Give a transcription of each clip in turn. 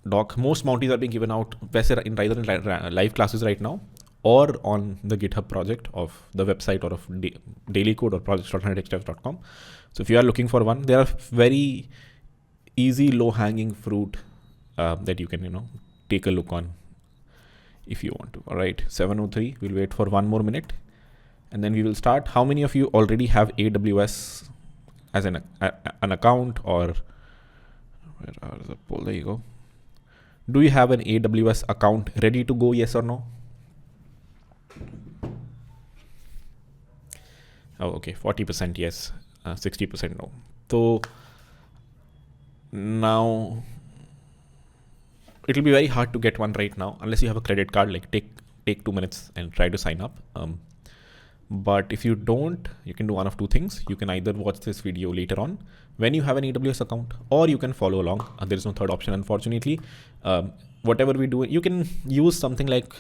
doc. Most Mounties are being given out either in live classes right now or on the GitHub project of the website or of Daily Code or projects.100xdevs.com. So if you are looking for one, there are very easy low-hanging fruit that you can take a look on if you want to. All right, 7:03. We'll wait for 1 more minute, and then we will start. How many of you already have AWS as an account, or where are the poll? There you go. Do you have an AWS account ready to go? Yes or no? Oh, okay. 40% yes, 60% no. So now it'll be very hard to get one right now unless you have a credit card. Like take 2 minutes and try to sign up. But if you don't, you can do one of two things. You can either watch this video later on when you have an AWS account, or you can follow along. There is no third option, unfortunately. Whatever we do, you can use something like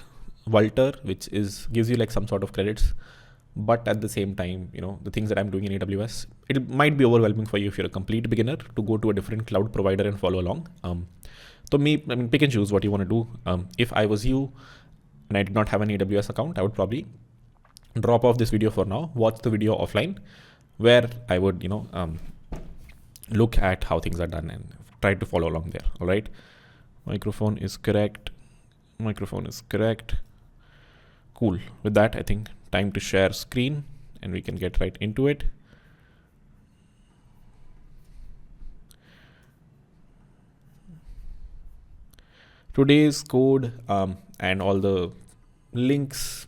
Vultr, which gives you like some sort of credits. But at the same time, the things that I'm doing in AWS, it might be overwhelming for you if you're a complete beginner to go to a different cloud provider and follow along. So pick and choose what you want to do. If I was you and I did not have an AWS account, I would probably drop off this video for now, watch the video offline where I would, look at how things are done and try to follow along there. All right. Microphone is correct. Cool. With that, I think time to share screen and we can get right into it. Today's code and all the links,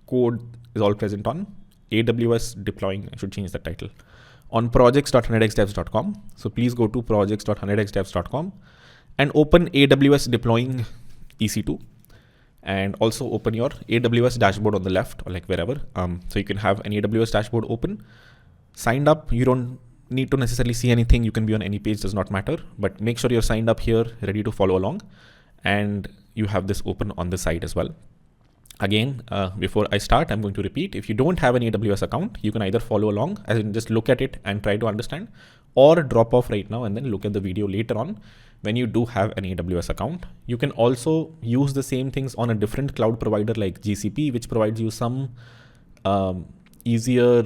code is all present on AWS deploying. I should change the title on projects.100xdevs.com. So please go to projects.100xdevs.com and open AWS deploying EC2, and also open your AWS dashboard on the left or like wherever. So you can have an AWS dashboard open, signed up. You don't need to necessarily see anything. You can be on any page, does not matter, but make sure you're signed up here, ready to follow along, and you have this open on the side as well. Again, before I start, I'm going to repeat, if you don't have an AWS account, you can either follow along, as in just look at it and try to understand, or drop off right now and then look at the video later on when you do have an AWS account. You can also use the same things on a different cloud provider like GCP, which provides you some easier,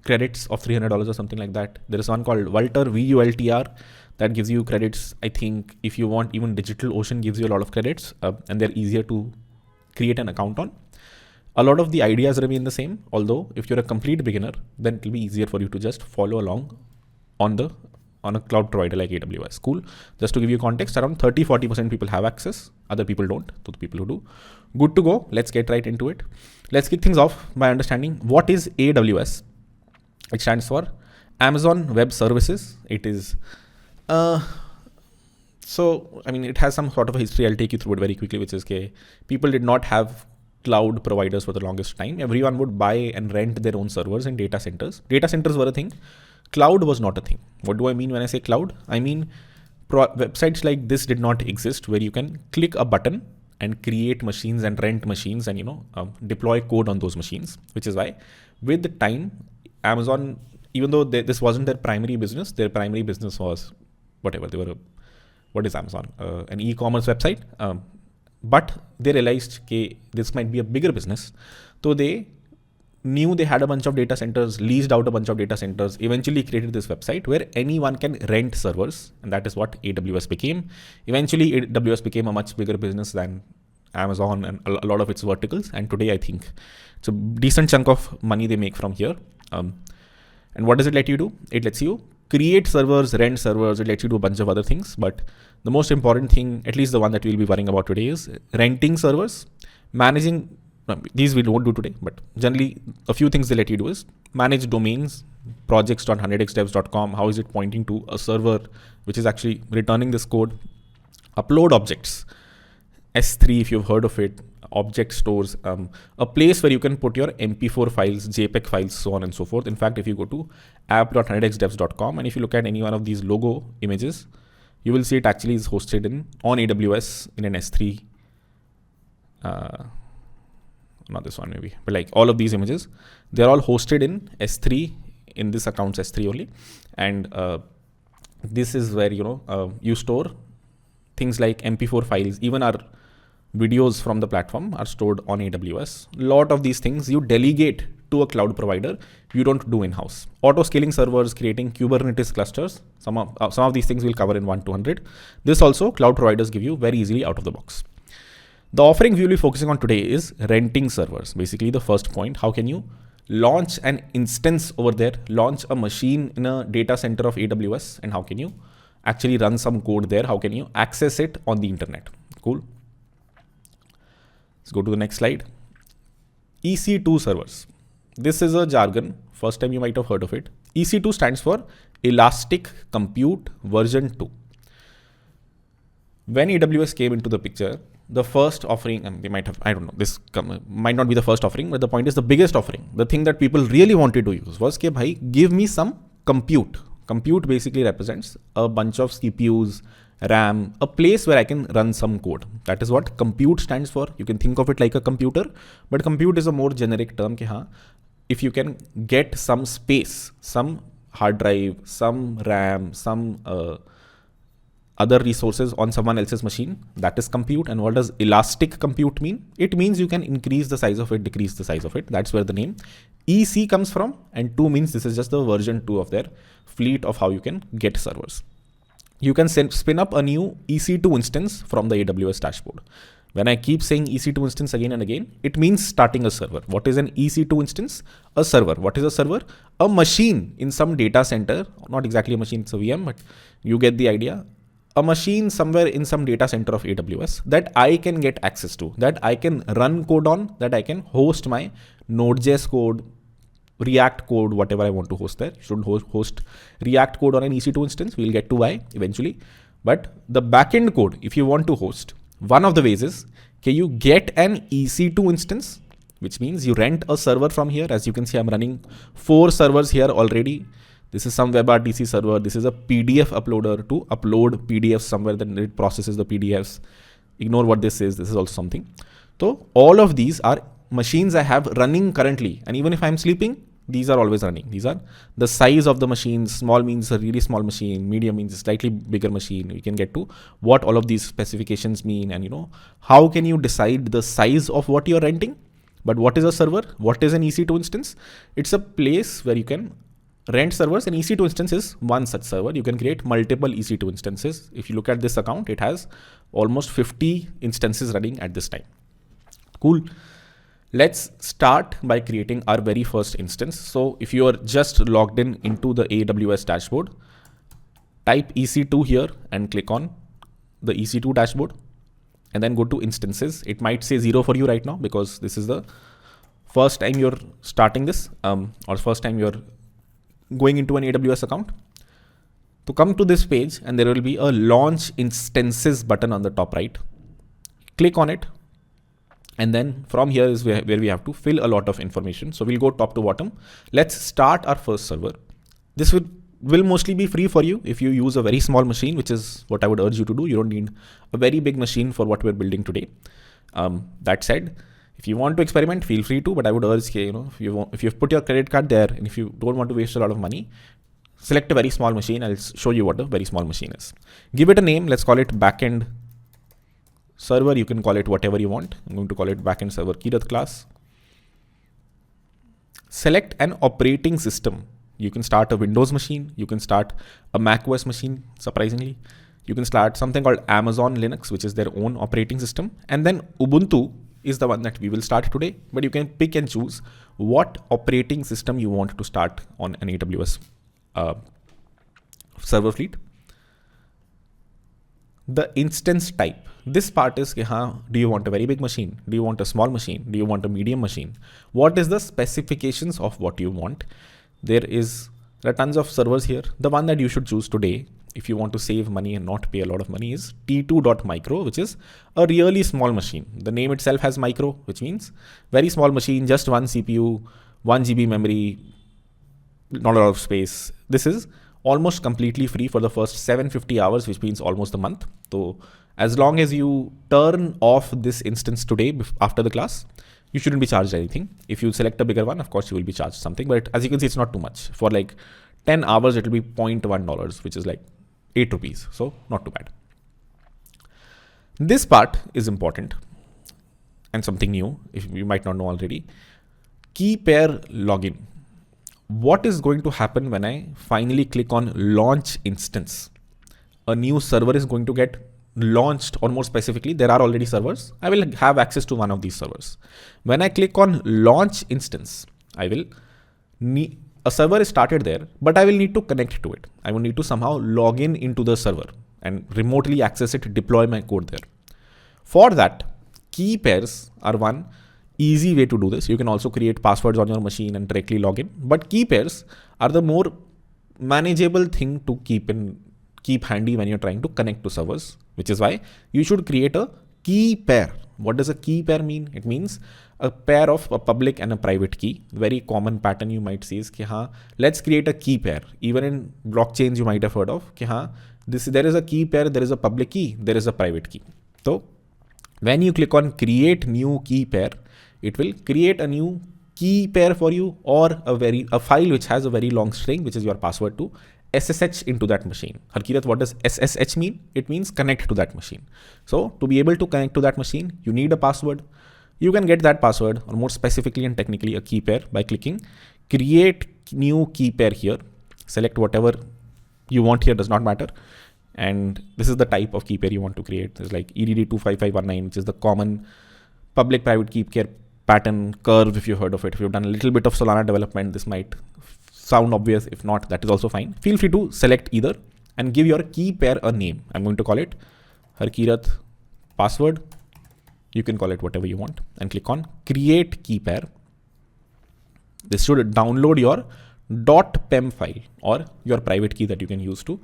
credits of $300 or something like that. There is one called Vultr, VULTR, that gives you credits. I think if you want, even DigitalOcean gives you a lot of credits, and they're easier to create an account on. A lot of the ideas remain the same, although if you're a complete beginner, then it'll be easier for you to just follow along on a cloud provider like AWS. Cool. Just to give you context, around 30-40% people have access. Other people don't. So the people who do, good to go. Let's get right into it. Let's kick things off by understanding what is AWS. It stands for Amazon Web Services. It is, it has some sort of a history. I'll take you through it very quickly, which is people did not have cloud providers for the longest time. Everyone would buy and rent their own servers in data centers. Data centers were a thing. Cloud was not a thing. What do I mean when I say cloud? I mean, websites like this did not exist where you can click a button and create machines and rent machines and, deploy code on those machines, which is why with the time, Amazon, even though this wasn't their primary business was whatever. They were what is Amazon? An e-commerce website. But they realized this might be a bigger business. So they knew they had a bunch of data centers, leased out a bunch of data centers, eventually created this website where anyone can rent servers. And that is what AWS became. Eventually, AWS became a much bigger business than Amazon and a lot of its verticals. And today, I think it's a decent chunk of money they make from here. And what does it let you do? It lets you create servers, rent servers. It lets you do a bunch of other things. But the most important thing, at least the one that we'll be worrying about today, is renting servers, managing. These we won't do today, but generally a few things they let you do is manage domains, projects.100xdevs.com. How is it pointing to a server which is actually returning this code? Upload objects, S3 if you've heard of it, object stores, a place where you can put your MP4 files, JPEG files, so on and so forth. In fact, if you go to app.100xdevs.com and if you look at any one of these logo images, you will see it actually is hosted on AWS in an S3. Not this one maybe, but like all of these images, they're all hosted in S3, in this account's S3 only. And this is where, you store things like MP4 files, even our videos from the platform are stored on AWS. A lot of these things you delegate to a cloud provider, you don't do in-house. Auto-scaling servers, creating Kubernetes clusters, some of these things we'll cover in 1-200. This also cloud providers give you very easily out of the box. The offering we will be focusing on today is renting servers. Basically the first point, how can you launch an instance over there, launch a machine in a data center of AWS, and how can you actually run some code there? How can you access it on the internet? Cool. Let's go to the next slide. EC2 servers. This is a jargon. First time you might have heard of it. EC2 stands for Elastic Compute Version 2. When AWS came into the picture, the first offering, and they might have, I don't know, this might not be the first offering, but the point is the biggest offering. The thing that people really wanted to use was, okay, bhai, give me some compute. Compute basically represents a bunch of CPUs, RAM, a place where I can run some code. That is what compute stands for. You can think of it like a computer, but compute is a more generic term. Ki haan, if you can get some space, some hard drive, some RAM, some other resources on someone else's machine, that is compute. And what does elastic compute mean? It means you can increase the size of it, decrease the size of it. That's where the name EC comes from. And 2 means this is just the version 2 of their fleet of how you can get servers. You can spin up a new EC2 instance from the AWS dashboard. When I keep saying EC2 instance again and again, it means starting a server. What is an EC2 instance? A server. What is a server? A machine in some data center, not exactly a machine, it's a VM, but you get the idea. A machine somewhere in some data center of AWS that I can get access to, that I can run code on, that I can host my Node.js code, React code, whatever I want to host there. You should host React code on an EC2 instance. We'll get to why eventually. But the backend code, if you want to host, one of the ways is, can you get an EC2 instance, which means you rent a server from here. As you can see, I'm running 4 servers here already. This is some WebRTC server. This is a PDF uploader to upload PDFs somewhere, then it processes the PDFs. Ignore what this is. This is also something. So all of these are machines I have running currently. And even if I'm sleeping, these are always running. These are the size of the machines. Small means a really small machine. Medium means a slightly bigger machine. We can get to what all of these specifications mean. And how can you decide the size of what you're renting? But what is a server? What is an EC2 instance? It's a place where you can rent servers. An EC2 instance is one such server. You can create multiple EC2 instances. If you look at this account, it has almost 50 instances running at this time. Cool. Let's start by creating our very first instance. So if you are just logged into the AWS dashboard, type EC2 here and click on the EC2 dashboard and then go to instances. It might say 0 for you right now because this is the first time you're starting this or first time you're going into an AWS account. To come to this page, and there will be a launch instances button on the top right. Click on it. And then from here is where we have to fill a lot of information. So we'll go top to bottom. Let's start our first server. This will mostly be free for you if you use a very small machine, which is what I would urge you to do. You don't need a very big machine for what we're building today. That said, if you want to experiment, feel free to, but I would urge, if you've put your credit card there and if you don't want to waste a lot of money, select a very small machine. I'll show you what a very small machine is. Give it a name. Let's call it backend server. You can call it whatever you want. I'm going to call it backend server Kirat class. Select an operating system. You can start a Windows machine. You can start a macOS machine, surprisingly. You can start something called Amazon Linux, which is their own operating system. And then Ubuntu is the one that we will start today, but you can pick and choose what operating system you want to start on an AWS server fleet. The instance type. This part is, do you want a very big machine? Do you want a small machine? Do you want a medium machine? What is the specifications of what you want? There are tons of servers here. The one that you should choose today, if you want to save money and not pay a lot of money, is T2.micro, which is a really small machine. The name itself has micro, which means very small machine, just one CPU, 1 GB memory, not a lot of space. This is almost completely free for the first 750 hours, which means almost a month. So as long as you turn off this instance today after the class, you shouldn't be charged anything. If you select a bigger one, of course you will be charged something, but as you can see, it's not too much. For like 10 hours, it will be $0.1, which is like 8 rupees. So not too bad. This part is important and something new, if you might not know already. Key pair login. What is going to happen when I finally click on launch instance? A new server is going to get launched, or more specifically, there are already servers. I will have access to one of these servers. When I click on launch instance, I will need a server is started there, but I will need to connect to it. I will need to somehow log in into the server and remotely access it, deploy my code there. For that, key pairs are one easy way to do this. You can also create passwords on your machine and directly log in, but key pairs are the more manageable thing to keep handy when you're trying to connect to servers, which is why you should create a key pair. What does a key pair mean? It means a pair of a public and a private key. Very common pattern you might see is ki let's create a key pair. Even in blockchains you might have heard of ki there is a key pair, there is a public key, there is a private key. So when you click on create new key pair, it will create a new key pair for you, or a file which has a very long string, which is your password, to SSH into that machine. Harkirat, what does SSH mean? It means connect to that machine. So to be able to connect to that machine, you need a password. You can get that password, or more specifically and technically a key pair, by clicking create new key pair here. Select whatever you want here, does not matter. And this is the type of key pair you want to create. It's like EDD25519, which is the common public private key pair pattern. Curve, if you've heard of it. If you've done a little bit of Solana development, this might sound obvious. If not, that is also fine. Feel free to select either and give your key pair a name. I'm going to call it Harkirat password. You can call it whatever you want, and click on create key pair. This should download your .pem file, or your private key that you can use to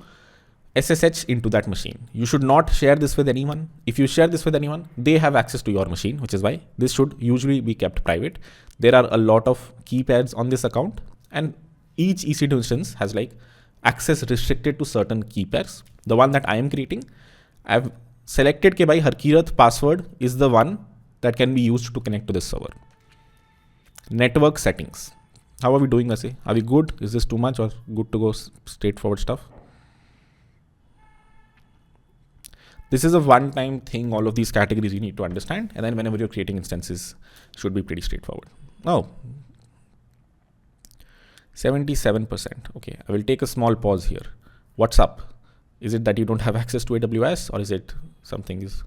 SSH into that machine. You should not share this with anyone. If you share this with anyone, they have access to your machine, which is why this should usually be kept private. There are a lot of key pairs on this account, and each EC2 instance has like access restricted to certain key pairs. The one that I am creating, I've selected ke bhai Harkirat password is the one that can be used to connect to this server. Network settings. How are we doing, Vase? Are we good? Is this too much, or good to go straightforward stuff? This is a one-time thing. All of these categories you need to understand. And then whenever you're creating instances, should be pretty straightforward. Oh, 77%. Okay, I will take a small pause here. What's up? Is it that you don't have access to AWS, or is it something is...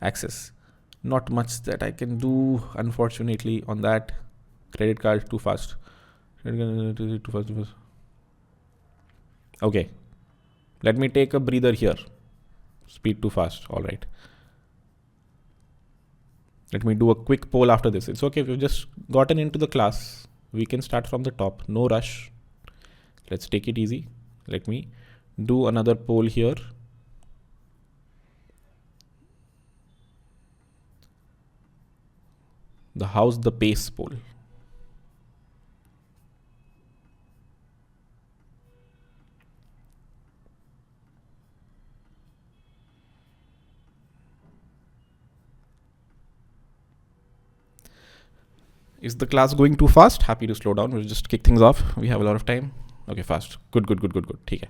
Access. Not much that I can do, unfortunately, on that. Credit card, too fast. Too fast. Okay. Let me take a breather here. Speed too fast. All right. Let me do a quick poll after this. It's okay if you've just gotten into the class. We can start from the top. No rush. Let's take it easy. Let me do another poll here. How's the pace poll? Is the class going too fast? Happy to slow down. We'll just kick things off. We have a lot of time. Okay, fast. Good. Okay.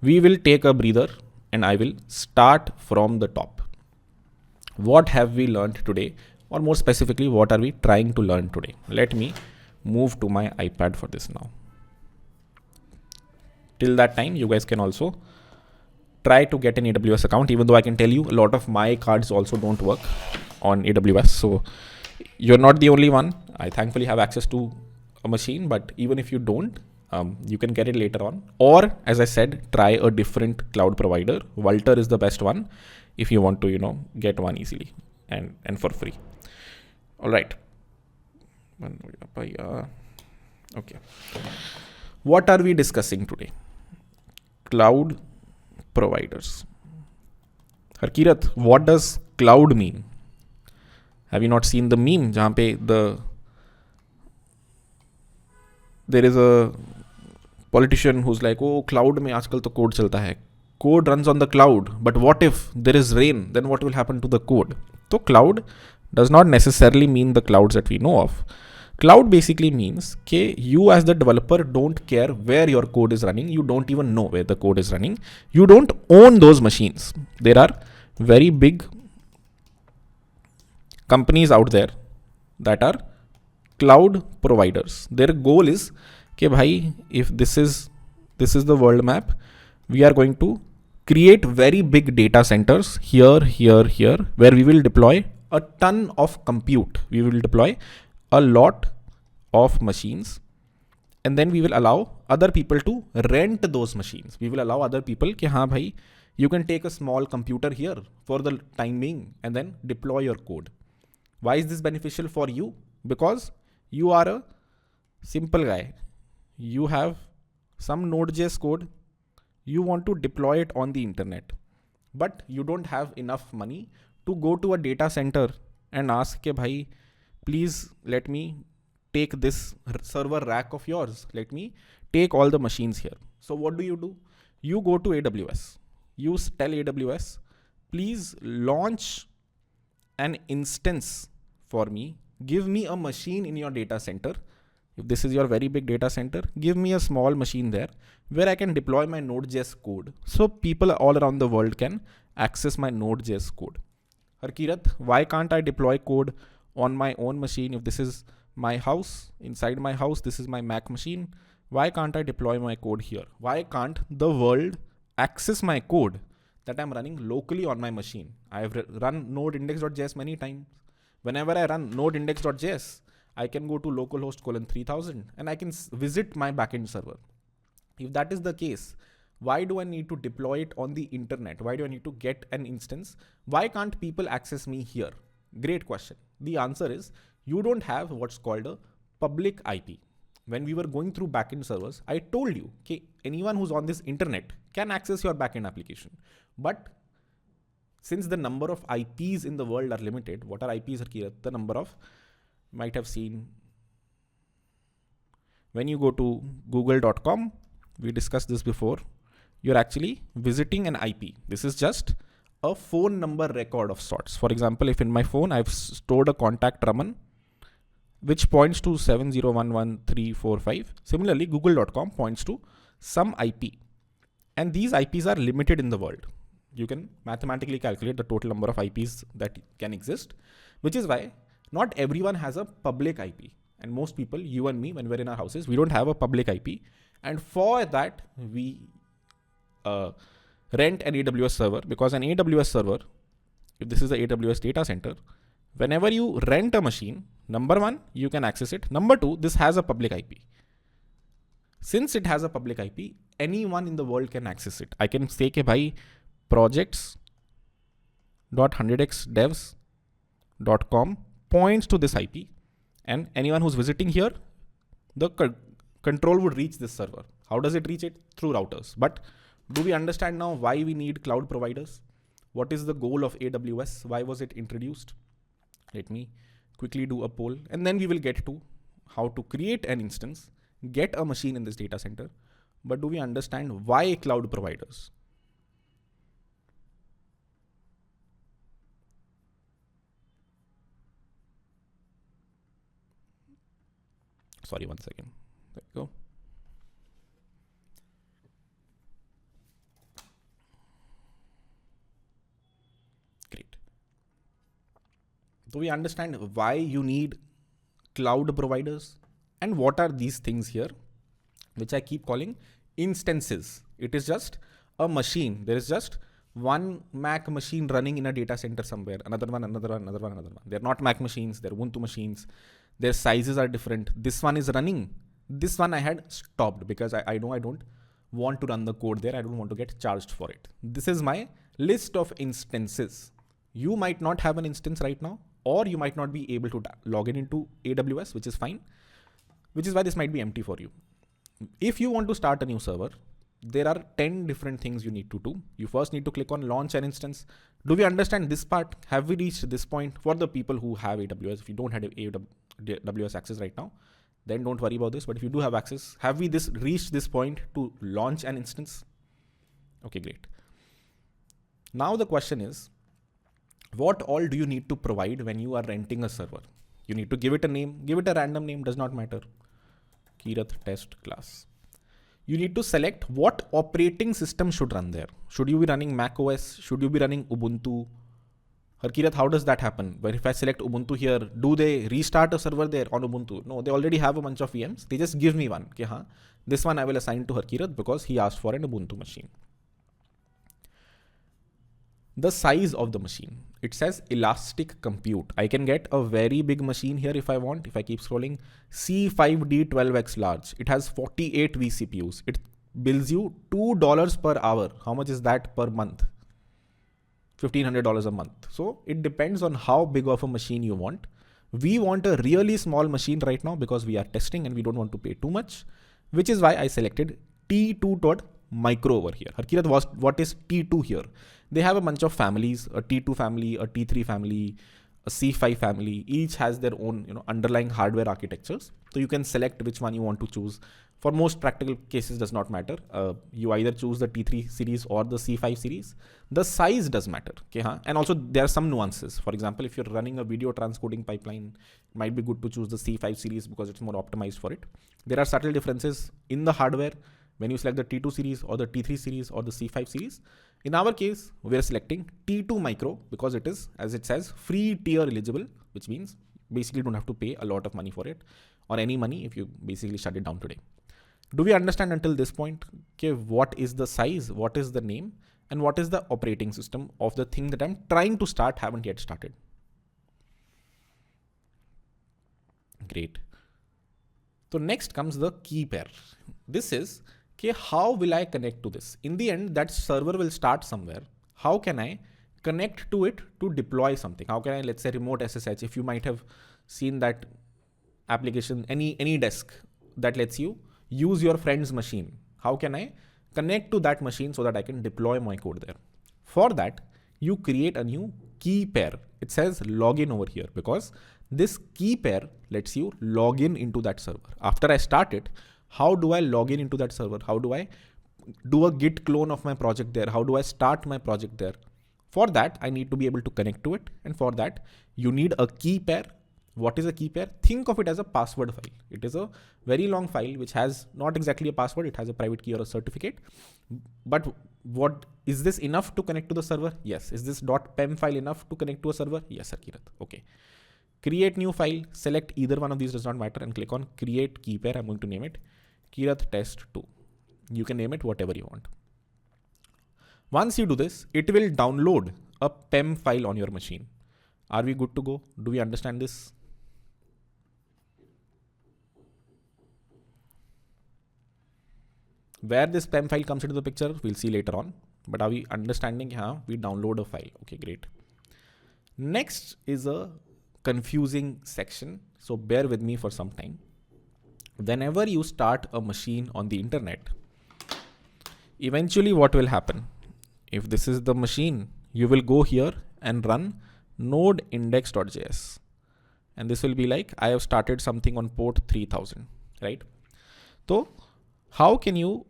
We will take a breather and I will start from the top. What have we learned today? Or more specifically, what are we trying to learn today? Let me move to my iPad for this now. Till that time, you guys can also try to get an AWS account, even though I can tell you a lot of my cards also don't work on AWS. So you're not the only one. I thankfully have access to a machine, but even if you don't, you can get it later on. Or as I said, try a different cloud provider. Vultr is the best one if you want to, get one easily and for free. All right. Okay. What are we discussing today? Cloud providers. Harkirat, what does cloud mean? Have you not seen the meme? Jahan pe there is a politician who's like, oh, cloud mein aajkal to code chalta hai. Code runs on the cloud. But what if there is rain? Then what will happen to the code? So cloud does not necessarily mean the clouds that we know of. Cloud basically means that you as the developer don't care where your code is running. You don't even know where the code is running. You don't own those machines. There are very big companies out there that are cloud providers. Their goal is कि भाई, if this is the world map, we are going to create very big data centers here, where we will deploy a ton of compute. We will deploy a lot of machines, and then we will allow other people to rent those machines. We will allow other people कि हाँ भाई, you can take a small computer here for the time being and then deploy your code. Why is this beneficial for you? Because you are a simple guy. You have some Node.js code. You want to deploy it on the internet, but you don't have enough money to go to a data center and ask ke bhai, please let me take this server rack of yours. Let me take all the machines here. So what do? You go to AWS. You tell AWS, please launch an instance for me. Give me a machine in your data center. If this is your very big data center, give me a small machine there where I can deploy my Node.js code, so people all around the world can access my Node.js code. Harkirat, why can't I deploy code on my own machine? If this is my house, inside my house, this is my Mac machine. Why can't I deploy my code here? Why can't the world access my code that I'm running locally on my machine? I have run node-index.js many times. Whenever I run node-index.js, I can go to localhost :3000 and I can visit my backend server. If that is the case, why do I need to deploy it on the internet? Why do I need to get an instance? Why can't people access me here? Great question. The answer is you don't have what's called a public IP. When we were going through backend servers, I told you, okay, anyone who's on this internet can access your backend application. But since the number of IPs in the world are limited, what are IPs, Harkirat? The number of, might have seen when you go to google.com, we discussed this before, you're actually visiting an IP. This is just a phone number record of sorts. For example, if in my phone I've stored a contact Raman which points to 70111345, similarly google.com points to some IP, and these IPs are limited in the world. You can mathematically calculate the total number of IPs that can exist, which is why not everyone has a public IP. And most people, you and me, when we're in our houses, we don't have a public IP. And for that, we rent an AWS server, because an AWS server, if this is the AWS data center, whenever you rent a machine, number one, you can access it. Number two, this has a public IP. Since it has a public IP, anyone in the world can access it. I can say ke bhai, projects.100xdevs.com points to this IP, and anyone who's visiting here, the control would reach this server. How does it reach it? Through routers. But do we understand now why we need cloud providers? What is the goal of AWS? Why was it introduced? Let me quickly do a poll, and then we will get to how to create an instance, get a machine in this data center. But do we understand why cloud providers? Sorry, 1 second. There we go. Great. Do we understand why you need cloud providers? And what are these things here, which I keep calling instances? It is just a machine. There is just one Mac machine running in a data center somewhere. Another one. They're not Mac machines. They're Ubuntu machines. Their sizes are different. This one is running. This one I had stopped because I know I don't want to run the code there. I don't want to get charged for it. This is my list of instances. You might not have an instance right now, or you might not be able to log in into AWS, which is fine, which is why this might be empty for you. If you want to start a new server, there are 10 different things you need to do. You first need to click on launch an instance. Do we understand this part? Have we reached this point? For the people who have AWS, if you don't have AWS access right now, then don't worry about this. But if you do have access, have we reached this point to launch an instance? Okay, great. Now the question is, what all do you need to provide when you are renting a server? You need to give it a name, give it a random name, does not matter. Kirath test class. You need to select what operating system should run there. Should you be running Mac OS? Should you be running Ubuntu? Harkirat, how does that happen? But if I select Ubuntu here, do they restart a server there on Ubuntu? No, they already have a bunch of VMs. They just give me one. Okay, this one I will assign to Harkirat because he asked for an Ubuntu machine. The size of the machine. It says elastic compute. I can get a very big machine here if I want. If I keep scrolling, C5D12X large. It has 48 vCPUs. It bills you $2 per hour. How much is that per month? $1,500 a month. So it depends on how big of a machine you want. We want a really small machine right now because we are testing and we don't want to pay too much, which is why I selected T2.micro over here. Harkirat, what is T2 here? They have a bunch of families, a T2 family, a T3 family, a C5 family. Each has their own, underlying hardware architectures. So you can select which one you want to choose. For most practical cases, does not matter. You either choose the T3 series or the C5 series. The size does matter. Okay, and also there are some nuances. For example, if you're running a video transcoding pipeline, it might be good to choose the C5 series because it's more optimized for it. There are subtle differences in the hardware when you select the T2 series or the T3 series or the C5 series. In our case, we are selecting T2 micro because it is, as it says, free tier eligible, which means basically don't have to pay a lot of money for it or any money if you basically shut it down today. Do we understand until this point? Okay, what is the size, what is the name, and what is the operating system of the thing that I'm trying to start, haven't yet started? Great. So next comes the key pair. This is, okay, how will I connect to this? In the end, that server will start somewhere. How can I connect to it to deploy something? How can I, let's say, remote SSH? If you might have seen that application, any desk that lets you use your friend's machine. How can I connect to that machine so that I can deploy my code there? For that, you create a new key pair. It says login over here because this key pair lets you log in into that server. After I start it, how do I log in into that server? How do I do a git clone of my project there? How do I start my project there? For that, I need to be able to connect to it. And for that, you need a key pair. What is a key pair? Think of it as a password file. It is a very long file which has not exactly a password. It has a private key or a certificate. But what is this enough to connect to the server? Yes. Is this .pem file enough to connect to a server? Yes, Harkirat. Okay. Create new file. Select either one of these, does not matter, and click on create key pair. I'm going to name it Kirath test 2. You can name it whatever you want. Once you do this, it will download a PEM file on your machine. Are we good to go? Do we understand this? Where this PEM file comes into the picture, we'll see later on. But are we understanding how we download a file? Okay, great. Next is a confusing section. So bear with me for some time. Whenever you start a machine on the internet, eventually what will happen? If this is the machine, you will go here and run node index.js. And this will be like, I have started something on port 3000, right? So how can you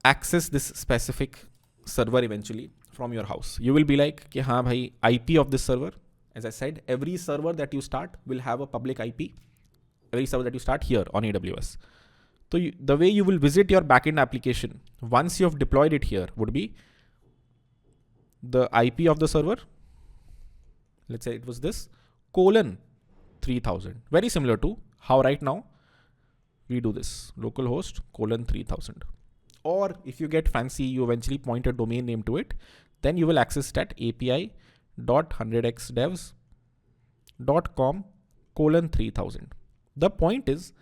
access this specific server eventually from your house? You will be like, okay, haan bhai, IP of this server. As I said, every server that you start will have a public IP. Every server that you start here on AWS. So the way you will visit your backend application once you have deployed it here would be the IP of the server. Let's say it was this :3000. Very similar to how right now we do this, localhost :3000. Or if you get fancy, you eventually point a domain name to it. Then you will access that api.100xdevs.com:3000. The point is,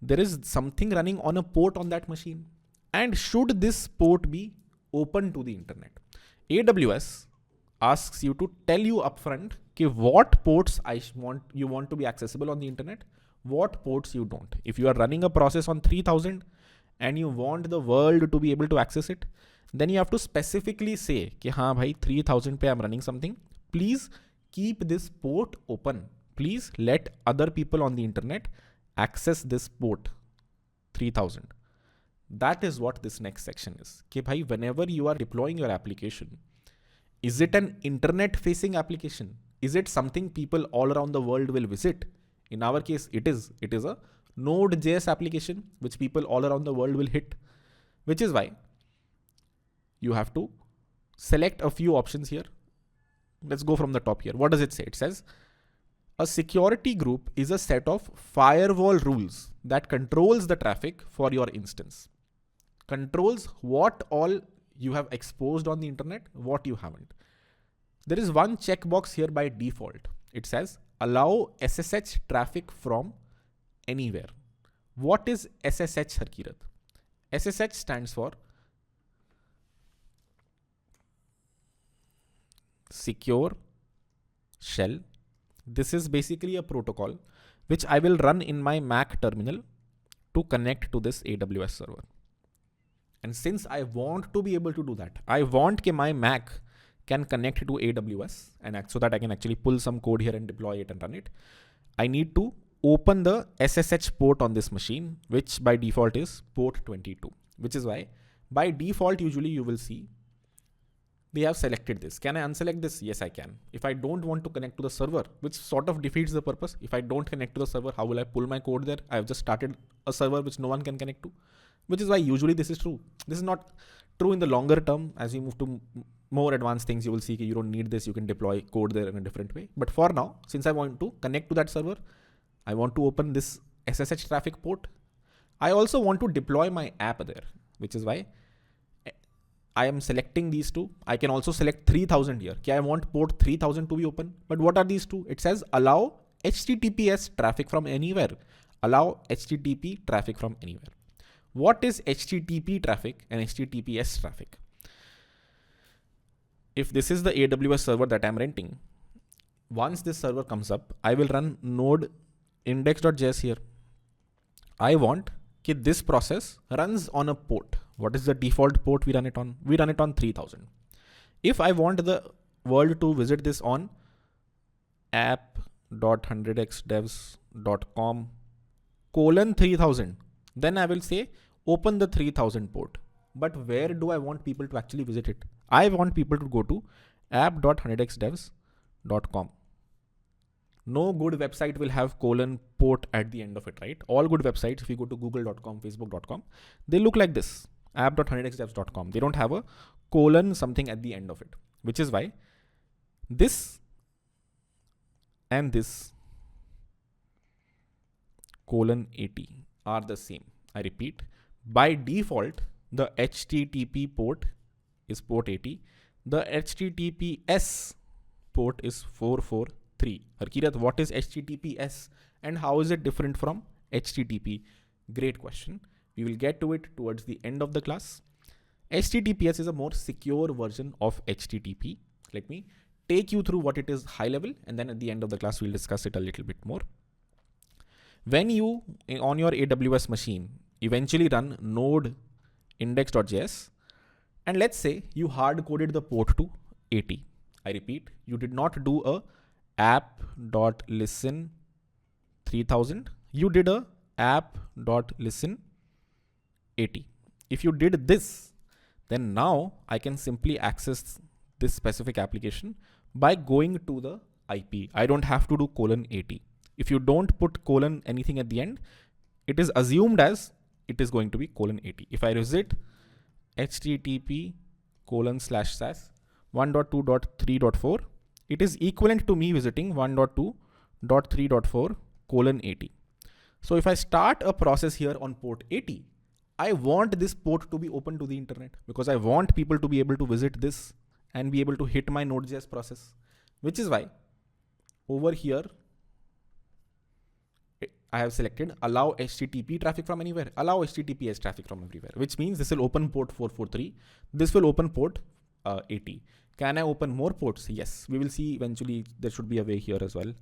there is something running on a port on that machine. And should this port be open to the internet? AWS asks you to tell you upfront what ports you want to be accessible on the internet, what ports you don't. If you are running a process on 3000 and you want the world to be able to access it, then you have to specifically say, haan bhai, 3000 pe I'm running something. Please keep this port open. Please let other people on the internet access this port 3000. That is what this next section is. Okay, bhai, whenever you are deploying your application, is it an internet facing application? Is it something people all around the world will visit? In our case, it is. It is a Node.js application which people all around the world will hit, which is why you have to select a few options here. Let's go from the top here. What does it say? It says a security group is a set of firewall rules that controls the traffic for your instance. Controls what all you have exposed on the internet, what you haven't. There is one checkbox here by default. It says allow SSH traffic from anywhere. What is SSH, Harkirat? SSH stands for Secure Shell. This is basically a protocol which I will run in my Mac terminal to connect to this AWS server. And since I want to be able to do that, I want that my Mac can connect to AWS and so that I can actually pull some code here and deploy it and run it. I need to open the SSH port on this machine, which by default is port 22, which is why by default, usually you will see they have selected this. Can I unselect this? Yes, I can. If I don't want to connect to the server, which sort of defeats the purpose. If I don't connect to the server, how will I pull my code there? I've just started a server which no one can connect to, which is why usually this is true. This is not true in the longer term. As you move to more advanced things, you will see you don't need this. You can deploy code there in a different way. But for now, since I want to connect to that server, I want to open this SSH traffic port. I also want to deploy my app there, which is why I am selecting these two. I can also select 3000 here. Okay, I want port 3000 to be open. But what are these two? It says allow HTTPS traffic from anywhere. Allow HTTP traffic from anywhere. What is HTTP traffic and HTTPS traffic? If this is the AWS server that I'm renting, once this server comes up, I will run node index.js here. I want that this process runs on a port. What is the default port we run it on? We run it on 3000. If I want the world to visit this on app.100xdevs.com:3000, then I will say open the 3000 port. But where do I want people to actually visit it? I want people to go to app.100xdevs.com. No good website will have :port at the end of it, right? All good websites, if you go to google.com, facebook.com, they look like this, app.100xdevs.com. They don't have a : something at the end of it, which is why this and this :80 are the same. I repeat, by default, the HTTP port is port 80. The HTTPS port is 443. Harkirat, what is HTTPS and how is it different from HTTP? Great question. We will get to it towards the end of the class. HTTPS is a more secure version of HTTP. Let me take you through what it is high level, and then at the end of the class, we'll discuss it a little bit more. When you, on your AWS machine, eventually run node index.js, and let's say you hard coded the port to 80. I repeat, you did not do a app.listen 3000. You did a app.listen 80. If you did this, then now I can simply access this specific application by going to the IP. I don't have to do :80. If you don't put anything at the end, it is assumed as it is going to be :80. If I visit http:// 1.2.3.4, it is equivalent to me visiting 1.2.3.4 :80. So if I start a process here on port 80, I want this port to be open to the internet because I want people to be able to visit this and be able to hit my Node.js process, which is why over here, I have selected allow HTTP traffic from anywhere, allow HTTPS traffic from everywhere, which means this will open port 443. This will open port 80. Can I open more ports? Yes, we will see eventually. There should be a way here as well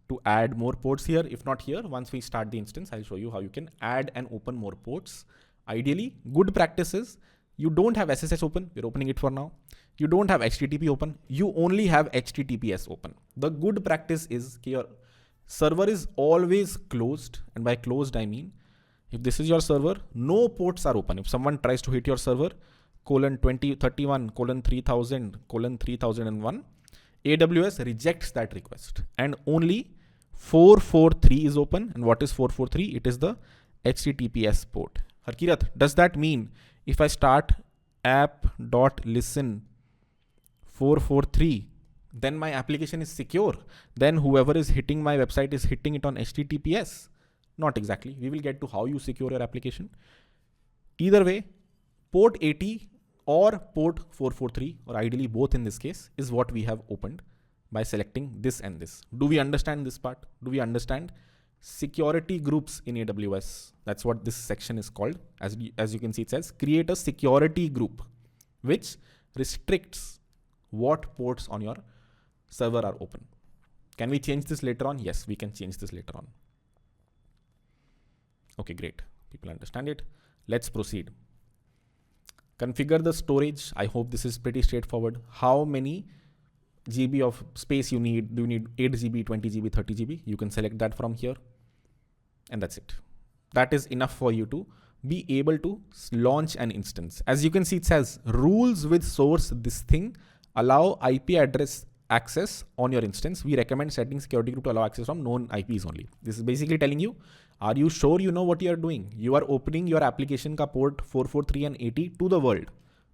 to add more ports here. If not here, once we start the instance, I'll show you how you can add and open more ports. Ideally, good practices. You don't have SSH open. We're opening it for now. You don't have HTTP open. You only have HTTPS open. The good practice is your server is always closed. And by closed, I mean, if this is your server, no ports are open. If someone tries to hit your server, :2031, :3000, :3001, AWS rejects that request and only 443 is open. And what is 443? It is the HTTPS port. Harkirat, does that mean if I start app.listen 443, then my application is secure? Then whoever is hitting my website is hitting it on HTTPS? Not exactly. We will get to how you secure your application. Either way, port 80 or port 443, or ideally both in this case, is what we have opened by selecting this and this. Do we understand this part? Do we understand security groups in AWS? That's what this section is called. As you can see, it says create a security group which restricts what ports on your server are open. Can we change this later on? Yes, we can change this later on. Okay, great. People understand it. Let's proceed. Configure the storage. I hope this is pretty straightforward. How many GB of space you need? Do you need 8 GB, 20 GB, 30 GB? You can select that from here. And that's it. That is enough for you to be able to launch an instance. As you can see, it says rules with source this thing allow IP address access on your instance. We recommend setting security group to allow access from known IPs only. This is basically telling you, are you sure you know what you are doing? You are opening your application ka port 443 and 80 to the world.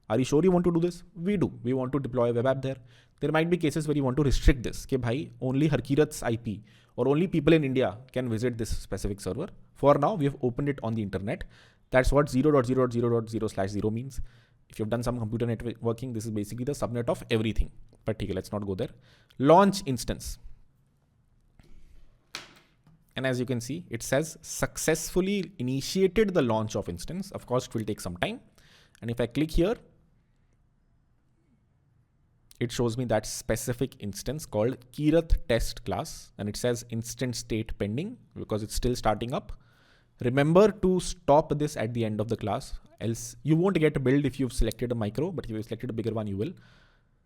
Are you sure you want to do this? We do. We want to deploy a web app there. There might be cases where you want to restrict this. Ke bhai, only Harkirat's IP or only people in India can visit this specific server. For now, we have opened it on the internet. That's what 0.0.0.0/0 means. If you've done some computer networking, this is basically the subnet of everything. But okay, let's not go there. Launch instance. And as you can see, it says successfully initiated the launch of instance. Of course, it will take some time. And if I click here, it shows me that specific instance called Kirat test class. And it says instance state pending because it's still starting up. Remember to stop this at the end of the class. Else you won't get a build if you've selected a micro, but if you've selected a bigger one, you will.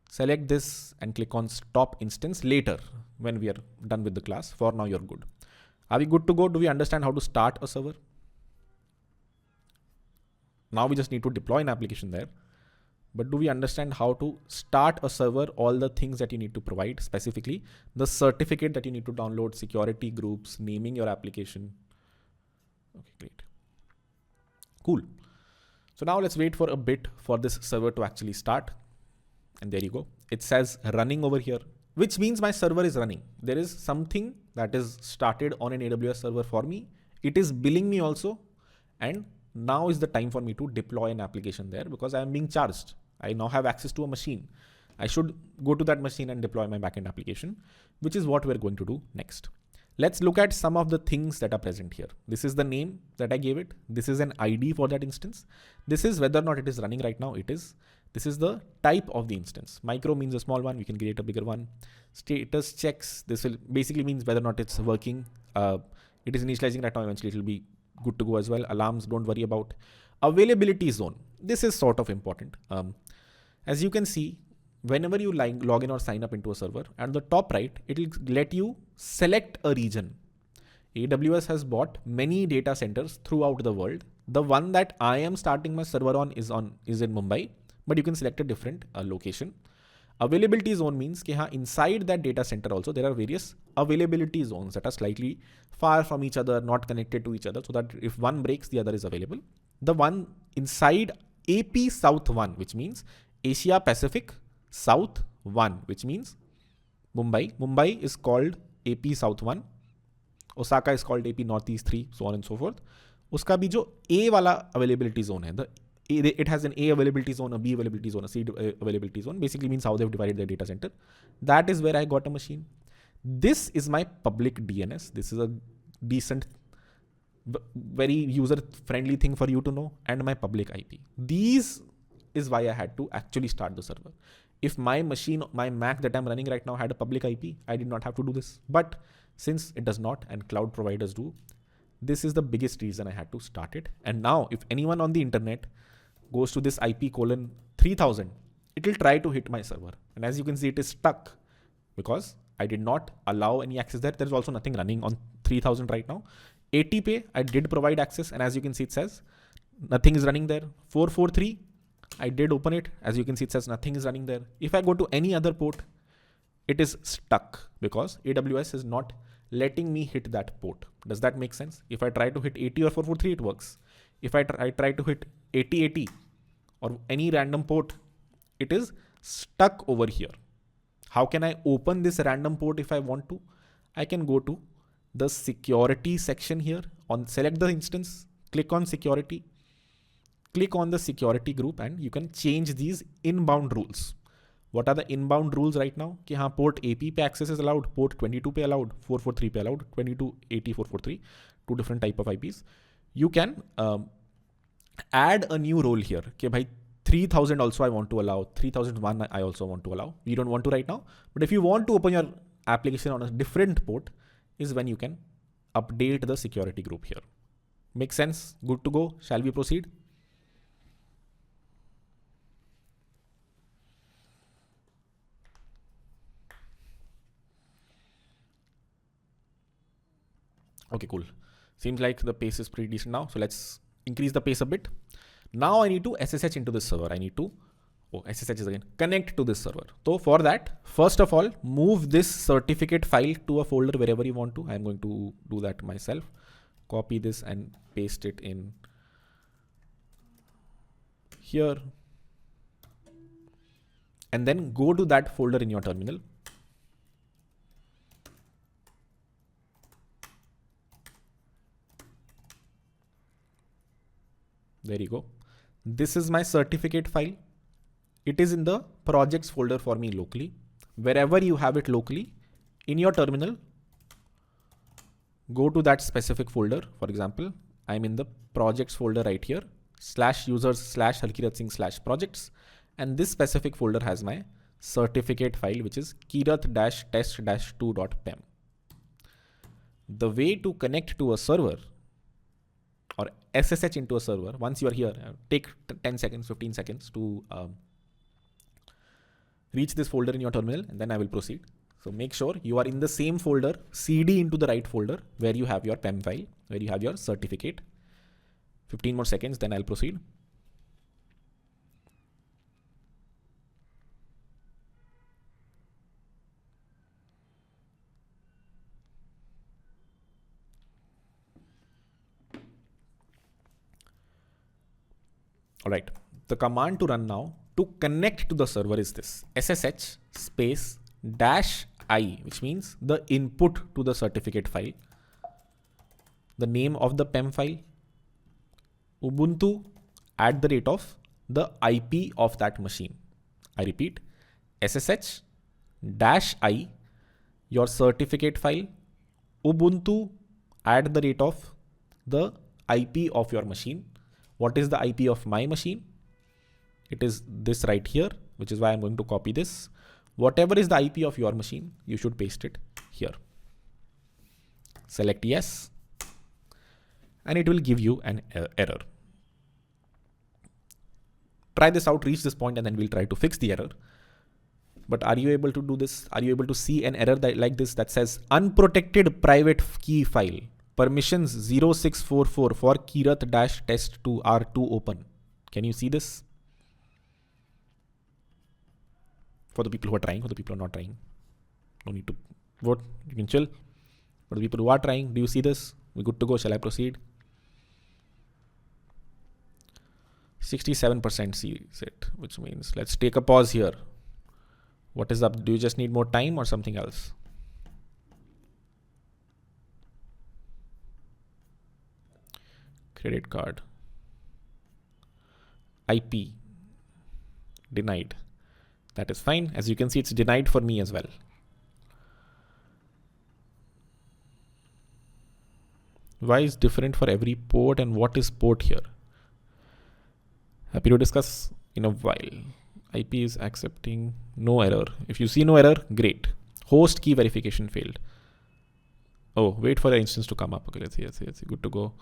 Select this and click on stop instance later when we are done with the class. For now, you're good. Are we good to go? Do we understand how to start a server? Now we just need to deploy an application there. But do we understand how to start a server? All the things that you need to provide, specifically the certificate that you need to download, security groups, naming your application. Okay, great. Cool. So now let's wait for a bit for this server to actually start. And there you go. It says running over here, which means my server is running. There is something that is started on an AWS server for me. It is billing me also. And now is the time for me to deploy an application there because I am being charged. I now have access to a machine. I should go to that machine and deploy my backend application, which is what we're going to do next. Let's look at some of the things that are present here. This is the name that I gave it. This is an ID for that instance. This is whether or not it is running right now. It is. This is the type of the instance. Micro means a small one. We can create a bigger one. Status checks. This will basically means whether or not it's working. It is initializing right now. Eventually it will be good to go as well. Alarms, don't worry about. Availability zone. This is sort of important. As you can see, whenever you log in or sign up into a server, at the top right, it will let you select a region. AWS has bought many data centers throughout the world. The one that I am starting my server on is in Mumbai, but you can select a different location. Availability zone means that inside that data center also there are various availability zones that are slightly far from each other, not connected to each other, so that if one breaks, the other is available. The one inside AP South 1, which means Asia Pacific South 1, which means Mumbai. Mumbai is called AP South 1. Osaka is called AP Northeast 3, so on and so forth. Uska bhi jo A wala availability zone hai, it has an A availability zone, a B availability zone, a C availability zone. Basically means how they've divided their data center. That is where I got a machine. This is my public DNS. This is a decent, very user-friendly thing for you to know, and my public IP. These is why I had to actually start the server. If my machine, my Mac that I'm running right now had a public IP, I did not have to do this. But since it does not, and cloud providers do, this is the biggest reason I had to start it. And now if anyone on the internet goes to this IP:3000, it will try to hit my server. And as you can see, it is stuck because I did not allow any access there. There's also nothing running on 3000 right now. 80p, I did provide access. And as you can see, it says nothing is running there. 443, I did open it. As you can see, it says nothing is running there. If I go to any other port, it is stuck because AWS is not letting me hit that port. Does that make sense? If I try to hit 80 or 443, it works. If I try to hit 8080 or any random port, it is stuck over here. How can I open this random port if I want to? I can go to the security section here, select the instance, click on security, click on the security group, and you can change these inbound rules. What are the inbound rules right now? कि हाँ, port AP पे access is allowed, port 22 पे allowed, 443 पे allowed, 2280 443, two different type of IPs. You can add a new role here. कि भाई 3000 also I want to allow, 3001 I also want to allow. We don't want to right now, but if you want to open your application on a different port, is when you can update the security group here. Make sense? Good to go? Shall we proceed? Okay, cool. Seems like the pace is pretty decent now. So let's increase the pace a bit. Now I need to SSH into this server. I need to, SSH is again, connect to this server. So for that, first of all, move this certificate file to a folder wherever you want to. I'm going to do that myself. Copy this and paste it in here. And then go to that folder in your terminal. There you go. This is my certificate file. It is in the projects folder for me locally. Wherever you have it locally, in your terminal, go to that specific folder. For example, I'm in the projects folder right here, /users/Harkirat Singh/projects. And this specific folder has my certificate file, which is kirat-test-2.pem. The way to connect to a server or SSH into a server, once you are here, take 10 seconds, 15 seconds to reach this folder in your terminal, and then I will proceed. So make sure you are in the same folder, CD into the right folder where you have your PEM file, where you have your certificate. 15 more seconds, then I'll proceed. All right, the command to run now to connect to the server is this: SSH space -i, which means the input to the certificate file, the name of the PEM file, Ubuntu @ of the IP of that machine. I repeat, SSH -i, your certificate file, Ubuntu @ of the IP of your machine. What is the IP of my machine? It is this right here, which is why I'm going to copy this. Whatever is the IP of your machine, you should paste it here. Select yes, and it will give you an error. Try this out, reach this point, and then we'll try to fix the error. But are you able to do this? Are you able to see an error like this that says unprotected private key file, permissions 0644 for Kirat-test2 R2 open? Can you see this? For the people who are trying, for the people who are not trying, no need to vote, you can chill. For the people who are trying, do you see this? We're good to go. Shall I proceed? 67% sees it, which means let's take a pause here. What is up? Do you just need more time or something else? Credit card. IP. Denied. That is fine. As you can see, it's denied for me as well. Why is different for every port, and what is port here? Happy to discuss in a while. IP is accepting, no error. If you see no error, great. Host key verification failed. Oh, wait for the instance to come up. Okay, let's see. Good to go.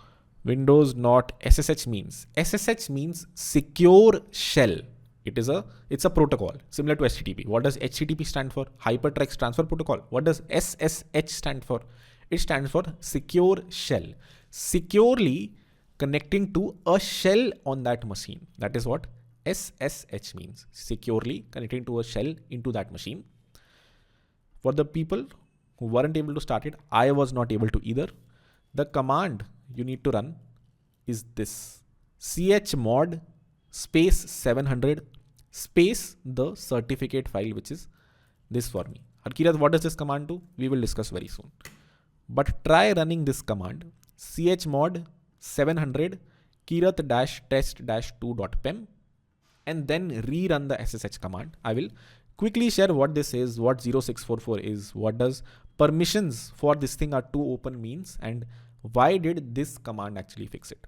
Windows not SSH means. SSH means secure shell. It's a protocol similar to HTTP. What does HTTP stand for? Hypertext Transfer Protocol. What does SSH stand for? It stands for secure shell. Securely connecting to a shell on that machine. That is what SSH means. Securely connecting to a shell into that machine. For the people who weren't able to start it, I was not able to either. The command you need to run is this: chmod space 700 space the certificate file, which is this for me. Harkirat, what does this command do? We will discuss very soon. But try running this command: chmod 700 kirat-test-2.pem, and then rerun the SSH command. I will quickly share what this is, what 0644 is, what does permissions for this thing are too open means, and why did this command actually fix it.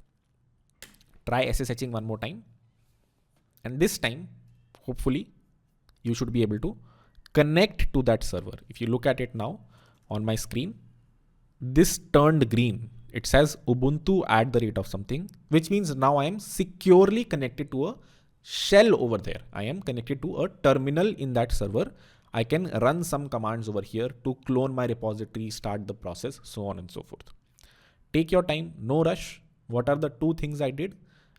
Try SSHing one more time. And this time, hopefully, you should be able to connect to that server. If you look at it now on my screen, this turned green. It says Ubuntu at the rate of something, which means now I am securely connected to a shell over there. I am connected to a terminal in that server. I can run some commands over here to clone my repository, start the process, so on and so forth. Take your time, no rush. What are the two things I did?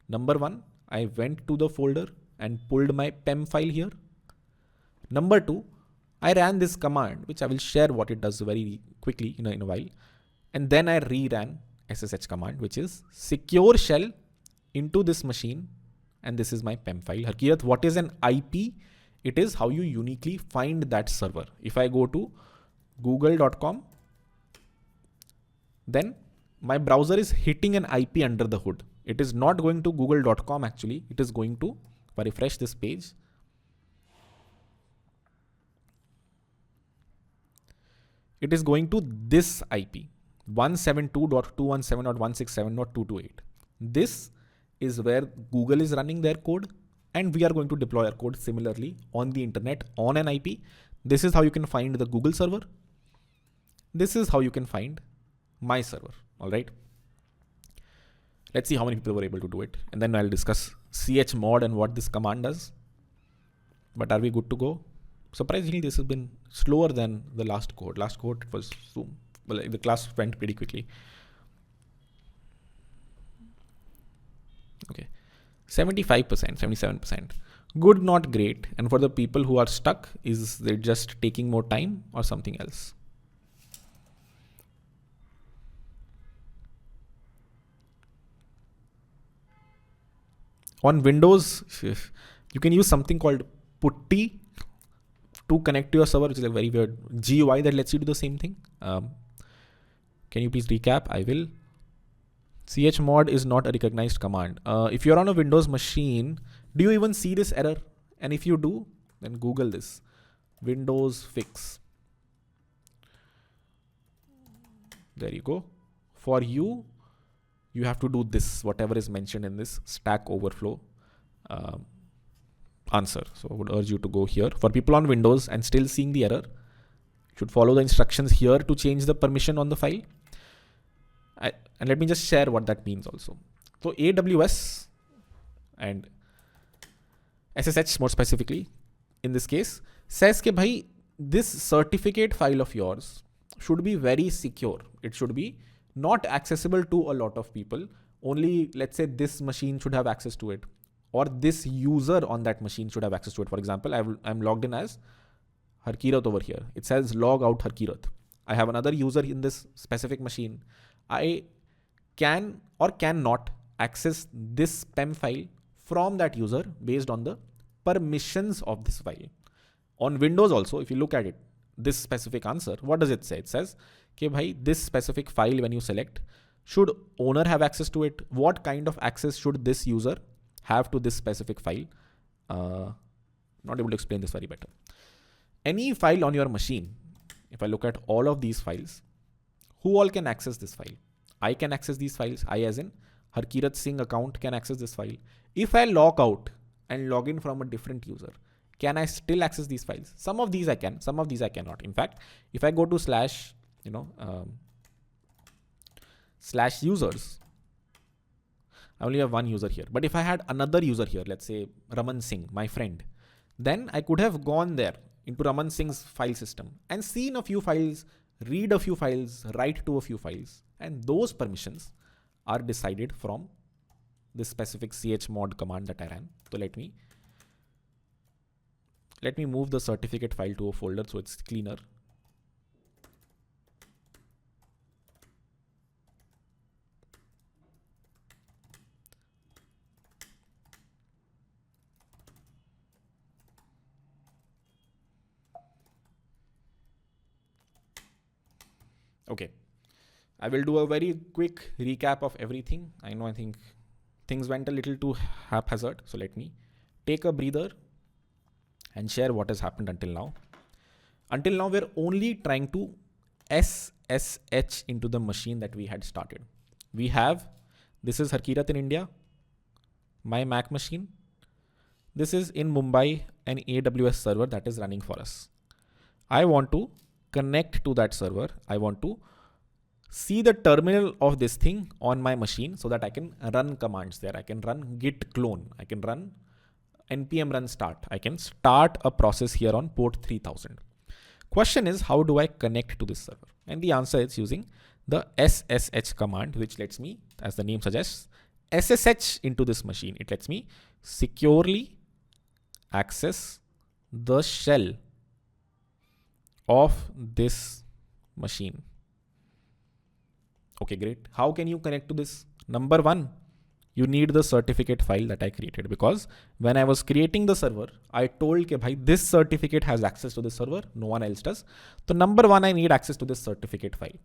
Number one, I went to the folder and pulled my PEM file here. Number two, I ran this command, which I will share what it does very quickly in a while. And then I reran SSH command, which is secure shell into this machine. And this is my PEM file. Harkirat, what is an IP? It is how you uniquely find that server. If I go to google.com, then my browser is hitting an IP under the hood. It is not going to google.com actually. It is going to, if I refresh this page, it is going to this IP, 172.217.167.228. This is where Google is running their code, and we are going to deploy our code similarly on the internet on an IP. This is how you can find the Google server. This is how you can find my server. All right. Let's see how many people were able to do it. And then I'll discuss chmod and what this command does. But are we good to go? Surprisingly, this has been slower than the last code. Last code was Zoom. Well, the class went pretty quickly. Okay. 75%, 77%. Good, not great. And for the people who are stuck, is it just taking more time or something else? On Windows, you can use something called putty to connect to your server, which is a very weird GUI that lets you do the same thing. Can you please recap? I will. Chmod is not a recognized command. If you're on a Windows machine, do you even see this error? And if you do, then Google this. Windows fix. There you go. For you, you have to do this, whatever is mentioned in this Stack Overflow answer. So I would urge you to go here. For people on Windows and still seeing the error, you should follow the instructions here to change the permission on the file. And let me just share what that means also. So AWS and SSH more specifically, in this case, says that bhai, this certificate file of yours should be very secure. It should be not accessible to a lot of people. Only, let's say, this machine should have access to it, or this user on that machine should have access to it. For example, I'm logged in as Harkirat over here. It says log out Harkirat. I have another user in this specific machine. I can or cannot access this PEM file from that user based on the permissions of this file. On Windows also, if you look at it, this specific answer, what does it say? It says, okay, bhai, this specific file, when you select, should owner have access to it? What kind of access should this user have to this specific file? Not able to explain this very better. Any file on your machine, if I look at all of these files, who all can access this file? I can access these files. I, as in Harkirat Singh account, can access this file. If I log out and log in from a different user, can I still access these files? Some of these I can, some of these I cannot. In fact, if I go to slash users, I only have one user here. But if I had another user here, let's say Raman Singh, my friend, then I could have gone there into Raman Singh's file system and seen a few files, read a few files, write to a few files. And those permissions are decided from this specific chmod command that I ran. So let me move the certificate file to a folder so it's cleaner. Okay. I will do a very quick recap of everything. I think things went a little too haphazard. So let me take a breather and share what has happened until now. Until now, we're only trying to SSH into the machine that we had started. We have, this is Harkirat in India, my Mac machine. This is in Mumbai, an AWS server that is running for us. I want to connect to that server. I want to see the terminal of this thing on my machine so that I can run commands there. I can run git clone. I can run npm run start. I can start a process here on port 3000. Question is, how do I connect to this server? And the answer is using the SSH command, which lets me, as the name suggests, SSH into this machine. It lets me securely access the shell of this machine. Okay, great. How can you connect to this? Number one, you need the certificate file that I created, because when I was creating the server, I told that bhai, this certificate has access to this server, no one else does. So number one, I need access to this certificate file.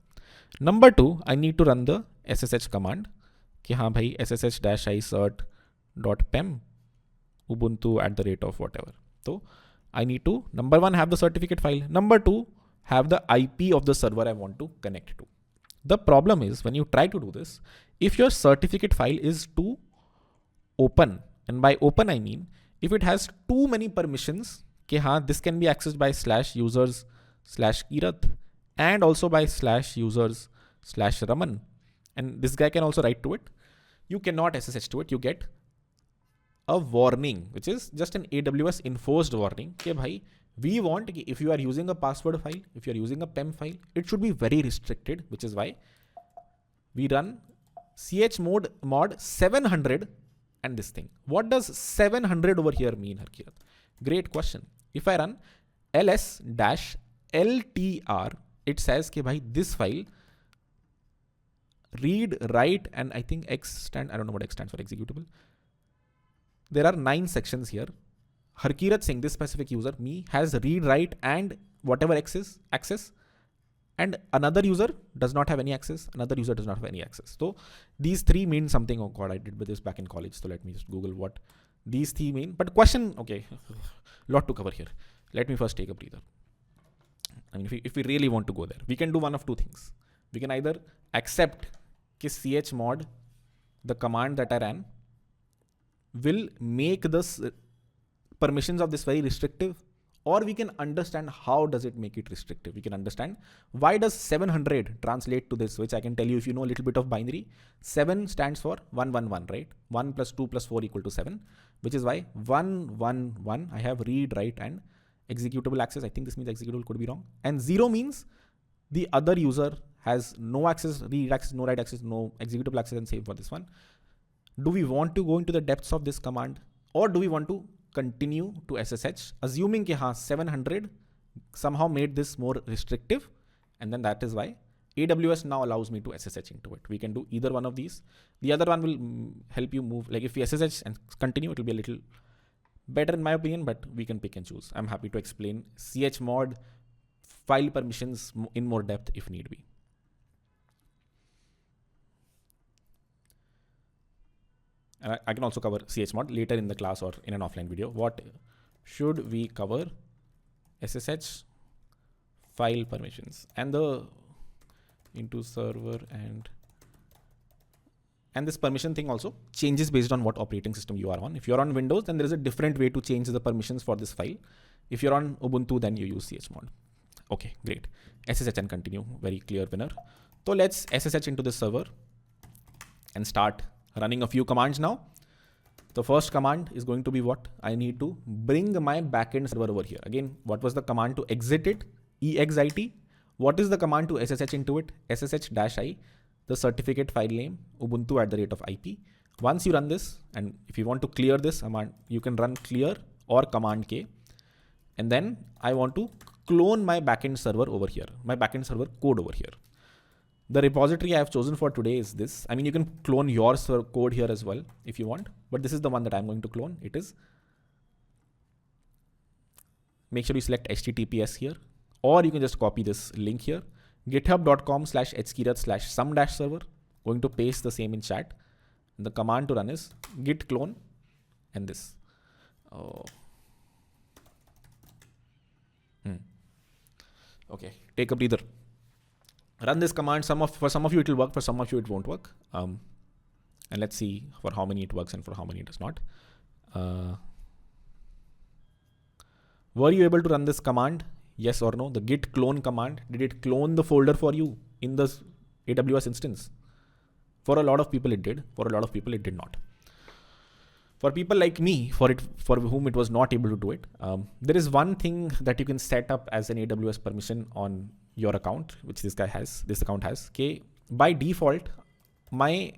Number two, I need to run the SSH command. Ki haan bhai, ssh-i cert.pem ubuntu @ whatever. So I need to, number one, have the certificate file. Number two, have the IP of the server I want to connect to. The problem is, when you try to do this, if your certificate file is too open, and by open I mean if it has too many permissions, कि हाँ, this can be accessed by /users/Kirat and also by /users/Raman, and this guy can also write to it, you cannot SSH to it. You get a warning, which is just an AWS enforced warning. कि भाई, we want, if you are using a password file, if you are using a PEM file, it should be very restricted, which is why we run chmod mod 700 and this thing. What does 700 over here mean, Harkirat? Great question. If I run ls-ltr, it says कि भाई, this file read, write, and I think X stand, I don't know what X stands for, executable. There are 9 sections here. Harkirat Singh, this specific user, me, has read, write, and whatever X is access, and another user does not have any access. Another user does not have any access. So these three mean something. Oh God, I did with this back in college. So let me just Google what these three mean. But question, okay, lot to cover here. Let me first take a breather. I mean, if we really want to go there, we can do one of two things. We can either accept कि chmod, the command that I ran, will make the permissions of this very restrictive, or we can understand how does it make it restrictive. We can understand why does 700 translate to this, which I can tell you if you know a little bit of binary. 7 stands for 111, right? 1 plus 2 plus 4 equal to 7, which is why 111, I have read, write, and executable access. I think this means executable, could be wrong. And 0 means the other user has no access, read access, no write access, no executable access, and same for this one. Do we want to go into the depths of this command, or do we want to continue to SSH, assuming कि हाँ 700 somehow made this more restrictive, and then that is why AWS now allows me to SSH into it. We can do either one of these. The other one will help you move. Like if we SSH and continue, it will be a little better in my opinion, but we can pick and choose. I'm happy to explain chmod file permissions in more depth if need be. And I can also cover chmod later in the class or in an offline video. What should we cover? SSH file permissions and the into server, and this permission thing also changes based on what operating system you are on. If you're on Windows, then there is a different way to change the permissions for this file. If you're on Ubuntu, then you use chmod. Okay, great. SSH and continue, very clear winner. So let's SSH into this server and start running a few commands now. The first command is going to be what? I need to bring my backend server over here. Again, what was the command to exit it? exit. What is the command to SSH into it? ssh-i, the certificate file name, ubuntu @IP. Once you run this, and if you want to clear this command, you can run clear or command K. And then I want to clone my backend server over here, my backend server code over here. The repository I have chosen for today is this. I mean, you can clone your code here as well if you want, but this is the one that I'm going to clone. It is, make sure you select HTTPS here, or you can just copy this link here. github.com/hkirat/some-server. Going to paste the same in chat. The command to run is git clone and this. Okay, take a breather. Run this command. For some of you it will work, for some of you it won't work. And let's see for how many it works and for how many it does not. Were you able to run this command? Yes or no? The git clone command, did it clone the folder for you in the AWS instance? For a lot of people it did. For a lot of people it did not. For people like me, for whom it was not able to do it, there is one thing that you can set up as an AWS permission on your account, which this account has. Okay, by default, my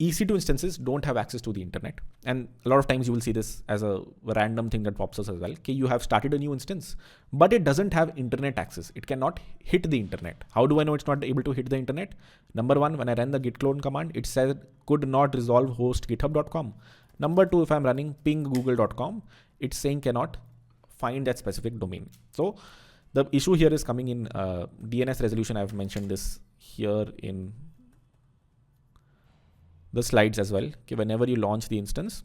EC2 instances don't have access to the internet. And a lot of times you will see this as a random thing that pops up as well. Okay, you have started a new instance, but it doesn't have internet access. It cannot hit the internet. How do I know it's not able to hit the internet? Number one, when I ran the git clone command, it said could not resolve host github.com. Number two, if I'm running ping google.com, it's saying cannot find that specific domain. So the issue here is coming in DNS resolution. I've mentioned this here in the slides as well. Okay, whenever you launch the instance,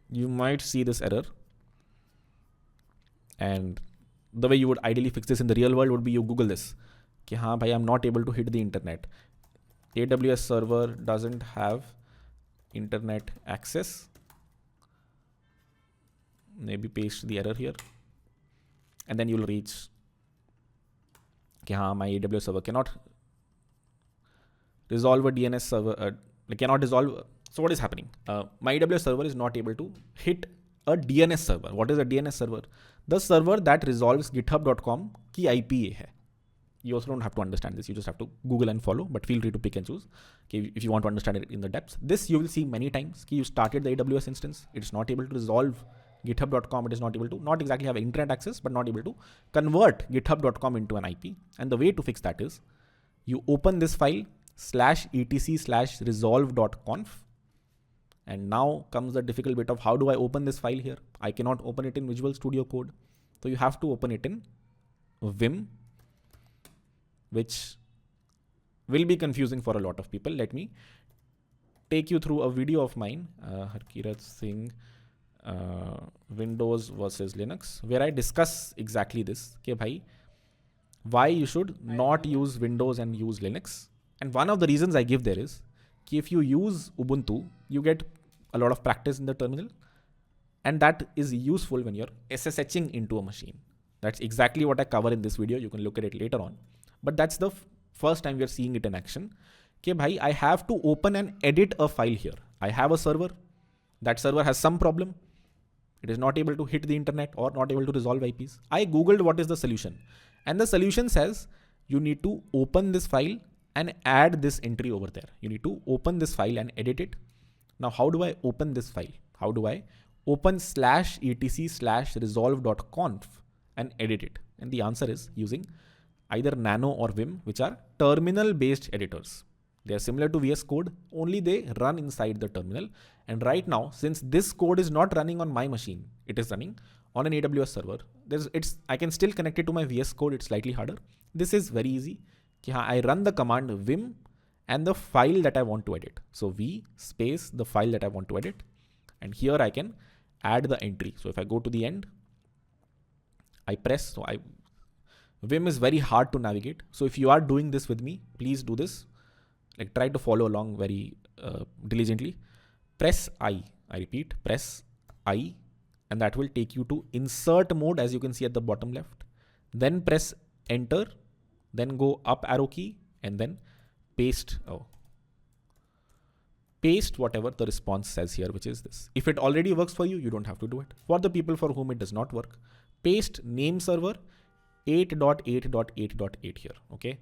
you might see this error. And the way you would ideally fix this in the real world would be you Google this. Okay, bhai, I'm not able to hit the internet. AWS server doesn't have internet access. Maybe paste the error here. And then you'll reach, okay, my AWS server cannot resolve a DNS server, cannot resolve. So what is happening? My AWS server is not able to hit a DNS server. What is a DNS server? The server that resolves github.com ki IPA hai. You also don't have to understand this. You just have to Google and follow, but feel free to pick and choose. Okay, if you want to understand it in the depths. This you will see many times. You started the AWS instance. It's not able to resolve github.com. It is not able to, not exactly have internet access, but not able to convert github.com into an IP. And the way to fix that is you open this file /etc/resolve.conf. And now comes the difficult bit of how do I open this file here? I cannot open it in Visual Studio Code. So you have to open it in Vim, which will be confusing for a lot of people. Let me take you through a video of mine, Harkirat Singh, Windows versus Linux, where I discuss exactly this. Okay, bhai, why you should not use Windows and use Linux. And one of the reasons I give there is that if you use Ubuntu, you get a lot of practice in the terminal. And that is useful when you're SSHing into a machine. That's exactly what I cover in this video. You can look at it later on. But that's the first time we are seeing it in action. Okay, bhai, I have to open and edit a file here. I have a server. That server has some problem. It is not able to hit the internet or not able to resolve IPs. I Googled what is the solution. And the solution says you need to open this file and add this entry over there. You need to open this file and edit it. Now, how do I open this file? How do I open /etc/resolve.conf and edit it? And the answer is using either Nano or Vim, which are terminal-based editors. They are similar to VS Code, only they run inside the terminal. And right now, since this code is not running on my machine, it is running on an AWS server. I can still connect it to my VS Code. It's slightly harder. This is very easy. I run the command Vim and the file that I want to edit. So V space the file that I want to edit. And here I can add the entry. So if I go to the end, I press, Vim is very hard to navigate. So if you are doing this with me, please do this. Like try to follow along very diligently. Press I repeat, press I, and that will take you to insert mode, as you can see at the bottom left. Then press enter, then go up arrow key and then paste. Paste whatever the response says here, which is this. If it already works for you, you don't have to do it. For the people for whom it does not work, paste name server 8.8.8.8 here. Okay.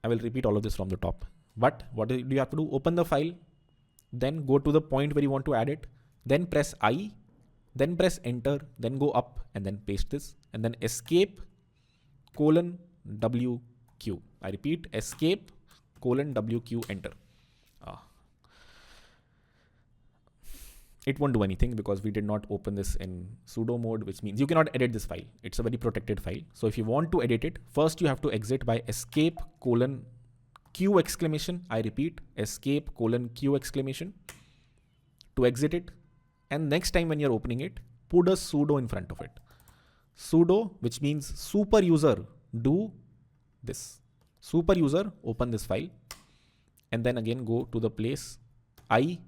I will repeat all of this from the top. But what do you have to do? Open the file, then go to the point where you want to add it, then press I, then press enter, then go up and then paste this, and then escape :WQ. I repeat, escape :WQ, enter. it won't do anything because we did not open this in sudo mode, which means you cannot edit this file. It's a very protected file. So if you want to edit it, first you have to exit by escape colon Q exclamation. I repeat, escape colon Q exclamation to exit it. And next time when you're opening it, put a sudo in front of it. Sudo, which means super user, do this. Super user, open this file. And then again go to the place I,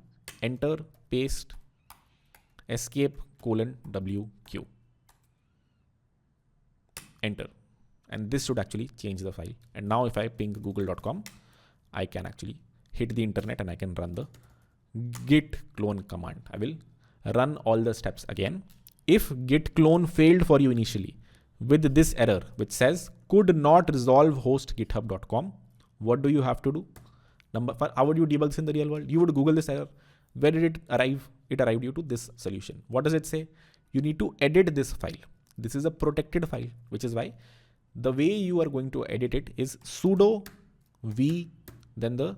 enter, paste, escape colon WQ. Enter. And this should actually change the file. And now if I ping google.com, I can actually hit the internet and I can run the git clone command. I will run all the steps again. If git clone failed for you initially with this error, which says could not resolve host github.com, what do you have to do? How would you debug this in the real world? You would Google this error. Where did it arrive? It arrived you to this solution. What does it say? You need to edit this file. This is a protected file, which is why the way you are going to edit it is sudo v, then the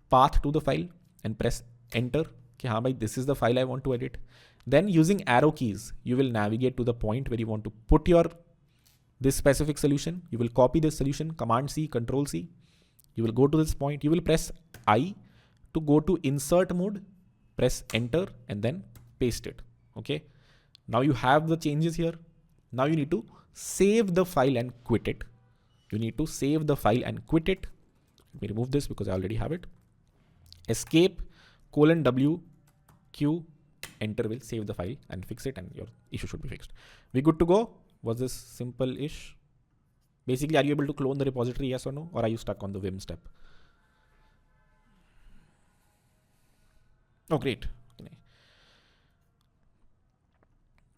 path to the file and press enter. Okay, haan bhai, this is the file I want to edit. Then using arrow keys, you will navigate to the point where you want to put this specific solution. You will copy this solution, Command C, Control C. You will go to this point. You will press I to go to insert mode, press enter and then paste it. Okay. Now you have the changes here. Now you need to save the file and quit it. You need to save the file and quit it. Let me remove this because I already have it. Escape colon W Q, enter will save the file and fix it and your issue should be fixed. We good to go? Was this simple-ish? Basically, are you able to clone the repository, yes or no? Or are you stuck on the Vim step? Oh, great.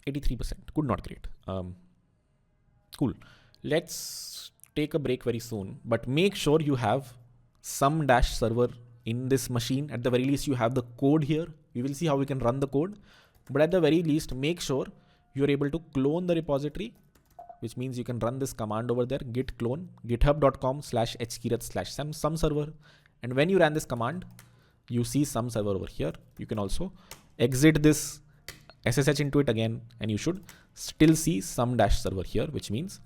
83%. Good, not great. Cool. Let's take a break very soon, but make sure you have some dash server in this machine. At the very least, you have the code here. We will see how we can run the code. But at the very least, make sure you're able to clone the repository, which means you can run this command over there, git clone, github.com/hkirat/some server. And when you ran this command, you see some server over here. You can also exit this SSH into it again, and you should still see some dash server here, which means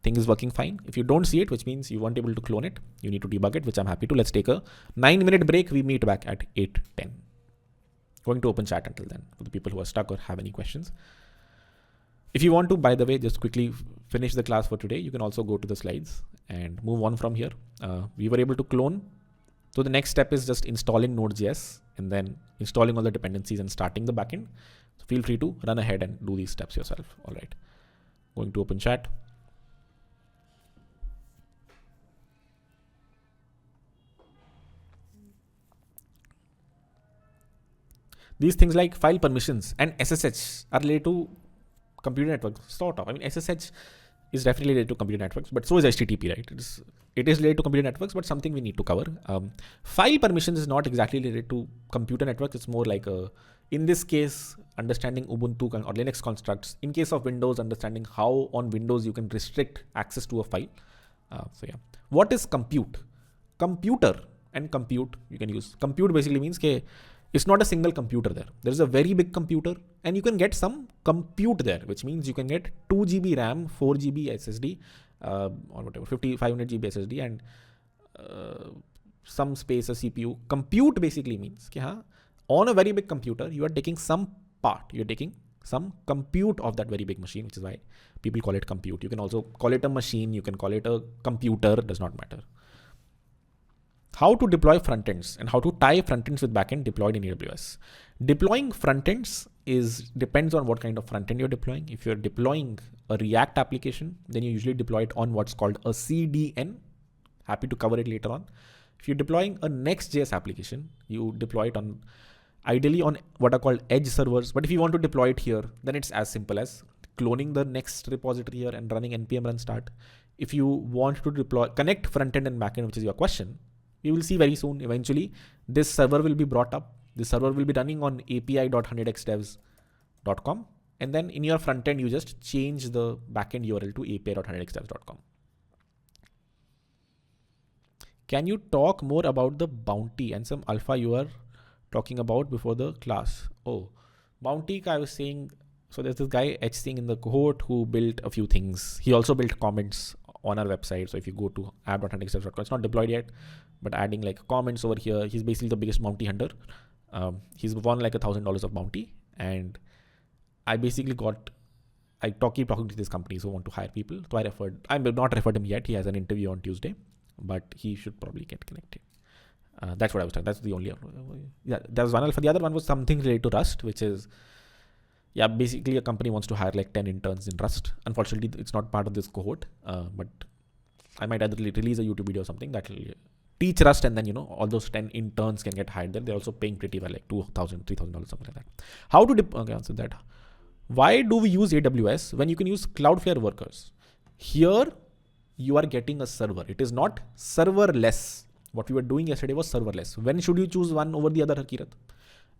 thing is working fine. If you don't see it, which means you weren't able to clone it, you need to debug it, which I'm happy to. Let's take a 9-minute break. We meet back at 8:10. Going to open chat until then for the people who are stuck or have any questions. If you want to, by the way, just quickly finish the class for today, you can also go to the slides and move on from here. We were able to clone. So the next step is just installing Node.js and then installing all the dependencies and starting the backend. So feel free to run ahead and do these steps yourself. All right. Going to open chat. These things like file permissions and SSH are related to computer networks, sort of. I mean, SSH is definitely related to computer networks, but so is HTTP, right? It is related to computer networks, but something we need to cover. File permissions is not exactly related to computer networks. It's more like in this case, understanding Ubuntu or Linux constructs. In case of Windows, understanding how on Windows you can restrict access to a file. So yeah, what is compute? Computer and compute you can use. Compute basically means that it's not a single computer there. There is a very big computer and you can get some compute there, which means you can get 2 GB RAM, 4 GB SSD, or whatever, 500 GB SSD and some space, a CPU. Compute basically means that on a very big computer, you are taking some part, you're taking some compute of that very big machine, which is why people call it compute. You can also call it a machine, you can call it a computer, does not matter. How to deploy frontends and how to tie frontends with backend deployed in AWS. Deploying frontends depends on what kind of frontend you're deploying. If you're deploying a React application, then you usually deploy it on what's called a CDN. Happy to cover it later on. If you're deploying a Next.js application, you deploy it ideally on what are called edge servers. But if you want to deploy it here, then it's as simple as cloning the Next repository here and running npm run start. If you want to connect frontend and backend, which is your question, you will see very soon, eventually, this server will be brought up. This server will be running on api.100xdevs.com. And then in your front end, you just change the backend URL to api.100xdevs.com. Can you talk more about the bounty and some alpha you are talking about before the class? Oh, Bounty, I was saying, so there's this guy H Singh in the cohort who built a few things. He also built comments on our website. So if you go to app.huntingsteps.com, it's not deployed yet, but adding like comments over here, he's basically the biggest bounty hunter. He's won like $1,000 of bounty, and I basically keep talking to these companies who want to hire people. So I have not referred him yet. He has an interview on Tuesday, but he should probably get connected. That's what I was talking. That's the only. Yeah, that was one alpha. The other one was something related to Rust, which is, yeah, basically a company wants to hire like 10 interns in Rust. Unfortunately, it's not part of this cohort, but I might either release a YouTube video or something that will teach Rust, and then, all those 10 interns can get hired there. They're also paying pretty well, like $2,000, $3,000, something like that. How to answer that. Why do we use AWS when you can use Cloudflare workers? Here, you are getting a server. It is not serverless. What we were doing yesterday was serverless. When should you choose one over the other, Harkirat?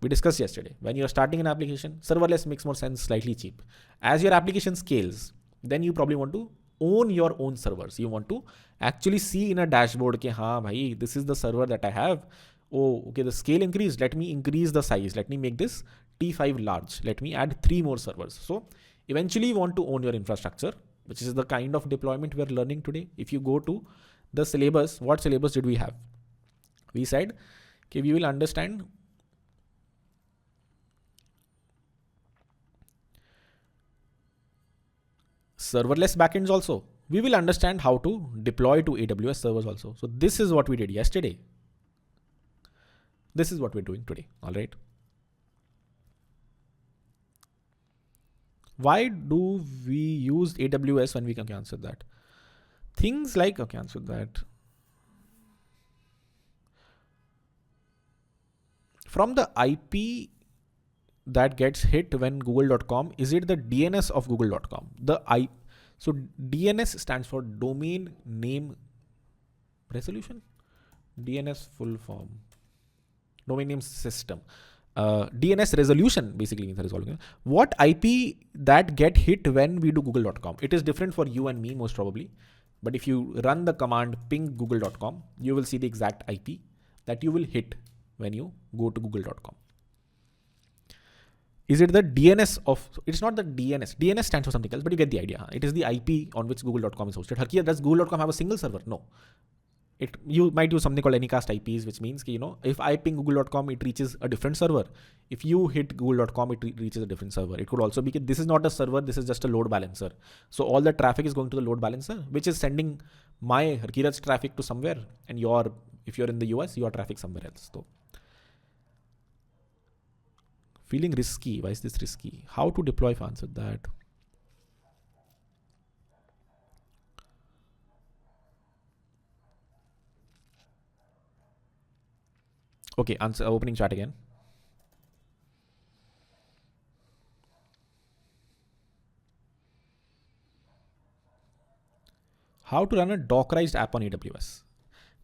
We discussed yesterday. When you're starting an application, serverless makes more sense, slightly cheap. As your application scales, then you probably want to own your own servers. You want to actually see in a dashboard, okay, bhai, this is the server that I have. Oh, okay, the scale increased. Let me increase the size. Let me make this T5 large. Let me add 3 more servers. So eventually you want to own your infrastructure, which is the kind of deployment we're learning today. If you go to the syllabus, what syllabus did we have? We said, okay, we will understand serverless backends also. We will understand how to deploy to AWS servers also. So this is what we did yesterday. This is what we're doing today. All right. Why do we use AWS when we can answer that? Things like, okay, answer that. From the IP that gets hit when google.com, is it the DNS of google.com? So DNS stands for domain name resolution. DNS full form. Domain name system. DNS resolution basically means resolving. What IP that get hit when we do google.com? It is different for you and me most probably. But if you run the command ping google.com, you will see the exact IP that you will hit when you go to google.com. Is it the DNS of, it's not the DNS. DNS stands for something else, but you get the idea. It is the IP on which google.com is hosted. Harkiya, does google.com have a single server? No. You might use something called Anycast IPs, which means, if I ping google.com, it reaches a different server. If you hit google.com, it reaches a different server. It could also be, this is not a server, this is just a load balancer. So all the traffic is going to the load balancer, which is sending my Harkirat's traffic to somewhere. And if you're in the US, your traffic somewhere else. So feeling risky. Why is this risky? How to deploy, if I answered that. Okay, answer opening chat again. How to run a Dockerized app on AWS?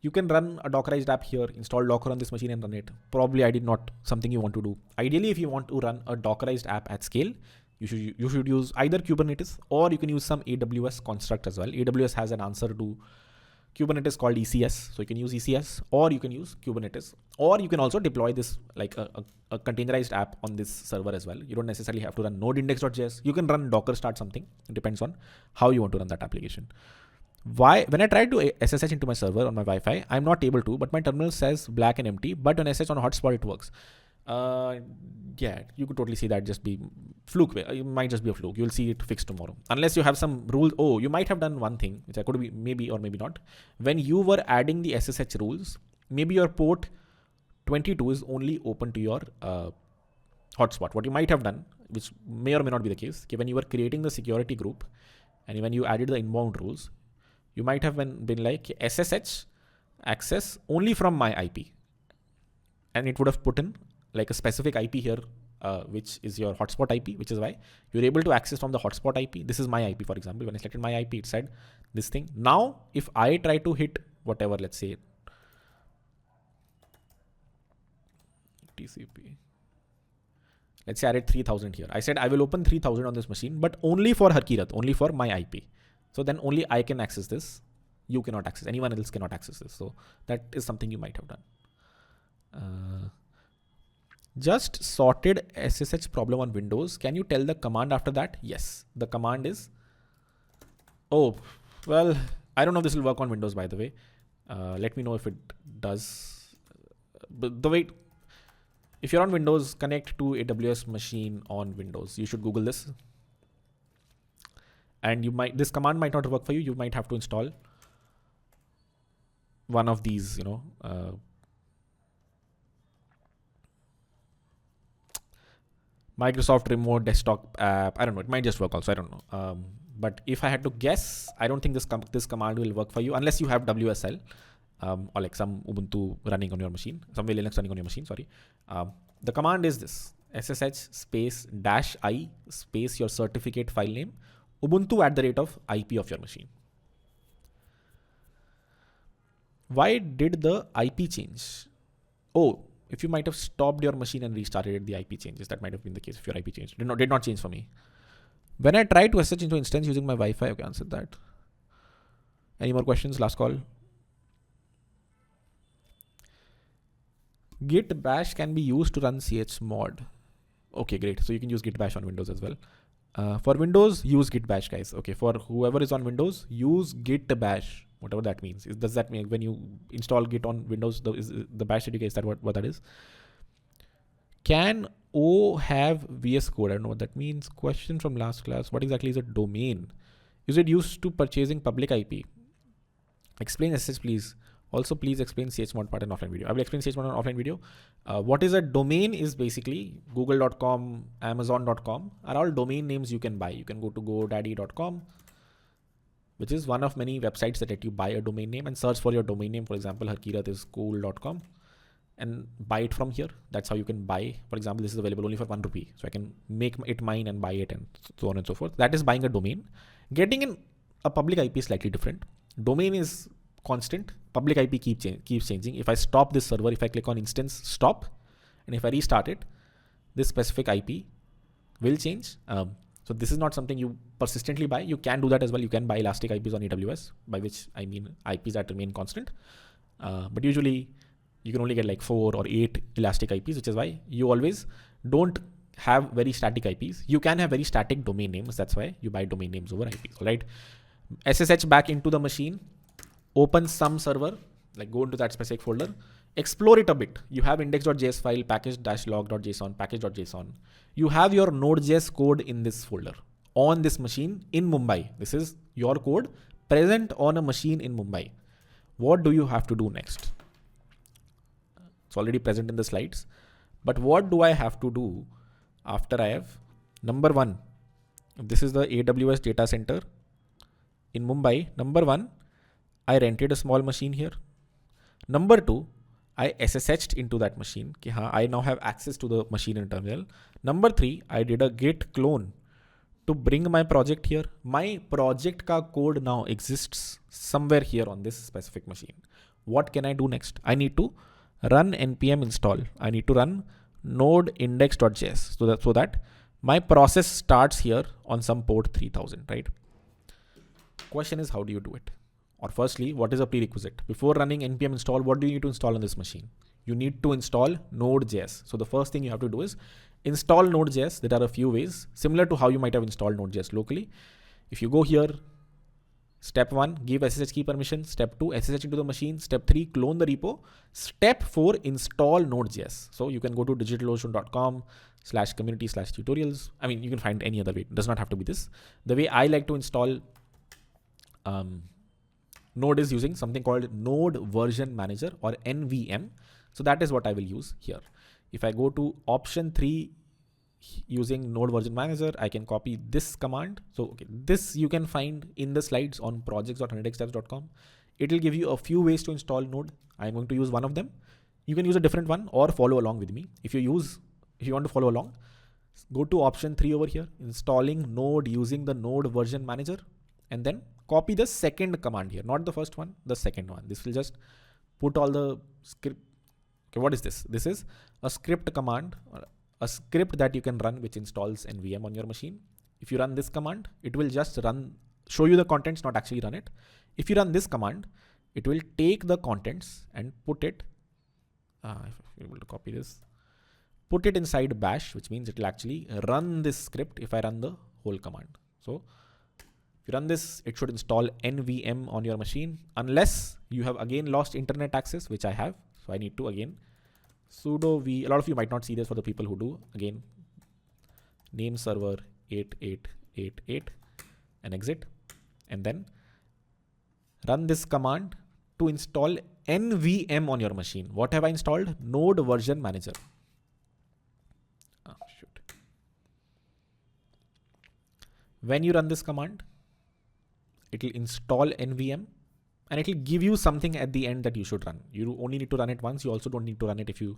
You can run a Dockerized app here, install Docker on this machine and run it. Probably not something you want to do. Ideally, if you want to run a Dockerized app at scale, you should use either Kubernetes, or you can use some AWS construct as well. AWS has an answer to Kubernetes called ECS. So you can use ECS, or you can use Kubernetes, or you can also deploy this like a containerized app on this server as well. You don't necessarily have to run node-index.js. You can run Docker start something. It depends on how you want to run that application. When I try to SSH into my server on my Wi-Fi, I'm not able to, but my terminal says black and empty, but when I SSH on a hotspot, it works. Yeah, you could totally see that just be fluke. It might just be a fluke. You'll see it fixed tomorrow. Unless you have some rules. Oh, you might have done one thing, which I could be maybe or maybe not. When you were adding the SSH rules, maybe your port 22 is only open to your hotspot. What you might have done, which may or may not be the case, when you were creating the security group and when you added the inbound rules, you might have been like SSH access only from my IP. And it would have put in like a specific IP here, which is your hotspot IP, which is why you're able to access from the hotspot IP. This is my IP, for example. When I selected my IP, it said this thing. Now, if I try to hit whatever, let's say TCP, let's say I read 3000 here. I said I will open 3000 on this machine, but only for Harkirat, only for my IP. So then only I can access this. You cannot access, anyone else cannot access this. So that is something you might have done. Just sorted SSH problem on Windows. Can you tell the command after that? Yes. The command is, oh, well, I don't know if this will work on Windows, by the way. Let me know if it does. But the way, if you're on Windows, connect to AWS machine on Windows. You should Google this. And this command might not work for you. You might have to install one of these, Microsoft Remote Desktop app. I don't know. It might just work also. I don't know. But if I had to guess, I don't think this command will work for you unless you have WSL or like some Ubuntu running on your machine, some Linux running on your machine. Sorry. The command is this: SSH space -i space your certificate file name Ubuntu at the rate of IP of your machine. Why did the IP change? Oh, if you might have stopped your machine and restarted it, the IP changes. That might have been the case if your IP changed. Did not change for me. When I tried to SSH into instance using my Wi-Fi, okay, answered that. Any more questions? Last call. Git bash can be used to run chmod. Okay, great. So you can use git bash on Windows as well. For Windows, use git bash, guys. Okay, for whoever is on Windows, use git bash, whatever that means. Does that mean when you install git on Windows, is the bash CDK, is that what that is? Can O have VS Code? I don't know what that means. Question from last class. What exactly is a domain? Is it used to purchasing public IP? Explain SSH, please. Also, please explain chmod part in offline video. I will explain chmod in offline video. What is a domain is basically google.com, amazon.com are all domain names you can buy. You can go to godaddy.com, which is one of many websites that let you buy a domain name and search for your domain name. For example, Harkirat is cool.com and buy it from here. That's how you can buy. For example, this is available only for ₹1. So I can make it mine and buy it and so on and so forth. That is buying a domain. Getting in a public IP is slightly different. Domain is constant. Public IP keeps changing. If I stop this server, if I click on instance stop, and if I restart it, this specific IP will change. So this is not something you persistently buy. You can do that as well. You can buy elastic IPs on AWS, by which I mean IPs that remain constant. But usually you can only get like 4 or 8 elastic IPs, which is why you always don't have very static IPs. You can have very static domain names. That's why you buy domain names over IPs. All right. SSH back into the machine. Open some server, like go into that specific folder, explore it a bit. You have index.js file, package-log.json, package.json. You have your Node.js code in this folder on this machine in Mumbai. This is your code present on a machine in Mumbai. What do you have to do next? It's already present in the slides. But what do I have to do after I have, number one, this is the AWS data center in Mumbai. Number one, I rented a small machine here. Number two, I SSH'd into that machine. I now have access to the machine in terminal. Number three, I did a git clone to bring my project here. My project ka code now exists somewhere here on this specific machine. What can I do next? I need to run npm install. I need to run node index.js so that my process starts here on some port 3000, right? Question is, how do you do it? Or firstly, what is a prerequisite? Before running npm install, what do you need to install on this machine? You need to install Node.js. So the first thing you have to do is install Node.js. There are a few ways, similar to how you might have installed Node.js locally. If you go here, step 1, give SSH key permission. Step 2, SSH into the machine. Step 3, clone the repo. Step 4, install Node.js. So you can go to digitalocean.com/community/tutorials. I mean, you can find any other way. It does not have to be this. The way I like to install Node is using something called Node Version Manager or NVM. So that is what I will use here. If I go to option 3 using Node Version Manager, I can copy this command. So okay, this you can find in the slides on projects.analyticstabs.com. It will give you a few ways to install Node. I'm going to use one of them. You can use a different one or follow along with me. If you want to follow along, go to option 3 over here, installing Node using the Node Version Manager, and then copy the second command here, not the first one, the second one. This will just put all the script. Okay, what is this? This is a script command, a script that you can run which installs NVM on your machine. If you run this command, it will just show you the contents, not actually run it. If you run this command, it will take the contents and put it, if you're able to copy this, put it inside bash, which means it will actually run this script if I run the whole command. So if you run this, it should install nvm on your machine, unless you have again lost internet access, which I have. So I need to again sudo v. A lot of you might not see this. For the people who do, again name server 8888 and exit, and then run this command to install nvm on your machine. What have I installed? Node version manager. When you run this command, it will install nvm and it will give you something at the end that you should run. You only need to run it once. You also don't need to run it if you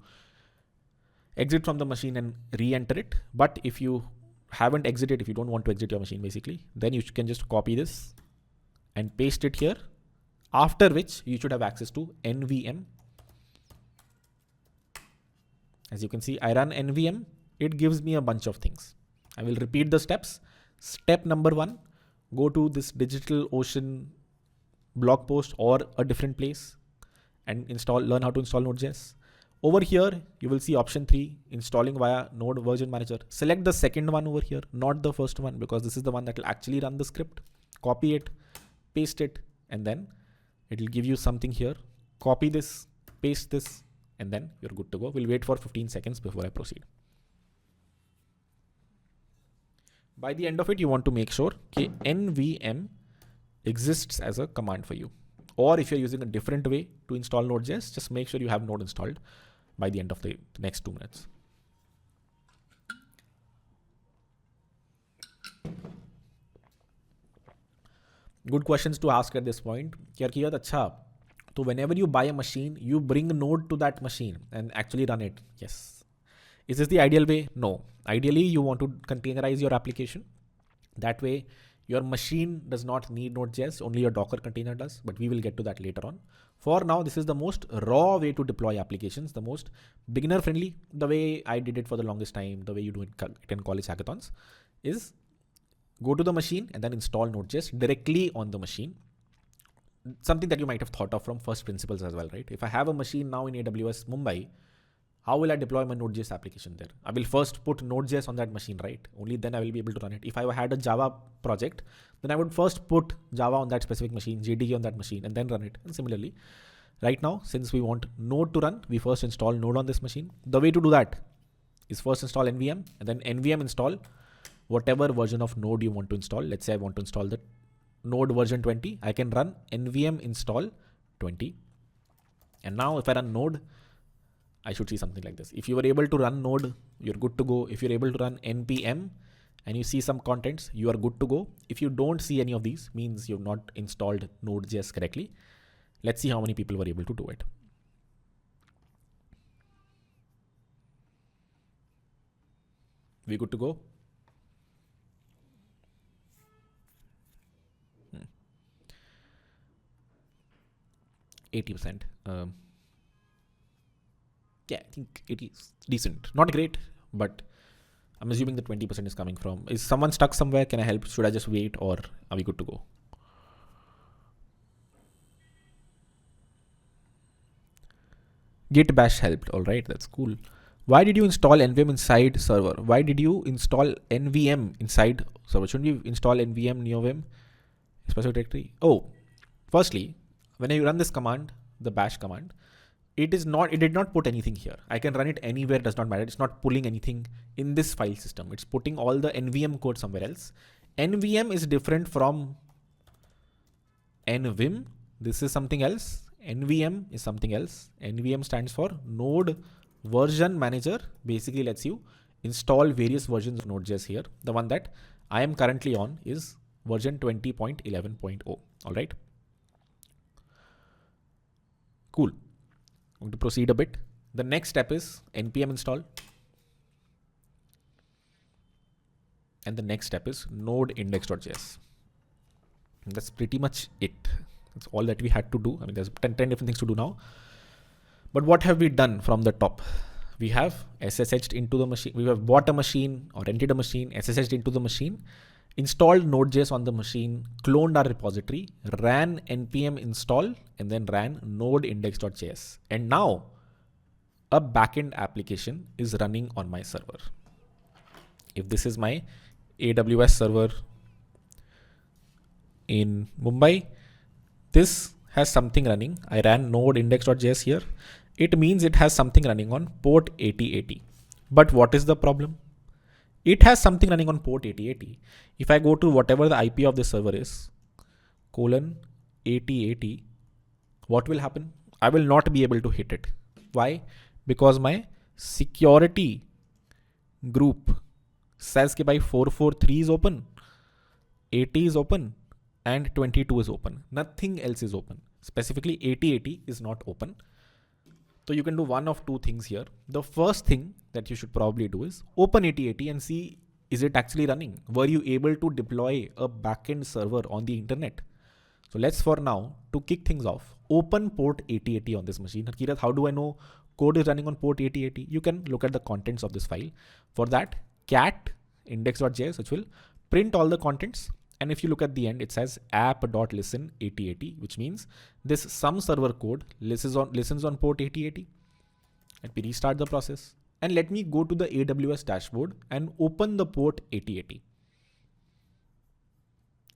exit from the machine and re-enter it. But if you haven't exited, if you don't want to exit your machine basically, then you can just copy this and paste it here, after which you should have access to nvm. As you can see, I run nvm. It gives me a bunch of things. I will repeat the steps. Step number 1, go to this DigitalOcean blog post or a different place and learn how to install Node.js. Over here, you will see option 3, installing via Node version manager. Select the second one over here, not the first one, because this is the one that will actually run the script. Copy it, paste it, and then it will give you something here. Copy this, paste this, and then you're good to go. We'll wait for 15 seconds before I proceed. By the end of it, you want to make sure nvm exists as a command for you. Or if you're using a different way to install Node.js, just make sure you have Node installed by the end of the next 2 minutes. Good questions to ask at this point. So whenever you buy a machine, you bring Node to that machine and actually run it. Yes. Is this the ideal way? No. Ideally, you want to containerize your application. That way, your machine does not need Node.js, only your Docker container does, but we will get to that later on. For now, this is the most raw way to deploy applications, the most beginner friendly, the way I did it for the longest time, the way you do it in college hackathons, is go to the machine and then install Node.js directly on the machine. Something that you might have thought of from first principles as well, right? If I have a machine now in AWS Mumbai, how will I deploy my Node.js application there? I will first put Node.js on that machine, right? Only then I will be able to run it. If I had a Java project, then I would first put Java on that specific machine, JDK on that machine, and then run it. And similarly, right now, since we want Node to run, we first install Node on this machine. The way to do that is first install nvm and then nvm install whatever version of Node you want to install. Let's say I want to install the Node version 20. I can run nvm install 20. And now if I run Node, I should see something like this. If you were able to run Node, you're good to go. If you're able to run npm and you see some contents, you are good to go. If you don't see any of these, means you've not installed Node.js correctly. Let's see how many people were able to do it. We good to go? 80%. Yeah, I think it is decent. Not great, but I'm assuming the 20% is coming from. Is someone stuck somewhere? Can I help? Should I just wait, or are we good to go? Git bash helped. All right, that's cool. Why did you install nvm inside server? Why did you install nvm inside server? Shouldn't you install nvm neovim specific directory? Oh, firstly, when you run this command, the bash command, it did not put anything here. I can run it anywhere, does not matter. It's not pulling anything in this file system. It's putting all the nvm code somewhere else. Nvm is different from nvim. This is something else. NVM is something else. NVM stands for Node Version Manager. Basically lets you install various versions of Node.js here. The one that I am currently on is version 20.11.0. All right. Cool. I'm going to proceed a bit. The next step is npm install. And the next step is node index.js. That's pretty much it. That's all that we had to do. I mean, there's 10 different things to do now. But what have we done from the top? We have SSH'd into the machine. We have bought a machine or rented a machine, SSH'd into the machine, installed Node.js on the machine, cloned our repository, ran npm install, and then ran node index.js. And now a backend application is running on my server. If this is my AWS server in Mumbai, this has something running. I ran node index.js here. It means it has something running on port 8080. But what is the problem? It has something running on port 8080. If I go to whatever the IP of the server is, colon 8080, what will happen? I will not be able to hit it. Why? Because my security group says that 443 is open, 80 is open, and 22 is open. Nothing else is open. Specifically 8080 is not open. So you can do one of two things here. The first thing that you should probably do is open 8080 and see, is it actually running? Were you able to deploy a backend server on the internet? So let's, for now, to kick things off, open port 8080 on this machine. Harkirat, how do I know code is running on port 8080? You can look at the contents of this file. For that, cat index.js, which will print all the contents. And if you look at the end, it says app.listen 8080, which means this some server code listens on port 8080. Let me restart the process. And let me go to the AWS dashboard and open the port 8080.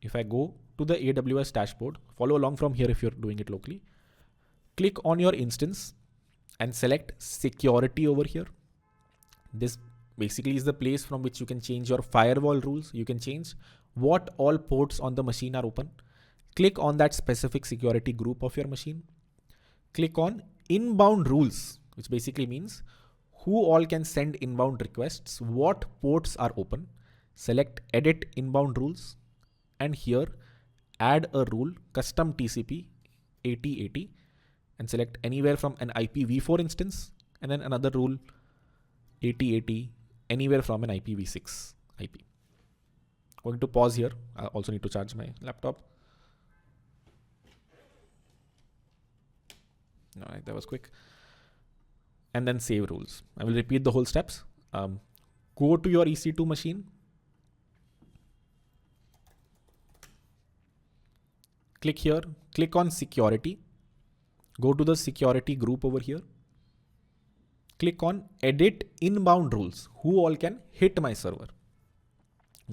If I go to the AWS dashboard, follow along from here if you're doing it locally. Click on your instance and select security over here. This basically is the place from which you can change your firewall rules. You can change what all ports on the machine are open. Click on that specific security group of your machine. Click on inbound rules, which basically means who all can send inbound requests, what ports are open. Select edit inbound rules, and here add a rule custom TCP 8080 and select anywhere from an IPv4 instance, and then another rule 8080 anywhere from an IPv6 IP. Going to pause here. I also need to charge my laptop. All right, that was quick. And then save rules. I will repeat the whole steps. Go to your EC2 machine. Click here, click on security. Go to the security group over here. Click on edit inbound rules. Who all can hit my server?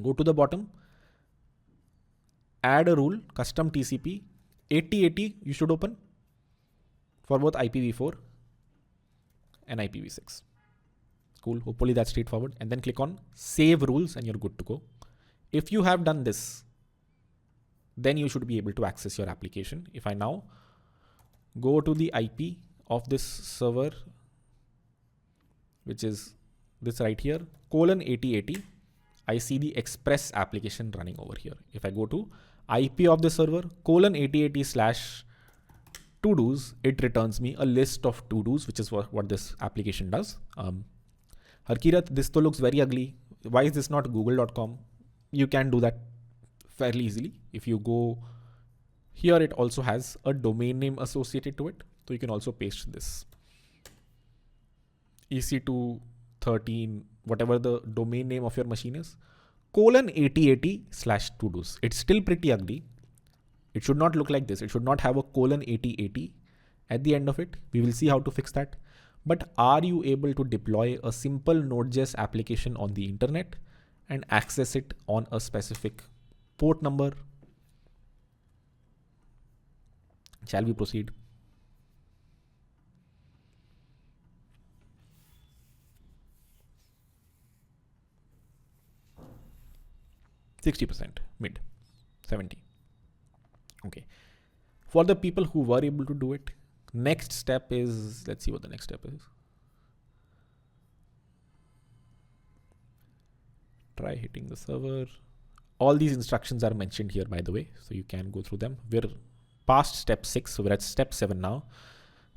Go to the bottom, add a rule, custom TCP 8080 you should open for both IPv4 and IPv6. Cool, hopefully that's straightforward. And then click on save rules and you're good to go. If you have done this, then you should be able to access your application. If I now go to the IP of this server, which is this right here, colon 8080, I see the Express application running over here. If I go to IP of the server, colon 8080 slash to-dos, it returns me a list of to-dos, which is what this application does. Harkirat, this though looks very ugly. Why is this not google.com? You can do that fairly easily. If you go here, it also has a domain name associated to it. So you can also paste this. EC2 13, whatever the domain name of your machine is, colon 8080 slash to-dos. It's still pretty ugly. It should not look like this. It should not have a colon 8080 at the end of it. We will see how to fix that. But are you able to deploy a simple Node.js application on the internet and access it on a specific port number? Shall we proceed? %, mid, 70. Okay. For the people who were able to do it, next step is, let's see what the next step is. Try hitting the server. All these instructions are mentioned here, by the way, so you can go through them. We're past step 6, so we're at step 7 now.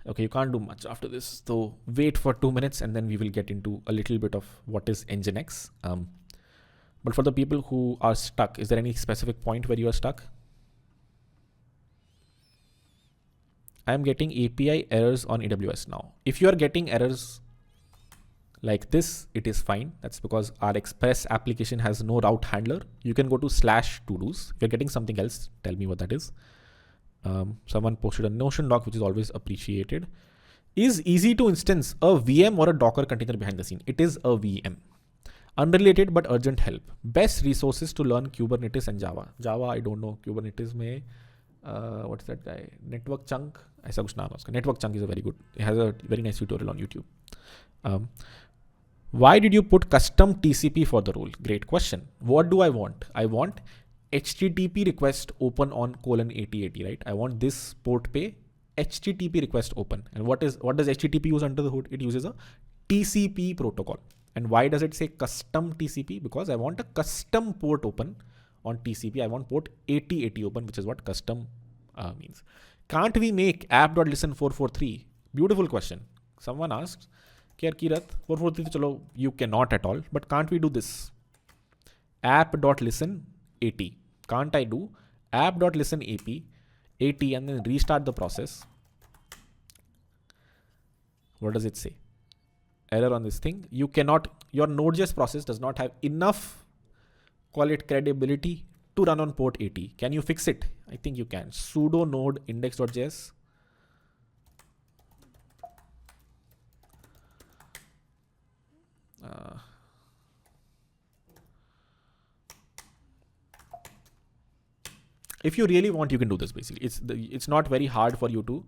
Okay, you can't do much after this, so wait for 2 minutes and then we will get into a little bit of what is Nginx. But for the people who are stuck, is there any specific point where you are stuck? I am getting API errors on AWS now. If you are getting errors like this, it is fine. That's because our Express application has no route handler. You can go to /to-dos. If you're getting something else, tell me what that is. Someone posted a Notion doc, which is always appreciated. Is easy to instance a VM or a Docker container behind the scene? It is a VM. Unrelated but urgent help. Best resources to learn Kubernetes and Java. Java, I don't know. Kubernetes में what's that guy? Network Chunk. ऐसा कुछ नाम है उसका. Network Chunk is a very good. It has a very nice tutorial on YouTube. Why did you put custom TCP for the role? Great question. What do I want? I want HTTP request open on :8080, right? I want this port pay HTTP request open. And what does HTTP use under the hood? It uses a TCP protocol. And why does it say custom TCP? Because I want a custom port open on TCP. I want port 8080 open, which is what custom means. Can't we make app.listen 443? Beautiful question. Someone asks, Kirat, 443 chalo, you cannot at all, but can't we do this? App.listen 80. Can't I do app.listen AP 80 and then restart the process? What does it say? Error on this thing. You cannot, your Node.js process does not have enough, call it credibility, to run on port 80. Can you fix it? I think you can. Sudo node index.js. If you really want, you can do this basically. It's not very hard for you to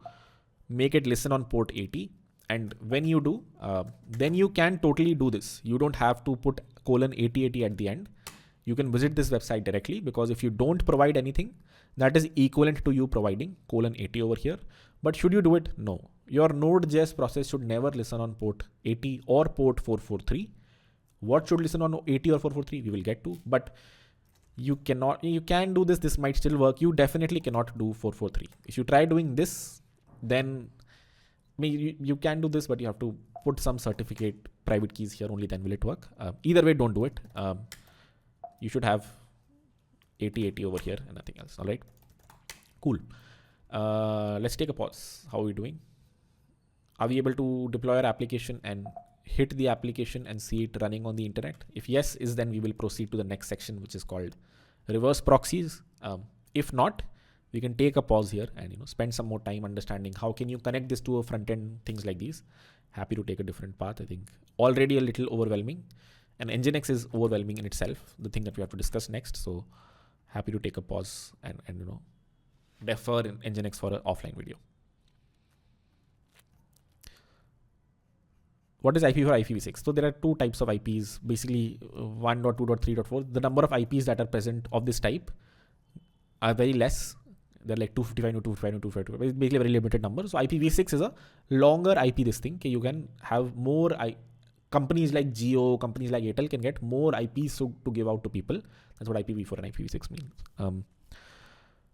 make it listen on port 80. And when you do, then you can totally do this. You don't have to put :8080 at the end. You can visit this website directly, because if you don't provide anything, that is equivalent to you providing :80 over here. But should you do it? No. Your Node.js process should never listen on port 80 or port 443. What should listen on 80 or 443? We will get to. But you can do this. This might still work. You definitely cannot do 443. If you try doing this, then you can do this, but you have to put some certificate private keys here, only then will it work. Either way, don't do it. You should have 8080 over here and nothing else. All right, cool. Let's take a pause. How are we doing? Are we able to deploy our application and hit the application and see it running on the internet? If yes is, then we will proceed to the next section, which is called reverse proxies. If not, we can take a pause here and spend some more time understanding how can you connect this to a front end, things like these. Happy to take a different path. I think already a little overwhelming, and Nginx is overwhelming in itself, the thing that we have to discuss next. So happy to take a pause and defer in Nginx for an offline video. What is IP for IPv6? So there are two types of IPs, basically 1.2.3.4. The number of IPs that are present of this type are very less. They're like 255, 255, 255. It's basically a very limited number. So IPv6 is a longer IP, this thing. Okay, you can have more, companies like Jio, companies like Airtel can get more IPs to give out to people. That's what IPv4 and IPv6 means.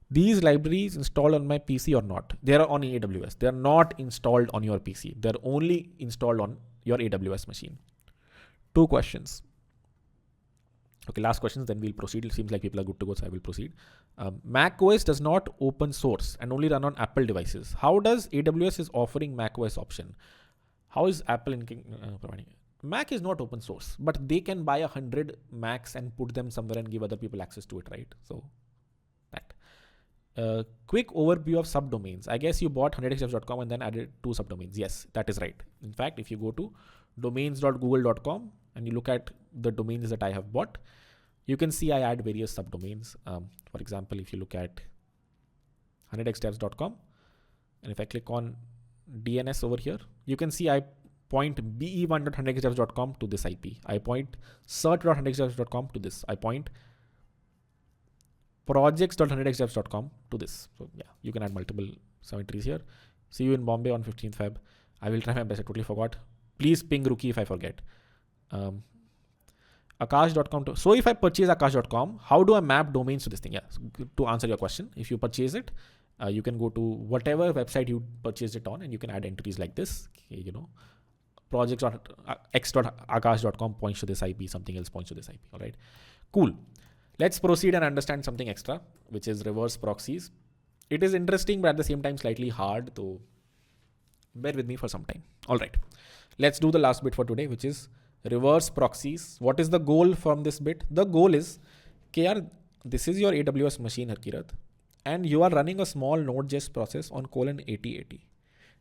These libraries installed on my PC or not? They are on AWS. They are not installed on your PC. They're only installed on your AWS machine. 2 questions. Okay, last questions, then we'll proceed. It seems like people are good to go, so I will proceed. macOS does not open source and only run on Apple devices. How does AWS is offering macOS option? How is Apple providing it? Mac is not open source, but they can buy 100 Macs and put them somewhere and give other people access to it, right? So that. Quick overview of subdomains. I guess you bought 100xdev.com and then added 2 subdomains. Yes, that is right. In fact, if you go to domains.google.com and you look at the domains that I have bought, you can see I add various subdomains. For example, if you look at 100xdevs.com, and if I click on DNS over here, you can see I point be1.100xdevs.com to this IP. I point cert.100xdevs.com to this. I point projects.100xdevs.com to this. So yeah, you can add multiple cemeteries here. See you in Bombay on 15th Feb. I will try my best. I totally forgot. Please ping Rookie if I forget. Akash.com. So if I purchase Akash.com, how do I map domains to this thing? Yeah, so to answer your question, if you purchase it, you can go to whatever website you purchased it on, and you can add entries like this. Okay, projects.x.akash.com points to this IP, something else points to this IP. All right, cool. Let's proceed and understand something extra, which is reverse proxies. It is interesting, but at the same time slightly hard, so bear with me for some time. All right, let's do the last bit for today, which is reverse proxies. What is the goal from this bit? The goal is, this is your AWS machine, Harkirat, and you are running a small Node.js process on :8080.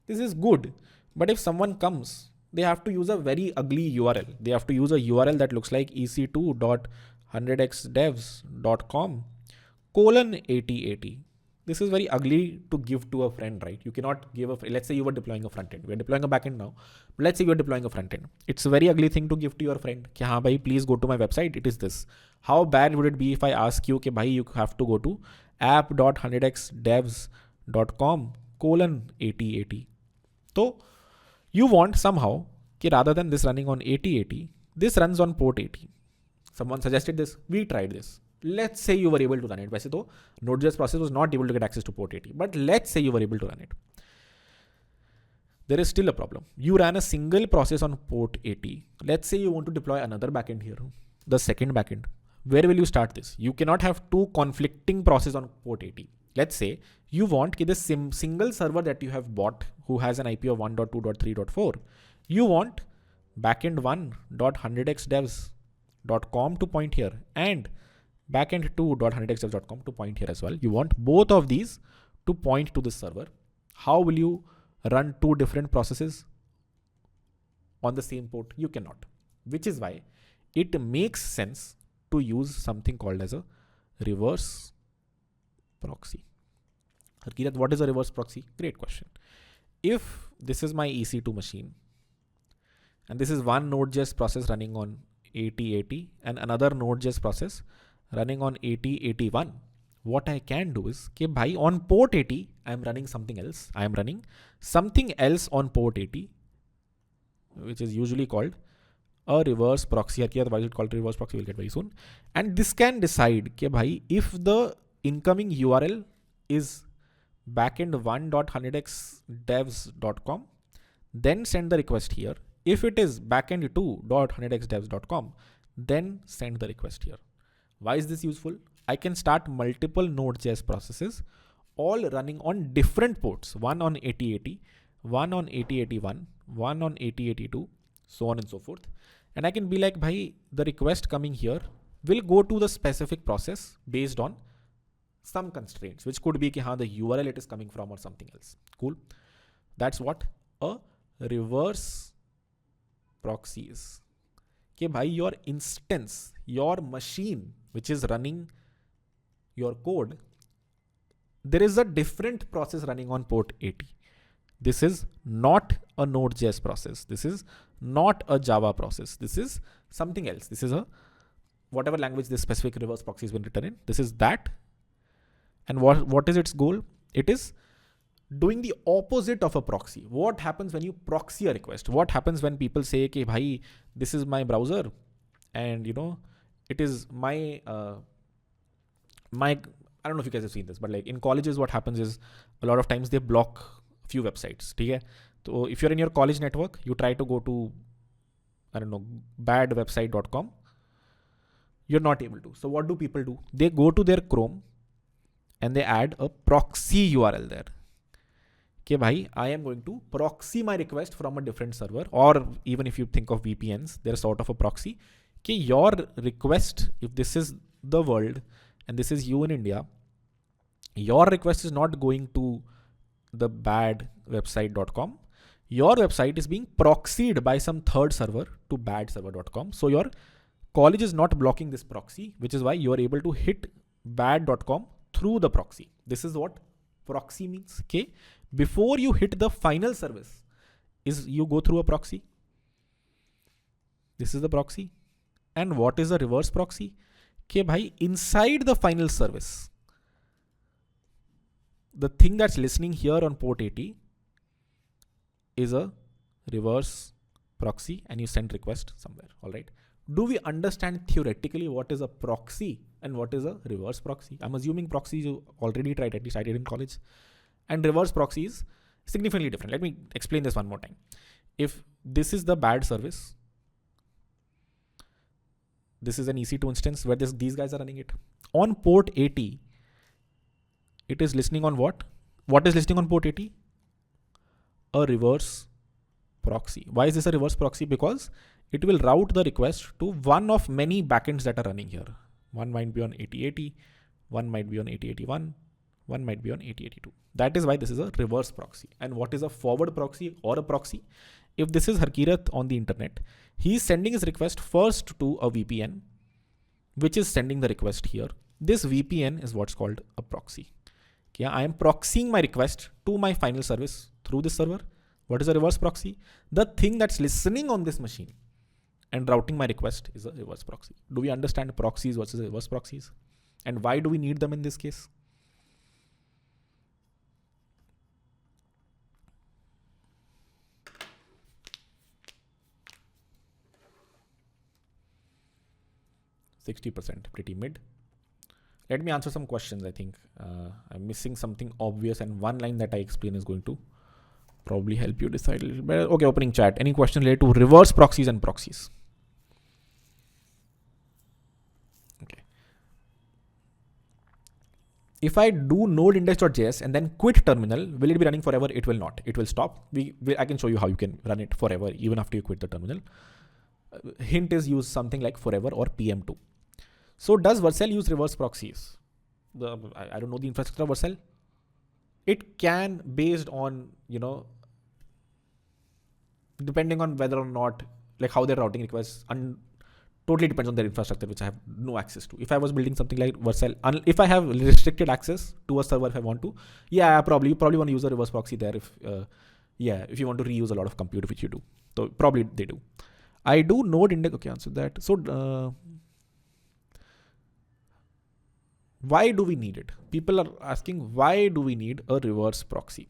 This is good, But if someone comes, they have to use a very ugly URL. They have to use a URL that looks like ec2.100xdevs.com :8080. This is very ugly to give to a friend, right? You cannot give let's say you were deploying a front end. We're deploying a backend now. But let's say you're deploying a front end. It's a very ugly thing to give to your friend. Ki, haan, bhai, please go to my website. It is this. How bad would it be if I ask you, ki, bhai, you have to go to app.100xdevs.com :8080. So you want somehow, ki, rather than this running on 8080, this runs on port 80. Someone suggested this. We tried this. Let's say you were able to run it. वैसे तो Node.js process was not able to get access to port 80, but let's say you were able to run it. There is still a problem. You ran a single process on port 80. Let's say you want to deploy another backend here, the second backend. Where will you start this? You cannot have two conflicting processes on port 80. Let's say you want this single server that you have bought who has an IP of 1.2.3.4. You want backend 1.100xdevs.com to point here and backend 2.100xdevs.com to point here as well. You want both of these to point to this server. How will you run two different processes on the same port? You cannot, which is why it makes sense to use something called as a reverse proxy. Harkirat, what is a reverse proxy? Great question. If this is my EC2 machine and this is one Node.js process running on 8080 and another Node.js process running on 8081, what I can do is, okay, bhai, on port 80, I'm running something else. I'm running something else on port 80, which is usually called a reverse proxy. Why is it called reverse proxy? We'll get very soon. And this can decide, okay, bhai, if the incoming URL is backend 1.100xdevs.com, then send the request here. If it is backend 2.100xdevs.com, then send the request here. Why is this useful? I can start multiple Node.js processes all running on different ports, one on 8080, one on 8081, one on 8082, so on and so forth. And I can be like, bhai, the request coming here will go to the specific process based on some constraints, which could be ki, haan, the URL it is coming from or something else. Cool. That's what a reverse proxy is. Okay, bhai, your instance, your machine, which is running your code, there is a different process running on port 80. This is not a Node.js process. This is not a Java process. This is something else. This is a whatever language this specific reverse proxy has been written in. This is that. And what is its goal? It is doing the opposite of a proxy. What happens when you proxy a request? What happens when people say, okay, bhai, this is my browser and it is my, I don't know if you guys have seen this, but like in colleges, what happens is a lot of times they block a few websites. Okay? So if you're in your college network, you try to go to, badwebsite.com. You're not able to. So what do people do? They go to their Chrome and they add a proxy URL there. Okay, bhai, I am going to proxy my request from a different server, or even if you think of VPNs, they're sort of a proxy. Okay, your request, if this is the world and this is you in India, your request is not going to the badwebsite.com. Your website is being proxied by some third server to badserver.com. So your college is not blocking this proxy, which is why you are able to hit bad.com through the proxy. This is what proxy means. Okay. Before you hit the final service, you go through a proxy. This is the proxy. And what is a reverse proxy? Okay, bhai, inside the final service, the thing that's listening here on port 80 is a reverse proxy and you send request somewhere. All right. Do we understand theoretically what is a proxy and what is a reverse proxy? I'm assuming proxies you already tried, at least I did in college. And reverse proxy is significantly different. Let me explain this one more time. If this is the bad service, this is an EC2 instance where these guys are running it. On port 80, it is listening on what? What is listening on port 80? A reverse proxy. Why is this a reverse proxy? Because it will route the request to one of many backends that are running here. One might be on 8080, one might be on 8081, one might be on 8082. That is why this is a reverse proxy. And what is a forward proxy or a proxy? If this is Harkirat on the internet, he is sending his request first to a VPN, which is sending the request here. This VPN is what's called a proxy. Okay, I am proxying my request to my final service through this server. What is a reverse proxy? The thing that's listening on this machine and routing my request is a reverse proxy. Do we understand proxies versus reverse proxies? And why do we need them in this case? %60, pretty mid. Let me answer some questions. I think I'm missing something obvious, and one line that I explain is going to probably help you decide a little better. Okay, opening chat. Any question related to reverse proxies and proxies? Okay. If I do node index.js and then quit terminal, will it be running forever? It will not. It will stop. I can show you how you can run it forever even after you quit the terminal. Hint is use something like forever or PM2. So does Vercel use reverse proxies? I don't know the infrastructure of Vercel. It can, based on, depending on whether or not, like how they're routing requests, and totally depends on their infrastructure, which I have no access to. If I was building something like Vercel, if I have restricted access to a server, if I want to, you probably want to use a reverse proxy there. If you want to reuse a lot of compute, which you do. So probably they do. I do node index. Okay, answer that. So why do we need it? People are asking, why do we need a reverse proxy?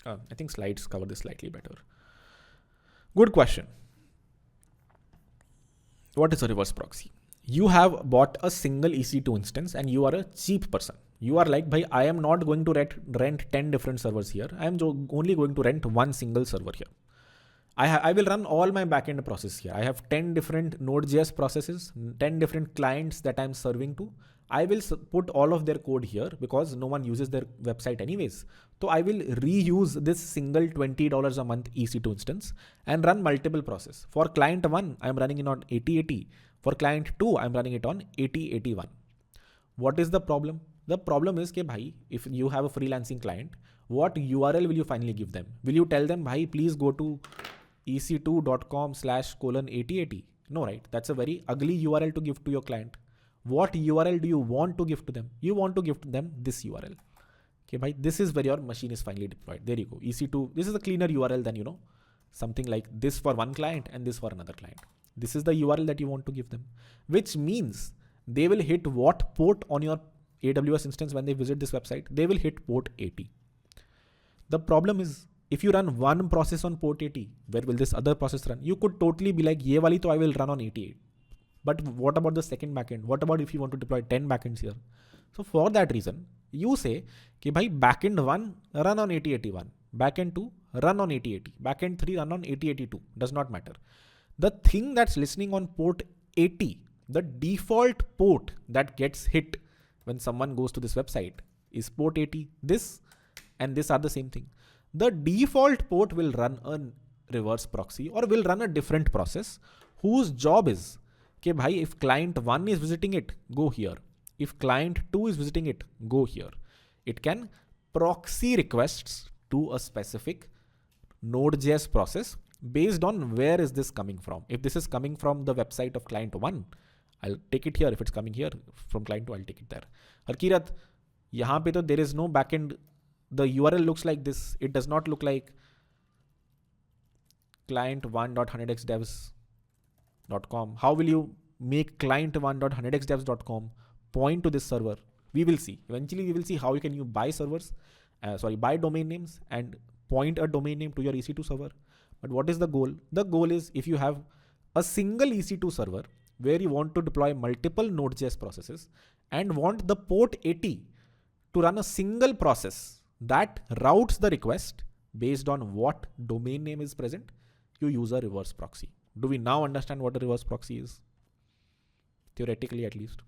I think slides cover this slightly better. Good question. What is a reverse proxy? You have bought a single EC2 instance and you are a cheap person. You are like, bhai, I am not going to rent 10 different servers here. I am only going to rent one single server here. I will run all my backend process here. I have 10 different Node.js processes, 10 different clients that I'm serving to. I will put all of their code here because no one uses their website anyways. So I will reuse this single $20 a month EC2 instance and run multiple processes. For client 1, I'm running it on 8080. For client 2, I'm running it on 8081. What is the problem? The problem is that, bhai, if you have a freelancing client, what URL will you finally give them? Will you tell them, bhai, please go to ec2.com/:8080? No, right? That's a very ugly URL to give to your client. What URL do you want to give to them? You want to give to them this URL. Okay, bhai, this is where your machine is finally deployed. There you go. EC2, this is a cleaner URL than, something like this for one client and this for another client. This is the URL that you want to give them, which means they will hit what port on your AWS instance when they visit this website? They will hit port 80. The problem is, if you run one process on port 80, where will this other process run? You could totally be like, ye wali to I will run on 88. But what about the second backend? What about if you want to deploy 10 backends here? So for that reason, you say, कि भाई backend 1 run on 8081, backend 2 run on 8080, backend 3 run on 8082. Does not matter. The thing that's listening on port 80, the default port that gets hit when someone goes to this website is port 80. This and this are the same thing. The default port will run a reverse proxy or will run a different process whose job is, okay, bhai, if client 1 is visiting it, go here. If client 2 is visiting it, go here. It can proxy requests to a specific Node.js process based on where is this coming from. If this is coming from the website of client 1, I'll take it here. If it's coming here from client 2, I'll take it there. Harkirat, yahan pe to there is no backend. The URL looks like this. It does not look like client1.100xdevs.com. How will you make client1.100xdevs.com point to this server? We will see. Eventually, we will see how you can buy servers, buy domain names and point a domain name to your EC2 server. But what is the goal? The goal is, if you have a single EC2 server where you want to deploy multiple Node.js processes and want the port 80 to run a single process that routes the request based on what domain name is present, you use a reverse proxy. Do we now understand what a reverse proxy is? Theoretically, at least.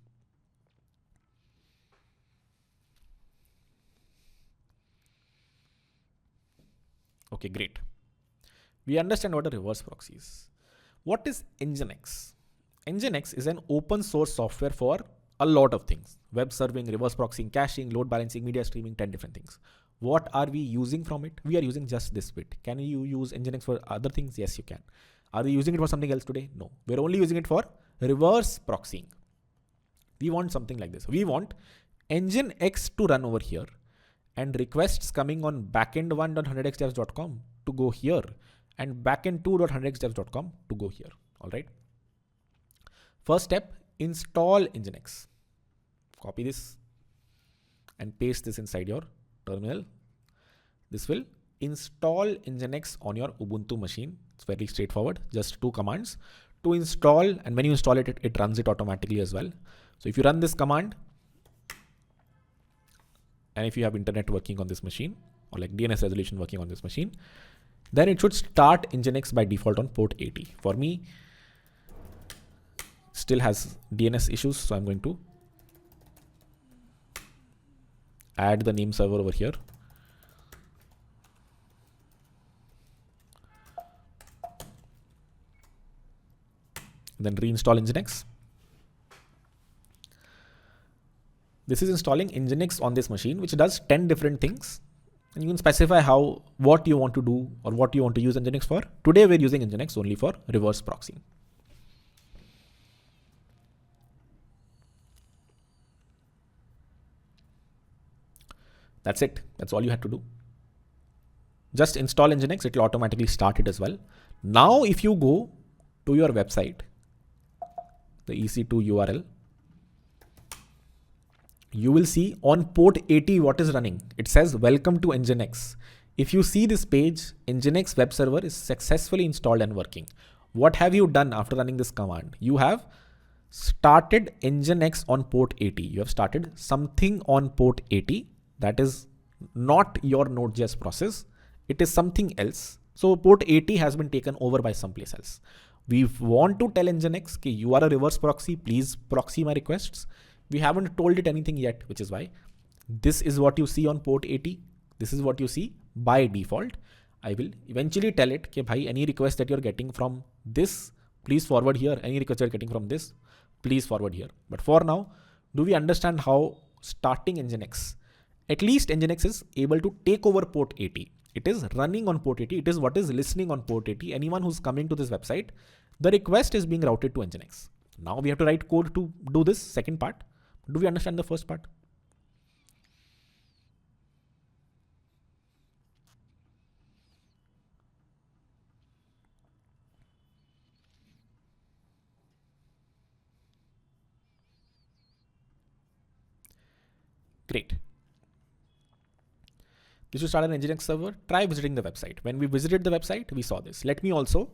Okay, great. We understand what a reverse proxy is. What is Nginx? Nginx is an open source software for a lot of things: web serving, reverse proxying, caching, load balancing, media streaming, 10 different things. What are we using from it? We are using just this bit. Can you use Nginx for other things? Yes, you can. Are we using it for something else today? No. We're only using it for reverse proxying. We want something like this. We want Nginx to run over here and requests coming on backend1.100xdevs.com to go here and backend2.100xdevs.com to go here. All right. First step, install Nginx. Copy this and paste this inside your terminal. This will install Nginx on your Ubuntu machine. It's very straightforward. Just 2 commands to install, and when you install it, it runs it automatically as well. So if you run this command, and if you have internet working on this machine, or like DNS resolution working on this machine, then it should start Nginx by default on port 80. For me, still has DNS issues, so I'm going to add the name server over here. Then reinstall Nginx. This is installing Nginx on this machine, which does 10 different things. And you can specify what you want to do or what you want to use Nginx for. Today we're using Nginx only for reverse proxying. That's it. That's all you had to do. Just install Nginx. It will automatically start it as well. Now, if you go to your website, the EC2 URL, you will see on port 80 what is running. It says welcome to Nginx. If you see this page, Nginx web server is successfully installed and working. What have you done after running this command? You have started Nginx on port 80. You have started something on port 80 that is not your Node.js process. It is something else. So port 80 has been taken over by someplace else. We want to tell Nginx that you are a reverse proxy, please proxy my requests. We haven't told it anything yet, which is why this is what you see on port 80. This is what you see by default. I will eventually tell it that bhai, any request that you're getting from this, please forward here. Any request you're getting from this, please forward here. But for now, do we understand how starting Nginx? At least Nginx is able to take over port 80. It is running on port 80. It is what is listening on port 80. Anyone who's coming to this website, the request is being routed to Nginx. Now we have to write code to do this second part. Do we understand the first part? Great. This will start an Nginx server. Try visiting the website. When we visited the website, we saw this. Let me also,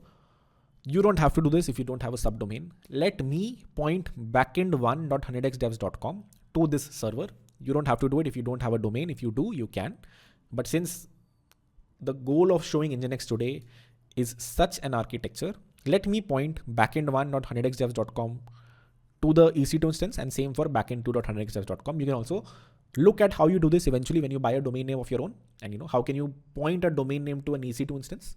you don't have to do this if you don't have a subdomain. Let me point backend1.100xdevs.com to this server. You don't have to do it if you don't have a domain. If you do, you can. But since the goal of showing Nginx today is such an architecture, let me point backend1.100xdevs.com to the EC2 instance, and same for backend2.100xdevs.com. You can also look at how you do this eventually when you buy a domain name of your own, and how can you point a domain name to an EC2 instance.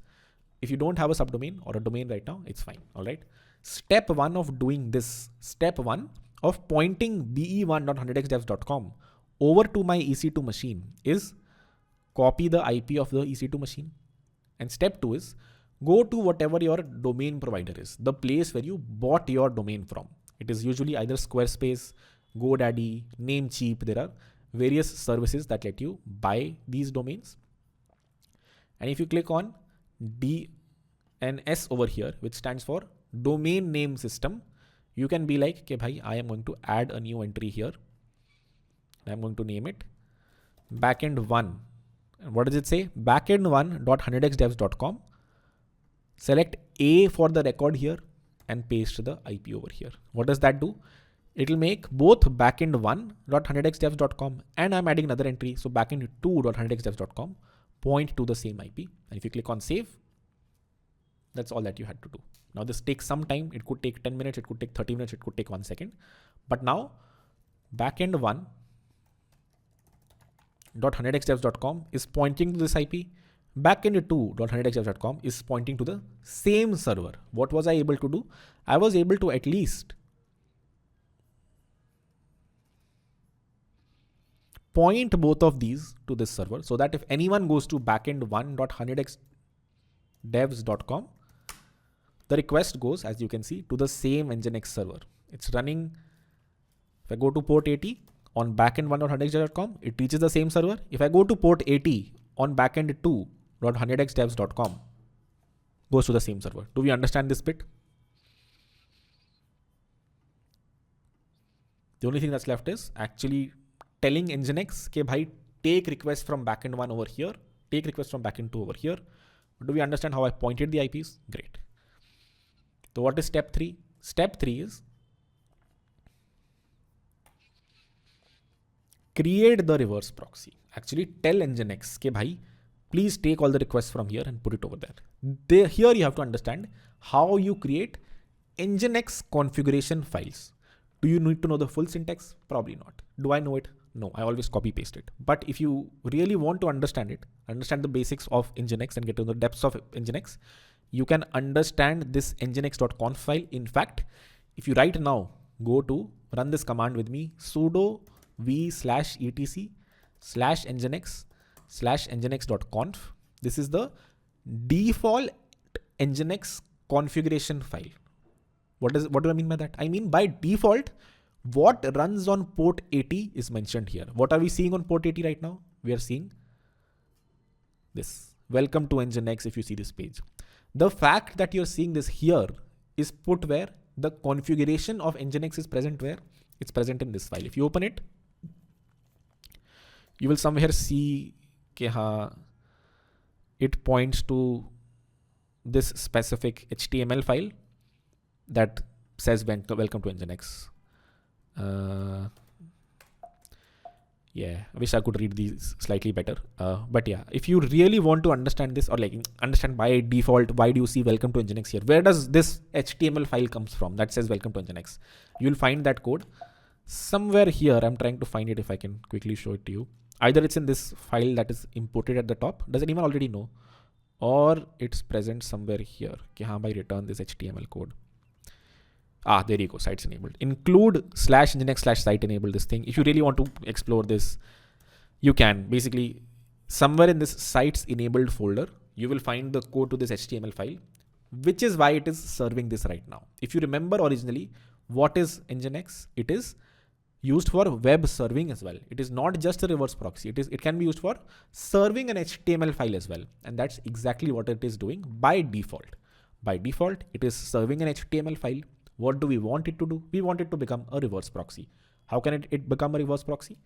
If you don't have a subdomain or a domain right now, it's fine. All right. Step 1 of doing this, step 1 of pointing be1.100xdevs.com over to my EC2 machine is copy the IP of the EC2 machine. And step 2 is go to whatever your domain provider is, the place where you bought your domain from. It is usually either Squarespace, GoDaddy, Namecheap. There are various services that let you buy these domains. And if you click on DNS over here, which stands for domain name system, you can be like, okay, bhai, I am going to add a new entry here. I'm going to name it backend1. And what does it say? Backend1.100xdevs.com. Select A for the record here and paste the IP over here. What does that do? It will make both backend1.100xdevs.com and I'm adding another entry. So backend2.100xdevs.com point to the same IP. And if you click on save, that's all that you had to do. Now this takes some time. It could take 10 minutes. It could take 30 minutes. It could take 1 second. But now backend1.100xdevs.com is pointing to this IP. Backend2.100xdevs.com is pointing to the same server. What was I able to do? I was able to at least point both of these to this server so that if anyone goes to backend1.100xdevs.com, the request goes, as you can see, to the same Nginx server. It's running. If I go to port 80 on backend1.100xdevs.com, it reaches the same server. If I go to port 80 on backend2.100xdevs.com, goes to the same server. Do we understand this bit? The only thing that's left is actually telling Nginx, okay, bhai, take request from backend 1 over here, take request from backend 2 over here. Do we understand how I pointed the IPs? Great. So what is step 3? Step 3 is create the reverse proxy. Actually tell Nginx, okay, bhai, please take all the requests from here and put it over there. Here you have to understand how you create Nginx configuration files. Do you need to know the full syntax? Probably not. Do I know it? No, I always copy paste it. But if you really want to understand it, understand the basics of Nginx and get to the depths of Nginx, you can understand this nginx.conf file. In fact, if you right now go to run this command with me, sudo v/etc/nginx/nginx.conf. This is the default Nginx configuration file. What do I mean by that? I mean by default, what runs on port 80 is mentioned here. What are we seeing on port 80 right now? We are seeing this. Welcome to Nginx if you see this page. The fact that you're seeing this here is put where the configuration of Nginx is present where? It's present in this file. If you open it, you will somewhere see it points to this specific HTML file that says welcome to Nginx. Yeah, I wish I could read these slightly better. But yeah, if you really want to understand this, or like understand by default, why do you see welcome to Nginx here? Where does this HTML file comes from that says welcome to Nginx? You'll find that code somewhere here. I'm trying to find it if I can quickly show it to you. Either it's in this file that is imported at the top. Does anyone already know? Or it's present somewhere here. By return this HTML code. There you go, sites enabled. Include /nginx/site enable this thing. If you really want to explore this, you can. Basically, somewhere in this sites enabled folder, you will find the code to this HTML file, which is why it is serving this right now. If you remember originally, what is Nginx? It is used for web serving as well. It is not just a reverse proxy. It can be used for serving an HTML file as well. And that's exactly what it is doing by default. By default, it is serving an HTML file. What do we want it to do? We want it to become a reverse proxy. How can it become a reverse proxy?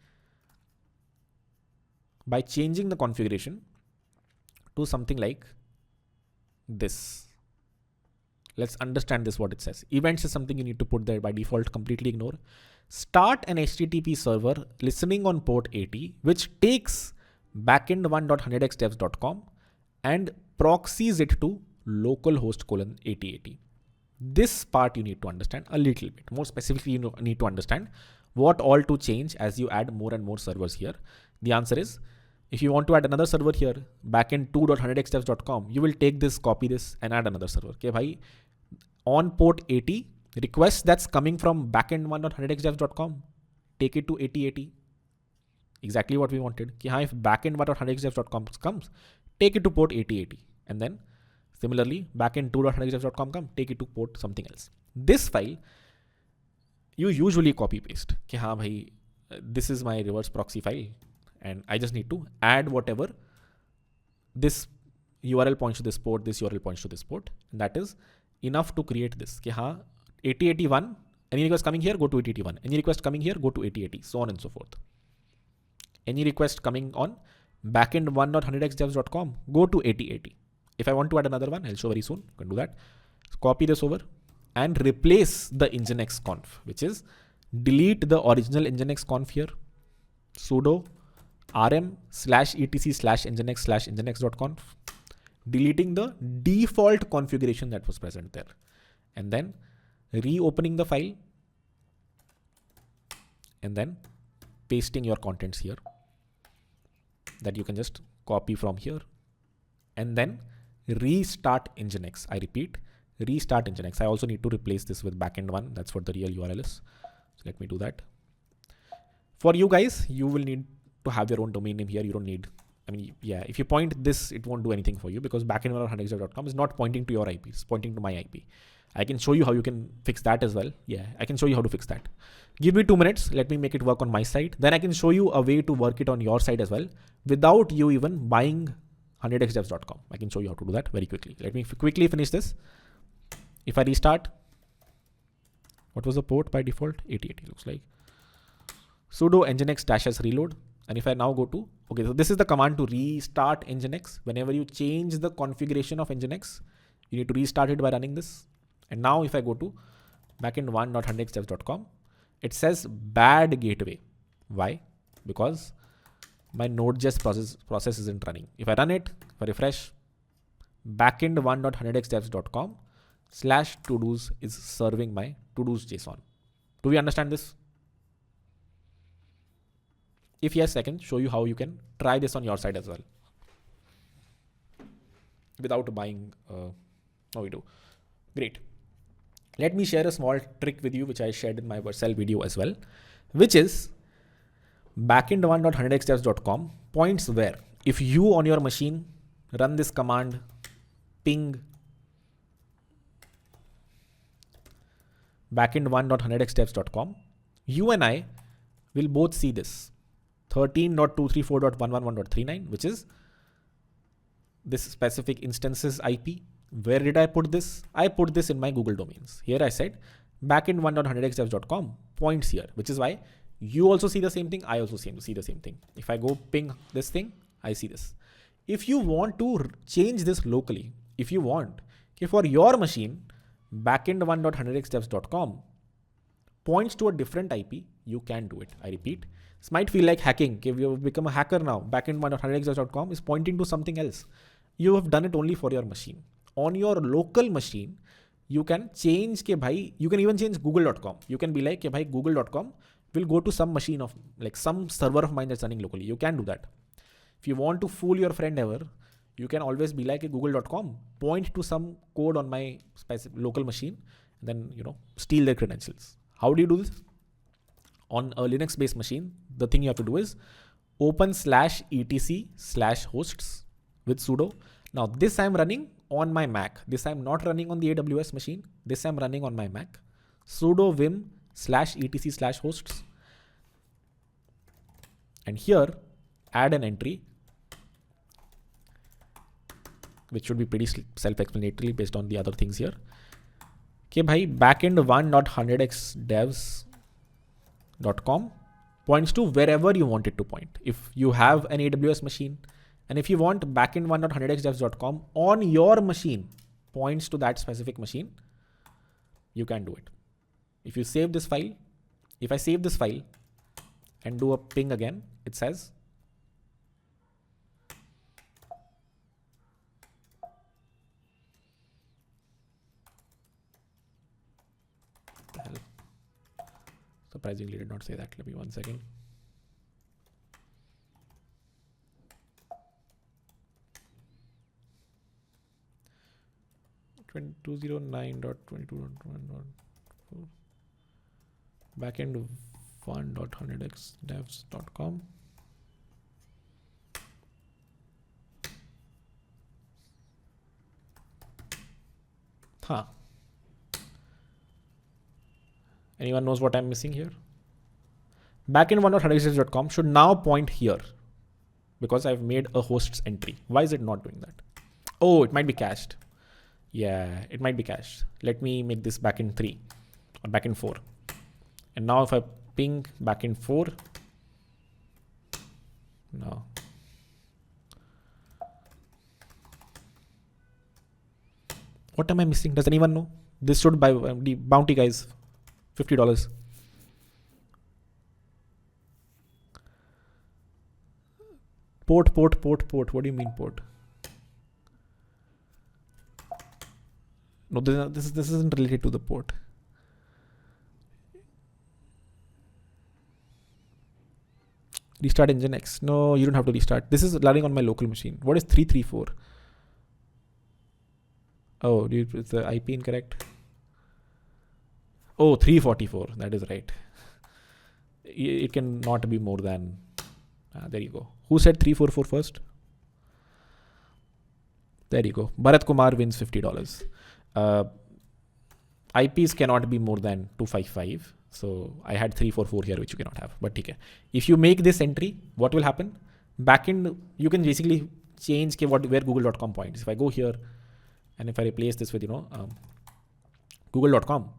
By changing the configuration to something like this. Let's understand this, what it says. Events is something you need to put there by default, completely ignore. Start an HTTP server listening on port 80, which takes backend1.100xdevs.com and proxies it to localhost :8080. This part you need to understand a little bit. More specifically, you need to understand what all to change as you add more and more servers here. The answer is, if you want to add another server here, backend2.100xdevs.com, you will take this, copy this, and add another server. Okay, bhai, on port 80, request that's coming from backend1.100xdevs.com, take it to 8080. Exactly what we wanted. If backend1.100xdevs.com comes, take it to port 8080. And then similarly, backend2.100xdevs.com come, take it to port something else. This file, you usually copy paste. This is my reverse proxy file. And I just need to add whatever this URL points to this port, this URL points to this port. And that is enough to create this. 8081, any request coming here, go to 8081. Any request coming here, go to 8080, so on and so forth. Any request coming on backend1.100xdevs.com, go to 8080. If I want to add another one, I'll show very soon. You can do that. So copy this over and replace the nginx conf, which is delete the original nginx conf here. Sudo rm/etc/nginx/nginx.conf, deleting the default configuration that was present there, and then reopening the file and then pasting your contents here that you can just copy from here, and then restart nginx. I repeat, restart nginx. I also need to replace this with backend one. That's what the real URL is. So let me do that. For you guys, you will need to have your own domain name here. You don't need, I mean, yeah, if you point this, it won't do anything for you because backend100xdev.com is not pointing to your IP, it's pointing to my IP. I can show you how you can fix that as well. Yeah, I can show you how to fix that. Give me 2 minutes. Let me make it work on my side. Then I can show you a way to work it on your side as well without you even buying 100xdevs.com. I can show you how to do that very quickly. Let me quickly finish this. If I restart, what was the port by default? 8080 looks like. Sudo nginx -s reload. And if I now go to, okay, so this is the command to restart nginx. Whenever you change the configuration of nginx, you need to restart it by running this. And now if I go to backend1.100xdevs.com, it says bad gateway. Why? Because my Node.js process isn't running. If I run it, if I refresh, backend1.100xdevs.com /todos is serving my todos JSON. Do we understand this? If yes, I can show you how you can try this on your side as well without buying. Oh, we do. Great. Let me share a small trick with you, which I shared in my Vercel video as well, which is backend1.100xdevs.com points where if you on your machine run this command ping backend1.100xdevs.com, you and I will both see this 13.234.111.39, which is this specific instances IP. Where did I put this? I put this in my Google domains. Here I said backend1.100xdevs.com points here, which is why you also see the same thing. I also see the same thing. If I go ping this thing, I see this. If you want to change this locally, if you want, okay, for your machine, backend1.100xdevs.com points to a different IP, you can do it. I repeat, this might feel like hacking. If you have become a hacker now, backend1.100xdevs.com is pointing to something else. You have done it only for your machine. On your local machine, you can change ke bhai, you can even change google.com. You can be like, ke bhai, google.com will go to some machine of like some server of mine that's running locally. You can do that. If you want to fool your friend ever, you can always be like a google.com, point to some code on my specific local machine, and then, steal their credentials. How do you do this? On a Linux based machine, the thing you have to do is open /etc/hosts with sudo. Now this I'm running on my Mac. This I'm not running on the AWS machine. This I'm running on my Mac. Sudo vim /etc/hosts. And here add an entry, which should be pretty self-explanatory based on the other things here. Okay, bhai, backend1.100xdevs.com points to wherever you want it to point. If you have an AWS machine, and if you want backend1.100xdevs.com on your machine points to that specific machine, you can do it. If you save this file, if I save this file and do a ping again, it says surprisingly did not say that. Let me 1 second. (2009.22.1.4) backend1.100xdevs.com. Anyone knows what I'm missing here? Backend1.100xdevs.com should now point here because I've made a hosts entry. Why is it not doing that? Oh, it might be cached. Yeah, it might be cached. Let me make this backend 3 or backend 4. And now if I ping backend 4, no. What am I missing? Does anyone know? This should buy the bounty, guys. $50. Port. What do you mean port? No, this isn't related to the port. Restart nginx. No, you don't have to restart. This is running on my local machine. What is 334? Oh, is the IP incorrect? Oh, 344. That is right. It can not be more than There you go. Who said 344 first? There you go. Bharat Kumar wins $50. IPs cannot be more than 255. So I had 344 here, which you cannot have. But okay. If you make this entry, what will happen? Backend, you can basically change where google.com points. If I go here and if I replace this with, google.com,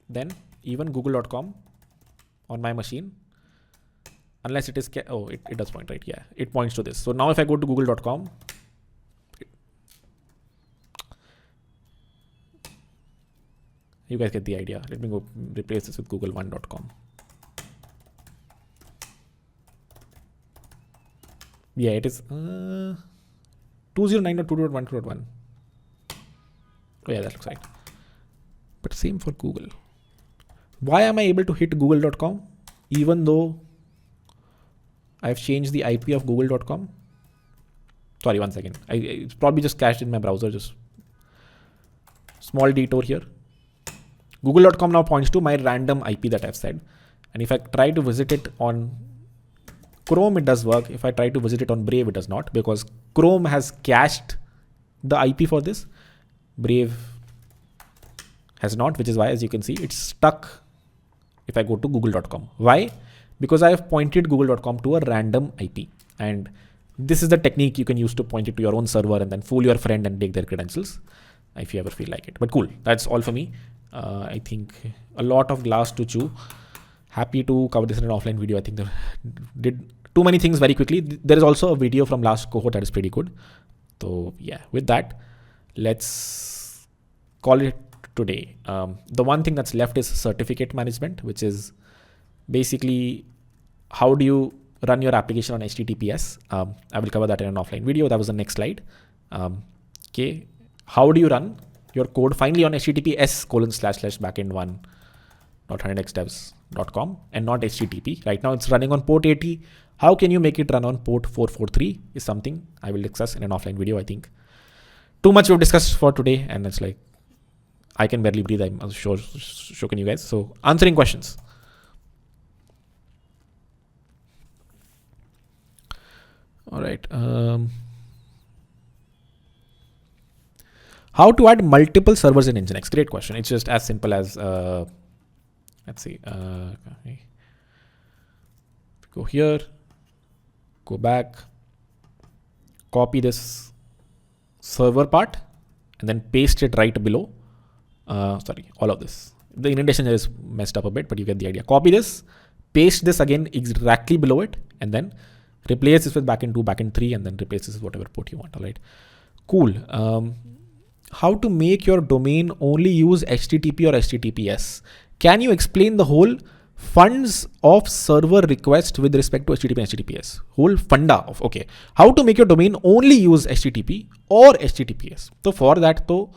then even google.com on my machine, unless it is, it does point, right? Yeah, it points to this. So now if I go to google.com, you guys get the idea. Let me go replace this with google1.com. Yeah, it is 209.2.1.1. Oh yeah, that looks right. But same for Google. Why am I able to hit google.com even though I've changed the IP of google.com? Sorry, 1 second. It's probably just cached in my browser. Just small detour here. Google.com now points to my random IP that I've said. And if I try to visit it on Chrome, it does work. If I try to visit it on Brave, it does not, because Chrome has cached the IP for this. Brave has not, which is why, as you can see, it's stuck if I go to google.com. Why? Because I have pointed google.com to a random IP. And this is the technique you can use to point it to your own server and then fool your friend and take their credentials if you ever feel like it. But cool, that's all for me. I think a lot of glass to chew. Happy to cover this in an offline video. I think they did too many things very quickly. There is also a video from last cohort that is pretty good. So yeah, with that, let's call it today. The one thing that's left is certificate management, which is basically how do you run your application on HTTPS. I will cover that in an offline video. That was the next slide. Okay, how do you run your code finally on https://backend1.100xdevs.com and not HTTP. Right now it's running on port 80. How can you make it run on port 443 is something I will discuss in an offline video. I think too much we've discussed for today, and it's like I can barely breathe. I'm sure can you guys. So answering questions. All right. How to add multiple servers in Nginx? Great question. It's just as simple as, let's see, go here, go back, copy this server part, and then paste it right below. Sorry, all of this. The indentation is messed up a bit, but you get the idea. Copy this, paste this again exactly below it, and then replace this with backend 2, backend 3, and then replace this with whatever port you want. All right, cool. How to make your domain only use HTTP or HTTPS? Can you explain the whole funds of server request with respect to HTTP and HTTPS? Whole funda of, okay, how to make your domain only use HTTP or HTTPS? So for that, though,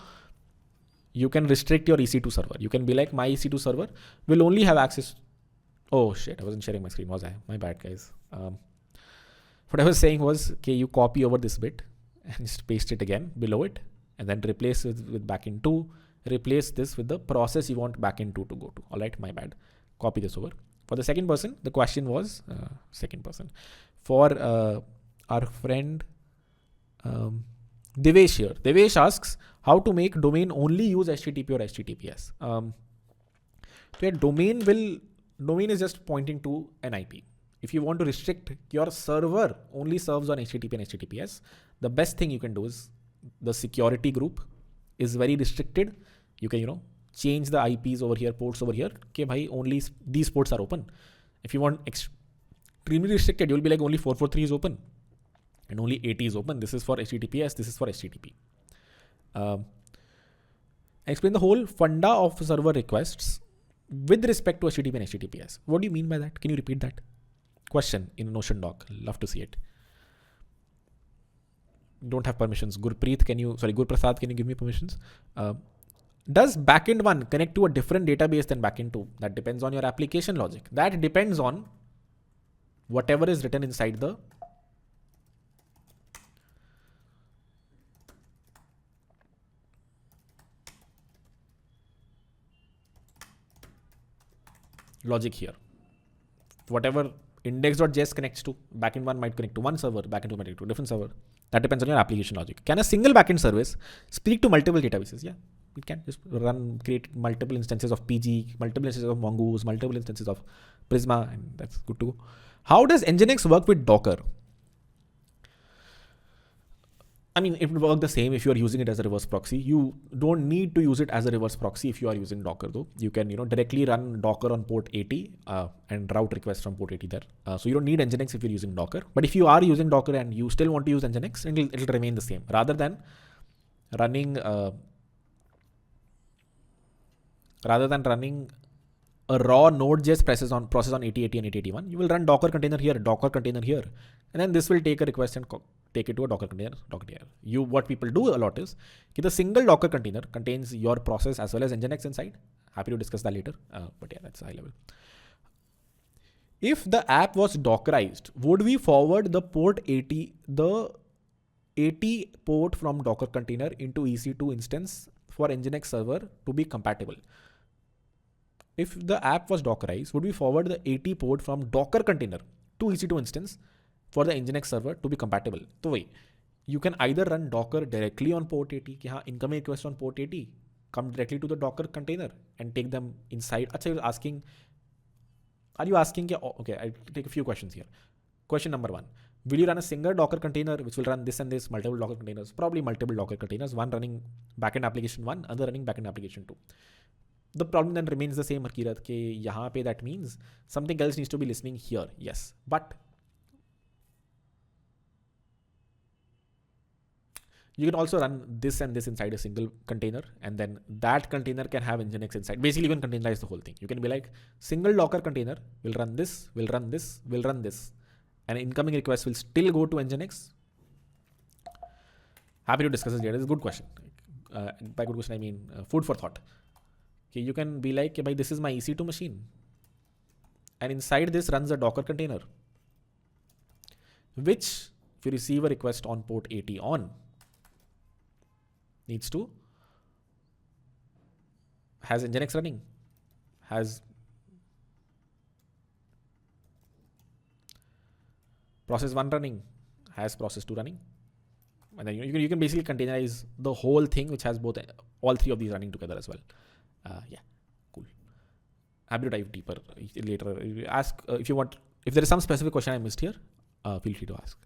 you can restrict your EC2 server. You can be like, my EC2 server will only have access. Oh shit, I wasn't sharing my screen, was I? My bad, guys. What I was saying was, okay, you copy over this bit and just paste it again below it, and then replace it with backend 2, replace this with the process you want backend 2 to go to. All right, my bad. Copy this over. For the second person, the question was, for our friend Devesh here. Devesh asks, how to make domain only use HTTP or HTTPS? So your domain is just pointing to an IP. If you want to restrict your server only serves on HTTP and HTTPS, the best thing you can do is the security group is very restricted. You can, change the IPs over here, ports over here. Okay, bhai, only these ports are open. If you want extremely restricted, you'll be like only 443 is open and only 80 is open. This is for HTTPS. This is for HTTP. Explain the whole funda of server requests with respect to HTTP and HTTPS. What do you mean by that? Can you repeat that question in a Notion doc? Love to see it. Don't have permissions. Gurprasad, can you give me permissions? Does backend 1 connect to a different database than backend 2? That depends on your application logic. That depends on whatever is written inside the logic here. Whatever index.js connects to, backend one might connect to one server, backend two might connect to a different server. That depends on your application logic. Can a single backend service speak to multiple databases? Yeah, it can. Just create multiple instances of PG, multiple instances of Mongoose, multiple instances of Prisma, and that's good to go. How does Nginx work with Docker? I mean, it would work the same if you are using it as a reverse proxy. You don't need to use it as a reverse proxy if you are using Docker, though. You can, directly run Docker on port 80 and route requests from port 80 there. So you don't need Nginx if you're using Docker. But if you are using Docker and you still want to use Nginx, it'll remain the same. Rather than running a raw Node.js process on 8080 and 8081, you will run Docker container here, and then this will take a request and take it to a Docker container. What people do a lot is the single Docker container contains your process as well as Nginx inside. Happy to discuss that later, but yeah, that's high level. If the app was Dockerized, would we forward the 80 port from Docker container into EC2 instance for Nginx server to be compatible? If the app was Dockerized, would we forward the 80 port from Docker container to EC2 instance for the Nginx server to be compatible? So wait, you can either run Docker directly on port 80, कि हाँ incoming request on port 80 come directly to the Docker container and take them inside. Are you asking? Okay, I'll take a few questions here. Question number 1. Will you run a single Docker container which will run this and this, multiple Docker containers? Probably multiple Docker containers, one running backend application 1, other running backend application 2. The problem then remains the same, Harkirat, ke yahan pe that means something else needs to be listening here. Yes, but you can also run this and this inside a single container, and then that container can have Nginx inside. Basically, you can containerize the whole thing. You can be like, single Docker container will run this, will run this, will run this, and incoming request will still go to Nginx. Happy to discuss this later. This is a good question. By good question, I mean food for thought. Okay, you can be like, okay, this is my EC2 machine, and inside this runs a Docker container, which if you receive a request on port 80 on, has Nginx running, has process 1 running, has process 2 running, and then you can basically containerize the whole thing, which has all three of these running together as well. Yeah, cool. Happy to dive deeper later. Ask if you want. If there is some specific question I missed here, feel free to ask.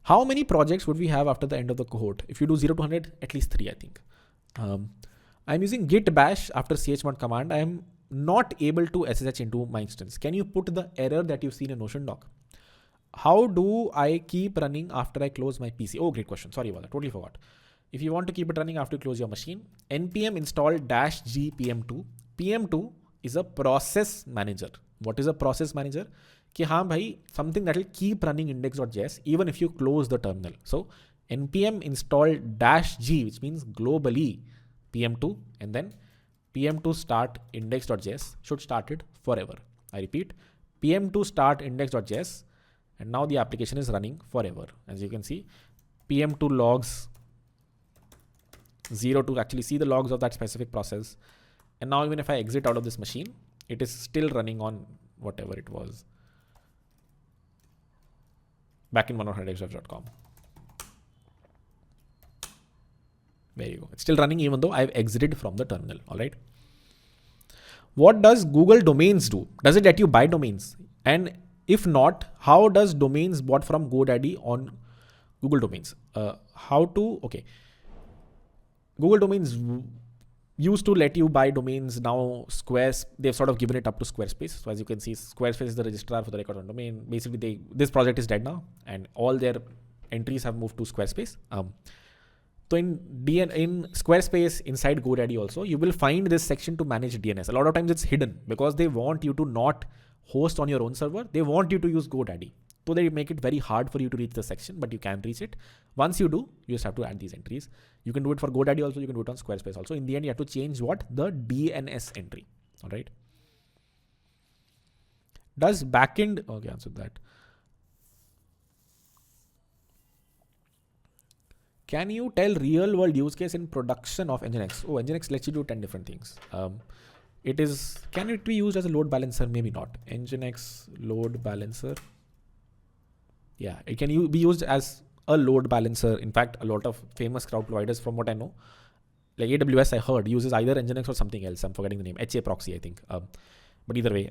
How many projects would we have after the end of the cohort? If you do 0 to 100, at least 3, I think. I'm using git bash after chmod command. I am not able to SSH into my instance. Can you put the error that you've seen in Notion doc? How do I keep running after I close my PC? Oh, great question. Sorry about that. Totally forgot. If you want to keep it running after you close your machine, npm install -g pm2. pm2 is a process manager. What is a process manager? Ki haan bhai, something that will keep running index.js even if you close the terminal. So npm install -g, which means globally pm2, and then pm2 start index.js should start it forever. I repeat, pm2 start index.js, and now the application is running forever. As you can see, pm2 logs 0 to actually see the logs of that specific process. And now even if I exit out of this machine, it is still running on whatever it was back in 100xdev.com. There you go. It's still running even though I've exited from the terminal. All right. What does Google Domains do? Does it let you buy domains? And if not, how does domains bought from GoDaddy on Google Domains? Okay. Google Domains used to let you buy domains. Now they've sort of given it up to Squarespace. So as you can see, Squarespace is the registrar for the record on domain. Basically, this project is dead now, and all their entries have moved to Squarespace. So in Squarespace, inside GoDaddy also, you will find this section to manage DNS. A lot of times it's hidden because they want you to not host on your own server. They want you to use GoDaddy. So they make it very hard for you to reach the section, but you can reach it. Once you do, you just have to add these entries. You can do it for GoDaddy also. You can do it on Squarespace also. In the end, you have to change the DNS entry. All right. Does backend, okay, answer that. Can you tell real world use case in production of Nginx? Oh, Nginx lets you do 10 different things. Can it be used as a load balancer? Maybe not. Nginx load balancer. Yeah, it can be used as a load balancer. In fact, a lot of famous cloud providers, from what I know, like AWS, I heard uses either Nginx or something else. I'm forgetting the name. HA proxy, I think. But either way,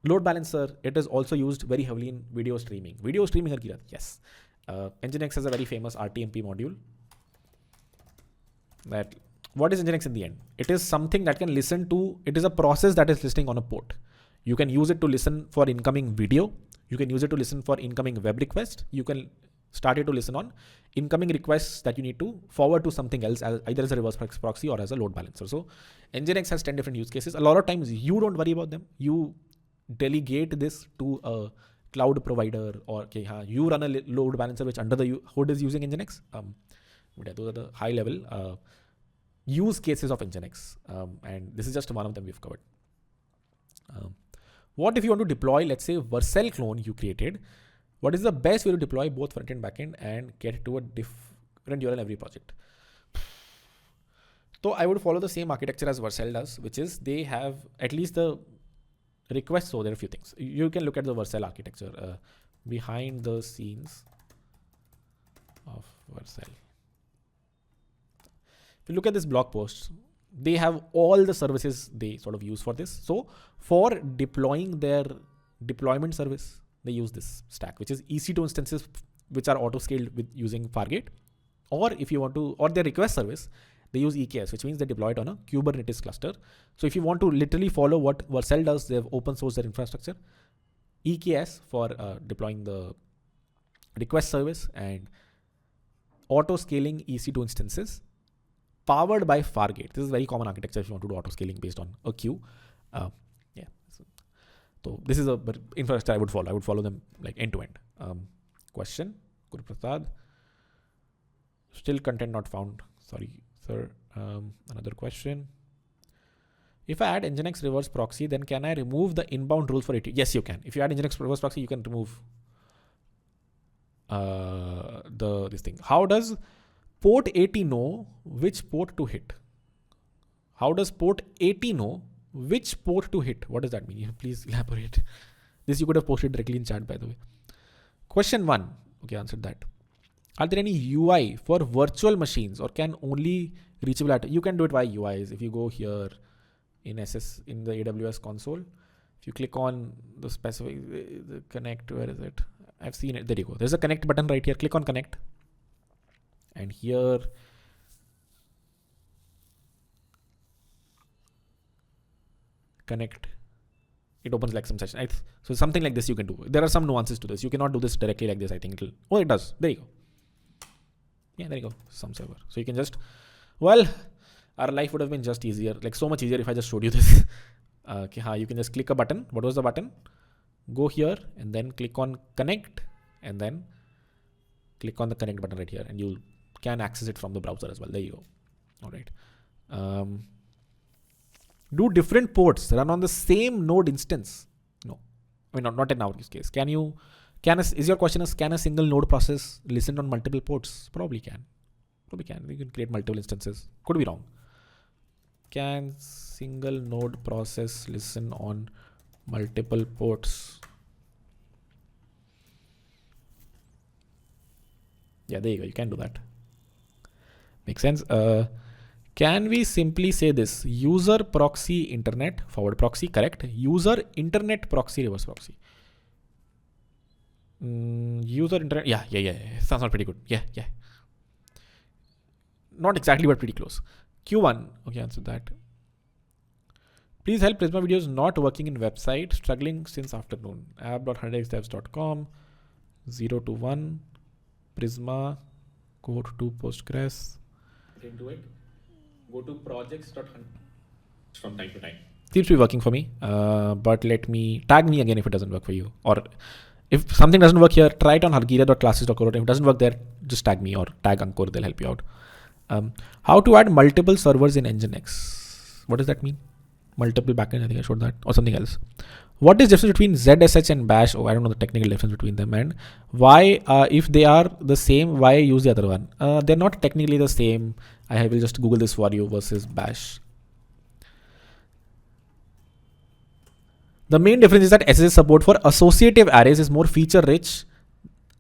load balancer, it is also used very heavily in video streaming. Video streaming, yes. Nginx has a very famous RTMP module. What is Nginx in the end? It is something that can listen to, it is a process that is listening on a port. You can use it to listen for incoming video. You can use it to listen for incoming web request. You can start it to listen on incoming requests that you need to forward to something else, either as a reverse proxy or as a load balancer. So Nginx has 10 different use cases. A lot of times you don't worry about them. You delegate this to a cloud provider, or you run a load balancer which under the hood is using Nginx. Those are the high level use cases of Nginx. And this is just one of them we've covered. What if you want to deploy, let's say, Vercel clone you created? What is the best way to deploy both front end, back end, and get to a different URL every project? So I would follow the same architecture as Vercel does, which is they have at least the requests. So there are a few things. You can look at the Vercel architecture behind the scenes of Vercel. If you look at this blog post, they have all the services they sort of use for this. So for deploying their deployment service, they use this stack, which is EC2 instances, which are auto-scaled with using Fargate. Or if you want to, or their request service, they use EKS, which means they deploy it on a Kubernetes cluster. So if you want to literally follow what Vercel does, they have open sourced their infrastructure. EKS for deploying the request service, and auto-scaling EC2 instances powered by Fargate. This is very common architecture if you want to do auto-scaling based on a queue. So this is a infrastructure I would follow. I would follow them like end to end. Question, Guru Prasad. Still content not found. Sorry, sir. Another question. If I add Nginx reverse proxy, then can I remove the inbound rules for it? Yes, you can. If you add Nginx reverse proxy, you can remove this thing. How does port 80 know which port to hit? How does port 80 know which port to hit? What does that mean? Please elaborate. This you could have posted directly in chat, by the way. Question 1. Okay, answered that. Are there any UI for virtual machines, or can only reachable at? You can do it via UIs. If you go here in the AWS console, if you click on the specific the connect, where is it? I've seen it. There you go. There's a connect button right here. Click on connect, and here connect. It opens like some session. So something like this you can do. There are some nuances to this. You cannot do this directly like this. I think it does. There you go. Yeah, there you go. Some server. So you can just, our life would have been just easier, like so much easier if I just showed you this. You can just click a button. What was the button? Go here and then click on connect, and then click on the connect button right here, and you can access it from the browser as well. There you go. All right. Do different ports run on the same node instance? No, I mean, not in our use case. Is your question can a single node process listen on multiple ports? Probably can. You can create multiple instances. Could be wrong. Can single node process listen on multiple ports? Yeah, there you go. You can do that. Makes sense. Can we simply say this? User proxy internet forward proxy, correct? User internet proxy reverse proxy. User internet. Yeah. Sounds pretty good. Yeah. Not exactly, but pretty close. Q1. Okay, answer that. Please help. Prisma videos not working in website. Struggling since afternoon. app.100xdevs.com 021 Prisma. Go to Postgres. Into it. Go to projects.100 from time to time. Seems to be working for me. But tag me again if it doesn't work for you. Or if something doesn't work here, try it on hargira.classes.co. If it doesn't work there, just tag me or tag Ankur. They'll help you out. How to add multiple servers in Nginx? What does that mean? Multiple backend. I think I showed that, or something else. What is the difference between ZSH and Bash? Oh, I don't know the technical difference between them. And why, if they are the same, why use the other one? They're not technically the same. I will just Google this for you versus Bash. The main difference is that SSH support for associative arrays is more feature rich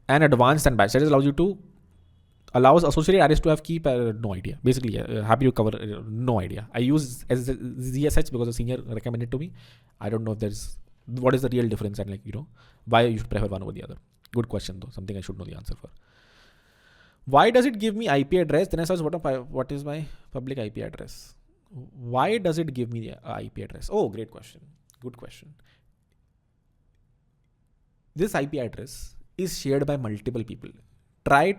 and advanced than batch. That allows you to allows associated arrays to have key no idea. Basically, happy to cover no idea. I use ZSH because a senior recommended to me. I don't know if there's what is the real difference and why you should prefer one over the other. Good question though. Something I should know the answer for. Why does it give me IP address? Then I search what is my public IP address? Why does it give me the IP address? Oh, great question. Good question. This IP address is shared by multiple people. Try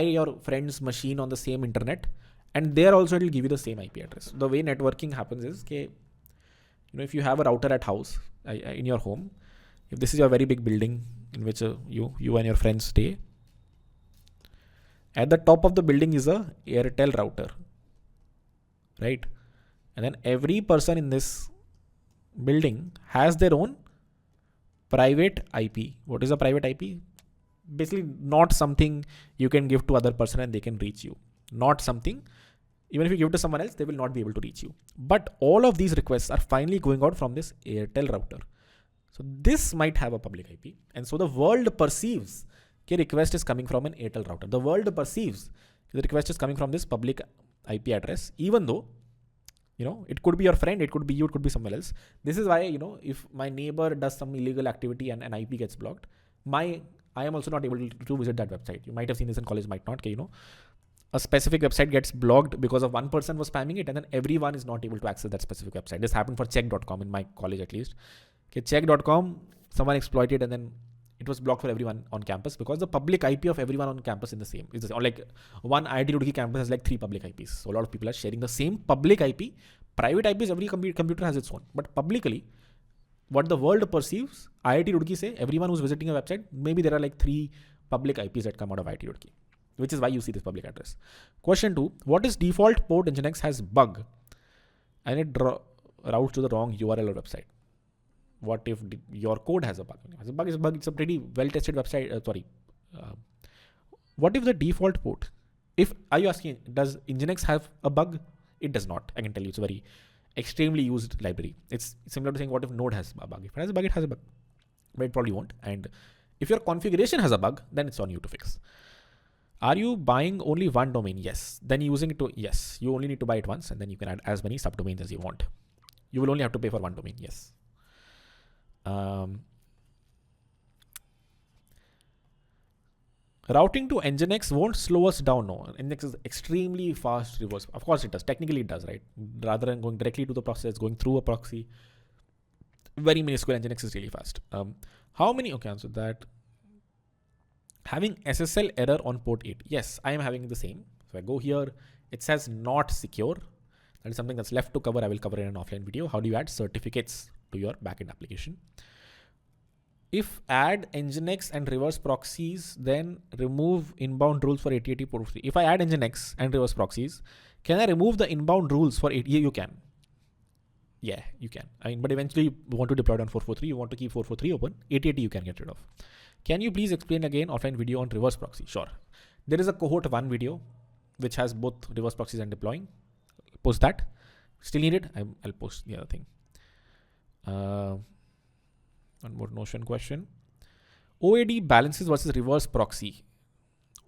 your friend's machine on the same internet, and there also it will give you the same IP address. The way networking happens is, if you have a router at house, in your home, if this is your very big building in which you and your friends stay, at the top of the building is a Airtel router, right? And then every person in this building has their own private IP. What is a private IP? Basically not something you can give to other person and they can reach you. Not something, even if you give it to someone else, they will not be able to reach you. But all of these requests are finally going out from this Airtel router. So this might have a public IP. And so the world perceives the request is coming from an Airtel router. The world perceives the request is coming from this public IP address, even though, it could be your friend, it could be you, it could be someone else. This is why, if my neighbor does some illegal activity and an IP gets blocked, I am also not able to visit that website. You might have seen this in college, might not. A specific website gets blocked because of one person was spamming it, and then everyone is not able to access that specific website. This happened for check.com in my college at least. Check.com, someone exploited, and then it was blocked for everyone on campus because the public IP of everyone on campus is the same. Or like one IIT Roorkee campus has like 3 public IPs. So a lot of people are sharing the same public IP. Private IPs, every computer has its own. But publicly, what the world perceives, IIT Roorkee say, everyone who's visiting a website, maybe there are like 3 public IPs that come out of IIT Roorkee, which is why you see this public address. Question 2, what is default port Nginx has bug and it routes to the wrong URL or website? What if your code has a bug? It's a pretty well-tested website. What if the default port? Are you asking, does Nginx have a bug? It does not. I can tell you, it's a very extremely used library. It's similar to saying, what if Node has a bug? If it has a bug, it has a bug. But it probably won't. And if your configuration has a bug, then it's on you to fix. Are you buying only one domain? Yes. Then using it yes. You only need to buy it once, and then you can add as many subdomains as you want. You will only have to pay for one domain. Yes. Routing to Nginx won't slow us down. No, Nginx is extremely fast reverse. Of course it does. Technically it does, right? Rather than going directly to the process, going through a proxy, very minuscule. Nginx is really fast. Okay, answer that. Having SSL error on port 8. Yes, I am having the same. So I go here. It says not secure. That is something that's left to cover. I will cover in an offline video. How do you add certificates to your backend application? If add Nginx and reverse proxies, then remove inbound rules for 8080 port 3. If I add Nginx and reverse proxies, can I remove the inbound rules for 80? You can. Yeah, you can. But eventually you want to deploy it on 443. You want to keep 443 open. 8080 you can get rid of. Can you please explain again offline video on reverse proxy? Sure. There is a cohort 1 video which has both reverse proxies and deploying. Post that. Still need it? I'll post the other thing. One more Notion question. OAD balances versus reverse proxy.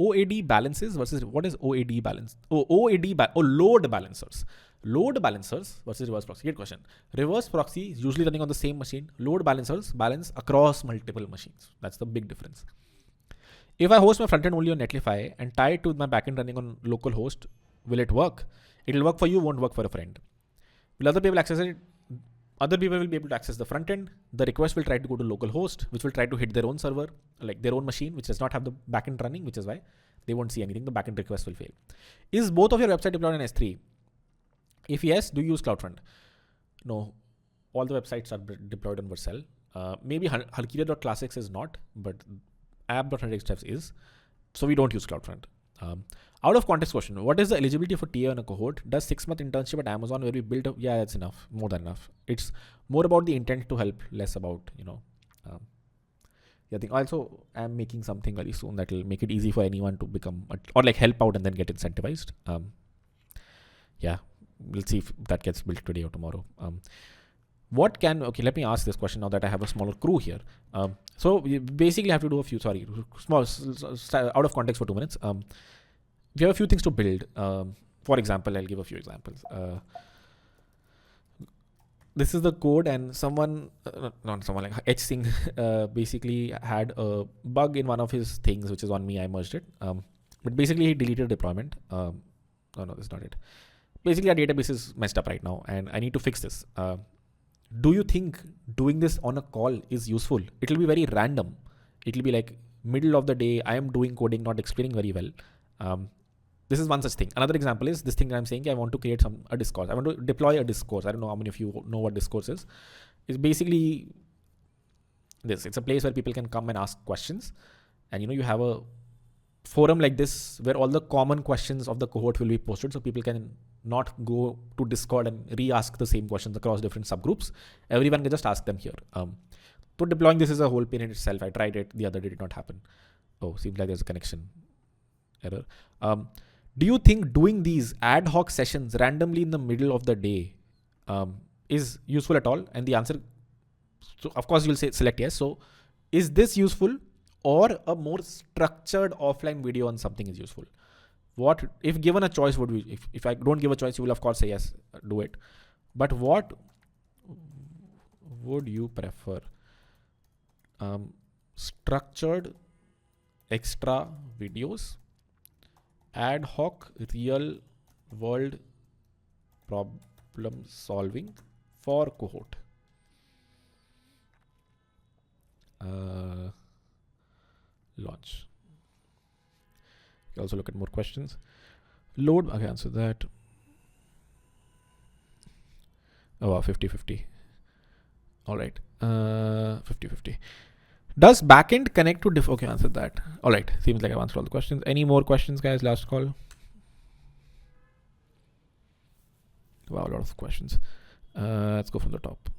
OAD balances versus, what is OAD balance? Load balancers. Load balancers versus reverse proxy. Great question. Reverse proxy is usually running on the same machine. Load balancers balance across multiple machines. That's the big difference. If I host my frontend only on Netlify and tie it to my backend running on localhost, will it work? It will work for you, won't work for a friend. Will other people access it? Other people will be able to access the front end. The request will try to go to localhost, which will try to hit their own server, like their own machine, which does not have the backend running, which is why they won't see anything. The backend request will fail. Is both of your website deployed on S3? If yes, do you use CloudFront? No, all the websites are deployed on Vercel. Maybe Halkira.classics is not, but app.netextdev is. So we don't use CloudFront. Out of context question, what is the eligibility for TA in a cohort? Does 6-month internship at Amazon where we build up? Yeah, that's enough, more than enough. It's more about the intent to help, less about, I think also I'm making something very soon that will make it easy for anyone to become, or like help out and then get incentivized. We'll see if that gets built today or tomorrow. Let me ask this question now that I have a smaller crew here. So you basically have to do a few, out of context for 2 minutes. We have a few things to build. For example, I'll give a few examples. This is the code, and not someone like HSync basically had a bug in one of his things, which is on me. I merged it. But basically he deleted deployment. No, that's not it. Basically our database is messed up right now and I need to fix this. Do you think doing this on a call is useful? It will be very random. It will be like middle of the day, I am doing coding, not explaining very well. This is one such thing. Another example is this thing that I'm saying, I want to create a discourse. I want to deploy a discourse. I don't know how many of you know what discourse is. It's basically this. It's a place where people can come and ask questions. And you have a forum like this where all the common questions of the cohort will be posted, so people can not go to Discord and re-ask the same questions across different subgroups. Everyone can just ask them here. So deploying this is a whole pain in itself. I tried it the other day, did not happen. Oh, seems like there's a connection error. Do you think doing these ad hoc sessions randomly in the middle of the day is useful at all? And the answer, so of course you'll select yes. So is this useful, or a more structured offline video on something is useful? What, if given a choice, would we, if I don't give a choice, you will of course say yes, do it. But what would you prefer? Structured extra videos, ad hoc real world problem solving for cohort? Launch. You also look at more questions. Load. Okay, answer that. Oh, wow, 50-50. All right. 50-50. Does backend connect to diff? Okay, answer that. All right. Seems like I've answered all the questions. Any more questions, guys? Last call. Wow, a lot of questions. Let's go from the top.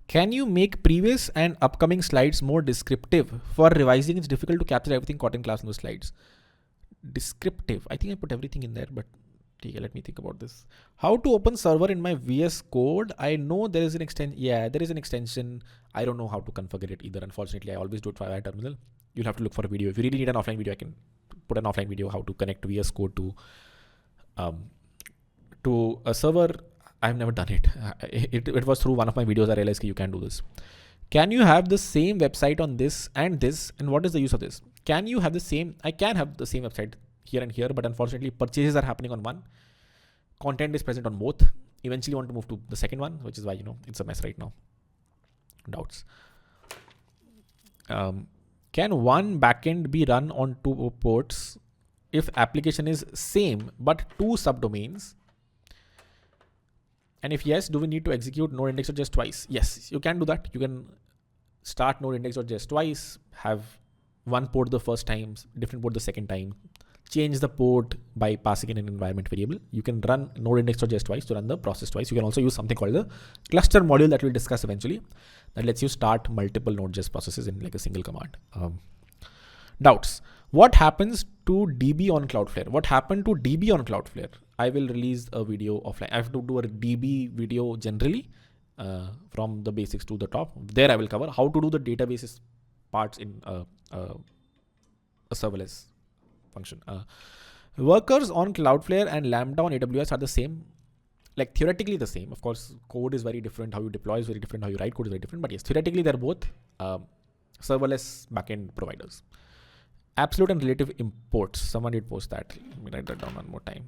Can you make previous and upcoming slides more descriptive? For revising, it's difficult to capture everything caught in class in those slides. Descriptive. I think I put everything in there, but okay, let me think about this. How to open server in my VS Code? I know there is an extension. Yeah, there is an extension. I don't know how to configure it either. Unfortunately, I always do it via terminal. You'll have to look for a video. If you really need an offline video, I can put an offline video how to connect VS Code to a server. I've never done it. It was through one of my videos I realized you can do this. Can you have the same website on this? And what is the use of this? Can you have the same? I can have the same website here and here, but unfortunately purchases are happening on one. Content is present on both. Eventually want to move to the second one, which is why, it's a mess right now. Doubts. Can one backend be run on two ports if application is same, but two subdomains? And if yes, do we need to execute node index.js twice? Yes, you can do that. You can start node index.js twice, have one port the first time, different port the second time, change the port by passing in an environment variable. You can run node index.js twice to run the process twice. You can also use something called the cluster module that we'll discuss eventually, that lets you start multiple Node.js processes in like a single command. Doubts. What happens to DB on Cloudflare? What happened to DB on Cloudflare? I will release a video offline. I have to do a DB video generally from the basics to the top. There I will cover how to do the databases parts in a serverless function. Workers on Cloudflare and Lambda on AWS are the same, like theoretically the same. Of course, code is very different. How you deploy is very different. How you write code is very different. But yes, theoretically they're both serverless backend providers. Absolute and relative imports. Someone did post that. Let me write that down one more time.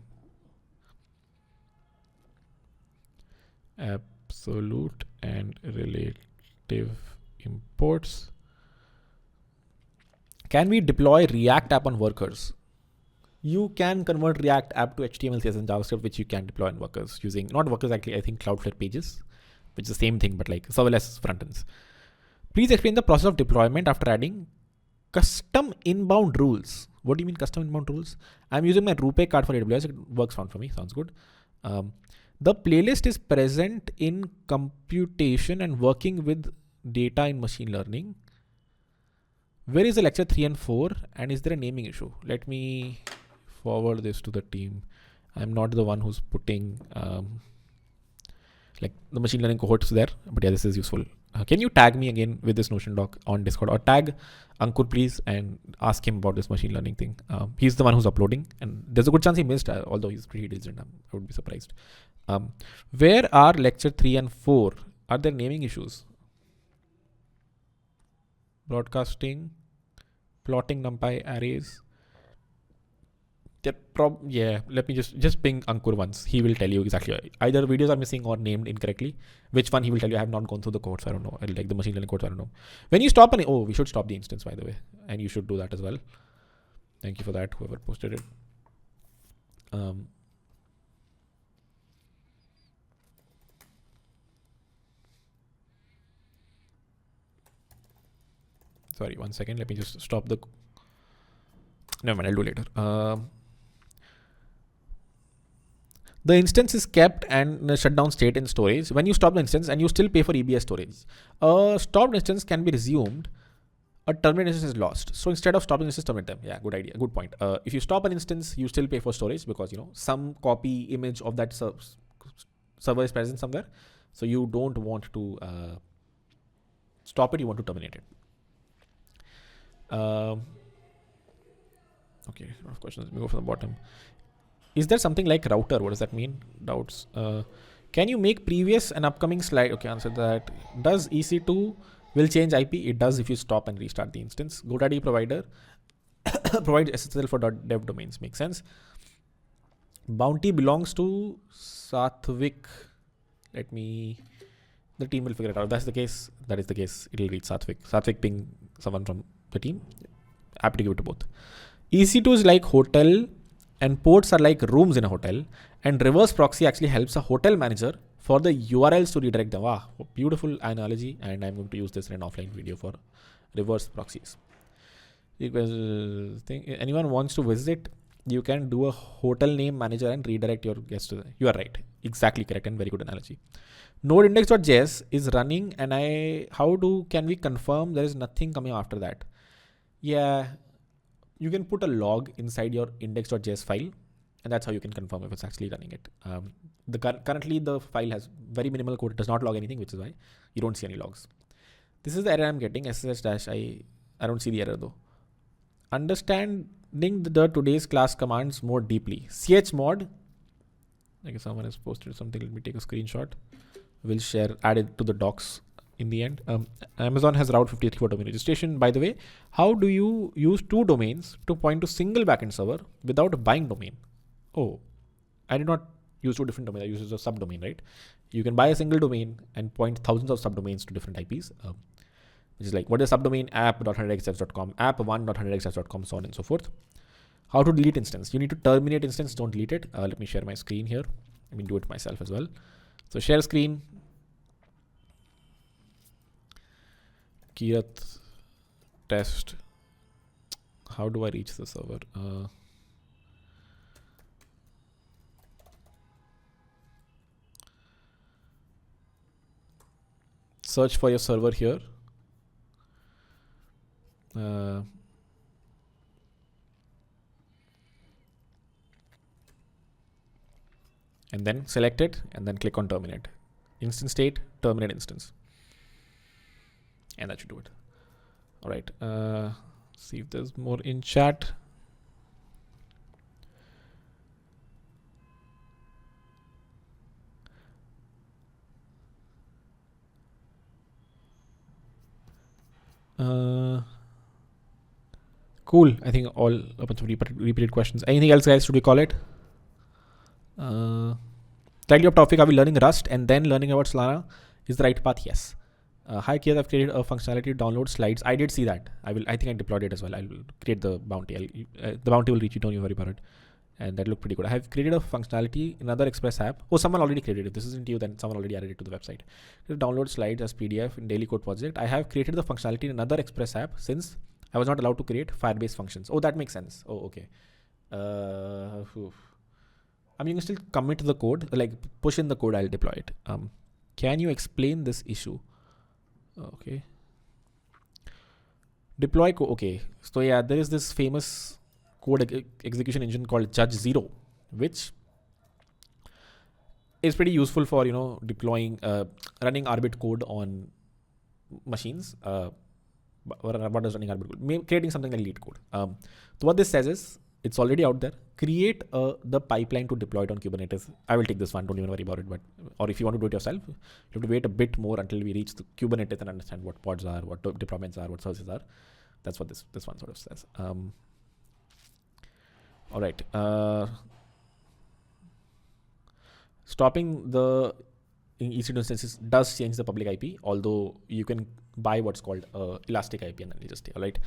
Absolute and relative imports. Can we deploy React app on workers? You can convert React app to HTML, CSS, and JavaScript, which you can deploy on workers using, not workers actually, I think Cloudflare pages, which is the same thing, but like serverless frontends. Please explain the process of deployment after adding custom inbound rules. What do you mean custom inbound rules? I'm using my RuPay card for AWS. It works fine for me. Sounds good. The playlist is present in computation and working with data in machine learning. Where is the lecture 3 and 4? And is there a naming issue? Let me forward this to the team. I'm not the one who's putting like the machine learning cohorts there. But yeah, this is useful. Can you tag me again with this Notion doc on Discord, or tag Ankur please and ask him about this machine learning thing. He's the one who's uploading, and there's a good chance he missed, although he's pretty diligent. I would be surprised. Where are lecture 3 and 4? Are there naming issues? Broadcasting, plotting NumPy arrays. Yeah, let me just ping Ankur once. He will tell you exactly. Either videos are missing or named incorrectly. Which one he will tell you. I have not gone through the codes. I don't know. Like the machine learning codes. I don't know. When you stop we should stop the instance, by the way, and you should do that as well. Thank you for that, whoever posted it. Sorry, 1 second. Let me just stop the. Never mind. I'll do later. The instance is kept and shut down state in storage. When you stop the instance and you still pay for EBS storage, a stopped instance can be resumed. A terminated instance is lost. So instead of stopping instance, terminate them. Yeah, good idea. Good point. If you stop an instance, you still pay for storage because some copy image of that server is present somewhere. So you don't want to stop it. You want to terminate it. Okay, a lot of questions. Let me go from the bottom. Is there something like router? What does that mean? Doubts. Can you make previous and upcoming slide? Okay, answer that. Does EC2 will change IP? It does if you stop and restart the instance. GoDaddy provider provides SSL for .dev domains. Makes sense. Bounty belongs to Satvik. The team will figure it out. That's the case. That is the case. It'll reach Satvik. Satvik ping someone from the team. Happy to give it to both. EC2 is like hotel, and ports are like rooms in a hotel, and reverse proxy actually helps a hotel manager for the URLs to redirect them. Wow, beautiful analogy, and I'm going to use this in an offline video for reverse proxies. Anyone wants to visit, you can do a hotel name manager and redirect your guests to you are right. Exactly correct and very good analogy. Node index.js is running, and can we confirm there is nothing coming after that? Yeah. You can put a log inside your index.js file, and that's how you can confirm if it's actually running it. Currently, the file has very minimal code. It does not log anything, which is why you don't see any logs. This is the error I'm getting. SSH-I don't see the error though. Understanding the today's class commands more deeply. Chmod. I guess someone has posted something. Let me take a screenshot. We'll add it to the docs. In the end, Amazon has Route 53 for domain registration. By the way, how do you use 2 domains to point to single backend server without buying domain? Oh, I did not use 2 different domains. I use a subdomain, right? You can buy a single domain and point thousands of subdomains to different IPs, which is like what is subdomain app.100xfs.com, app1.100xfs.com, so on and so forth. How to delete instance? You need to terminate instance. Don't delete it. Let me share my screen here. Let me do it myself as well. So share screen. Kirat test. How do I reach the server? Search for your server here. And then select it and then click on terminate. Instance state, terminate instance. And that should do it. All right. See if there's more in chat. Cool. I think all a bunch of repeated questions. Anything else, guys? Should we call it? Slightly off topic. Are we learning Rust and then learning about Solana? Is the right path? Yes. Hi, Kirat, I've created a functionality to download slides. I did see that. I think I deployed it as well. I'll create the bounty. The bounty will reach you. Don't you worry about it. And that looked pretty good. I have created a functionality in another Express app. Oh, someone already created it. If this isn't you, then someone already added it to the website. Download slides as PDF in daily code project. I have created the functionality in another Express app since I was not allowed to create Firebase functions. Oh, that makes sense. Oh, okay. I mean, you can still commit the code, like push in the code. I'll deploy it. Can you explain this issue? Okay. Deploy code. Okay. So yeah, there is this famous code execution engine called Judge Zero, which is pretty useful for deploying, running Arbit code on machines. What does running Arbit code? Creating something like lead code. So what this says is it's already out there. Create the pipeline to deploy it on Kubernetes. I will take this one. Don't even worry about it. Or if you want to do it yourself, you have to wait a bit more until we reach the Kubernetes and understand what pods are, what deployments are, what services are. That's what this one sort of says. All right. Stopping the EC2 instances does change the public IP, although you can buy what's called elastic IP, and then you just stay. All right.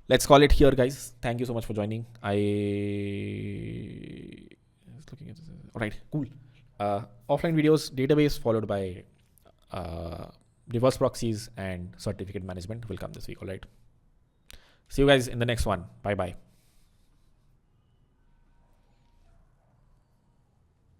Let's call it here, guys. Thank you so much for joining. I was looking at this. All right, cool. Offline videos, database followed by reverse proxies and certificate management will come this week. All right. See you guys in the next one. Bye bye.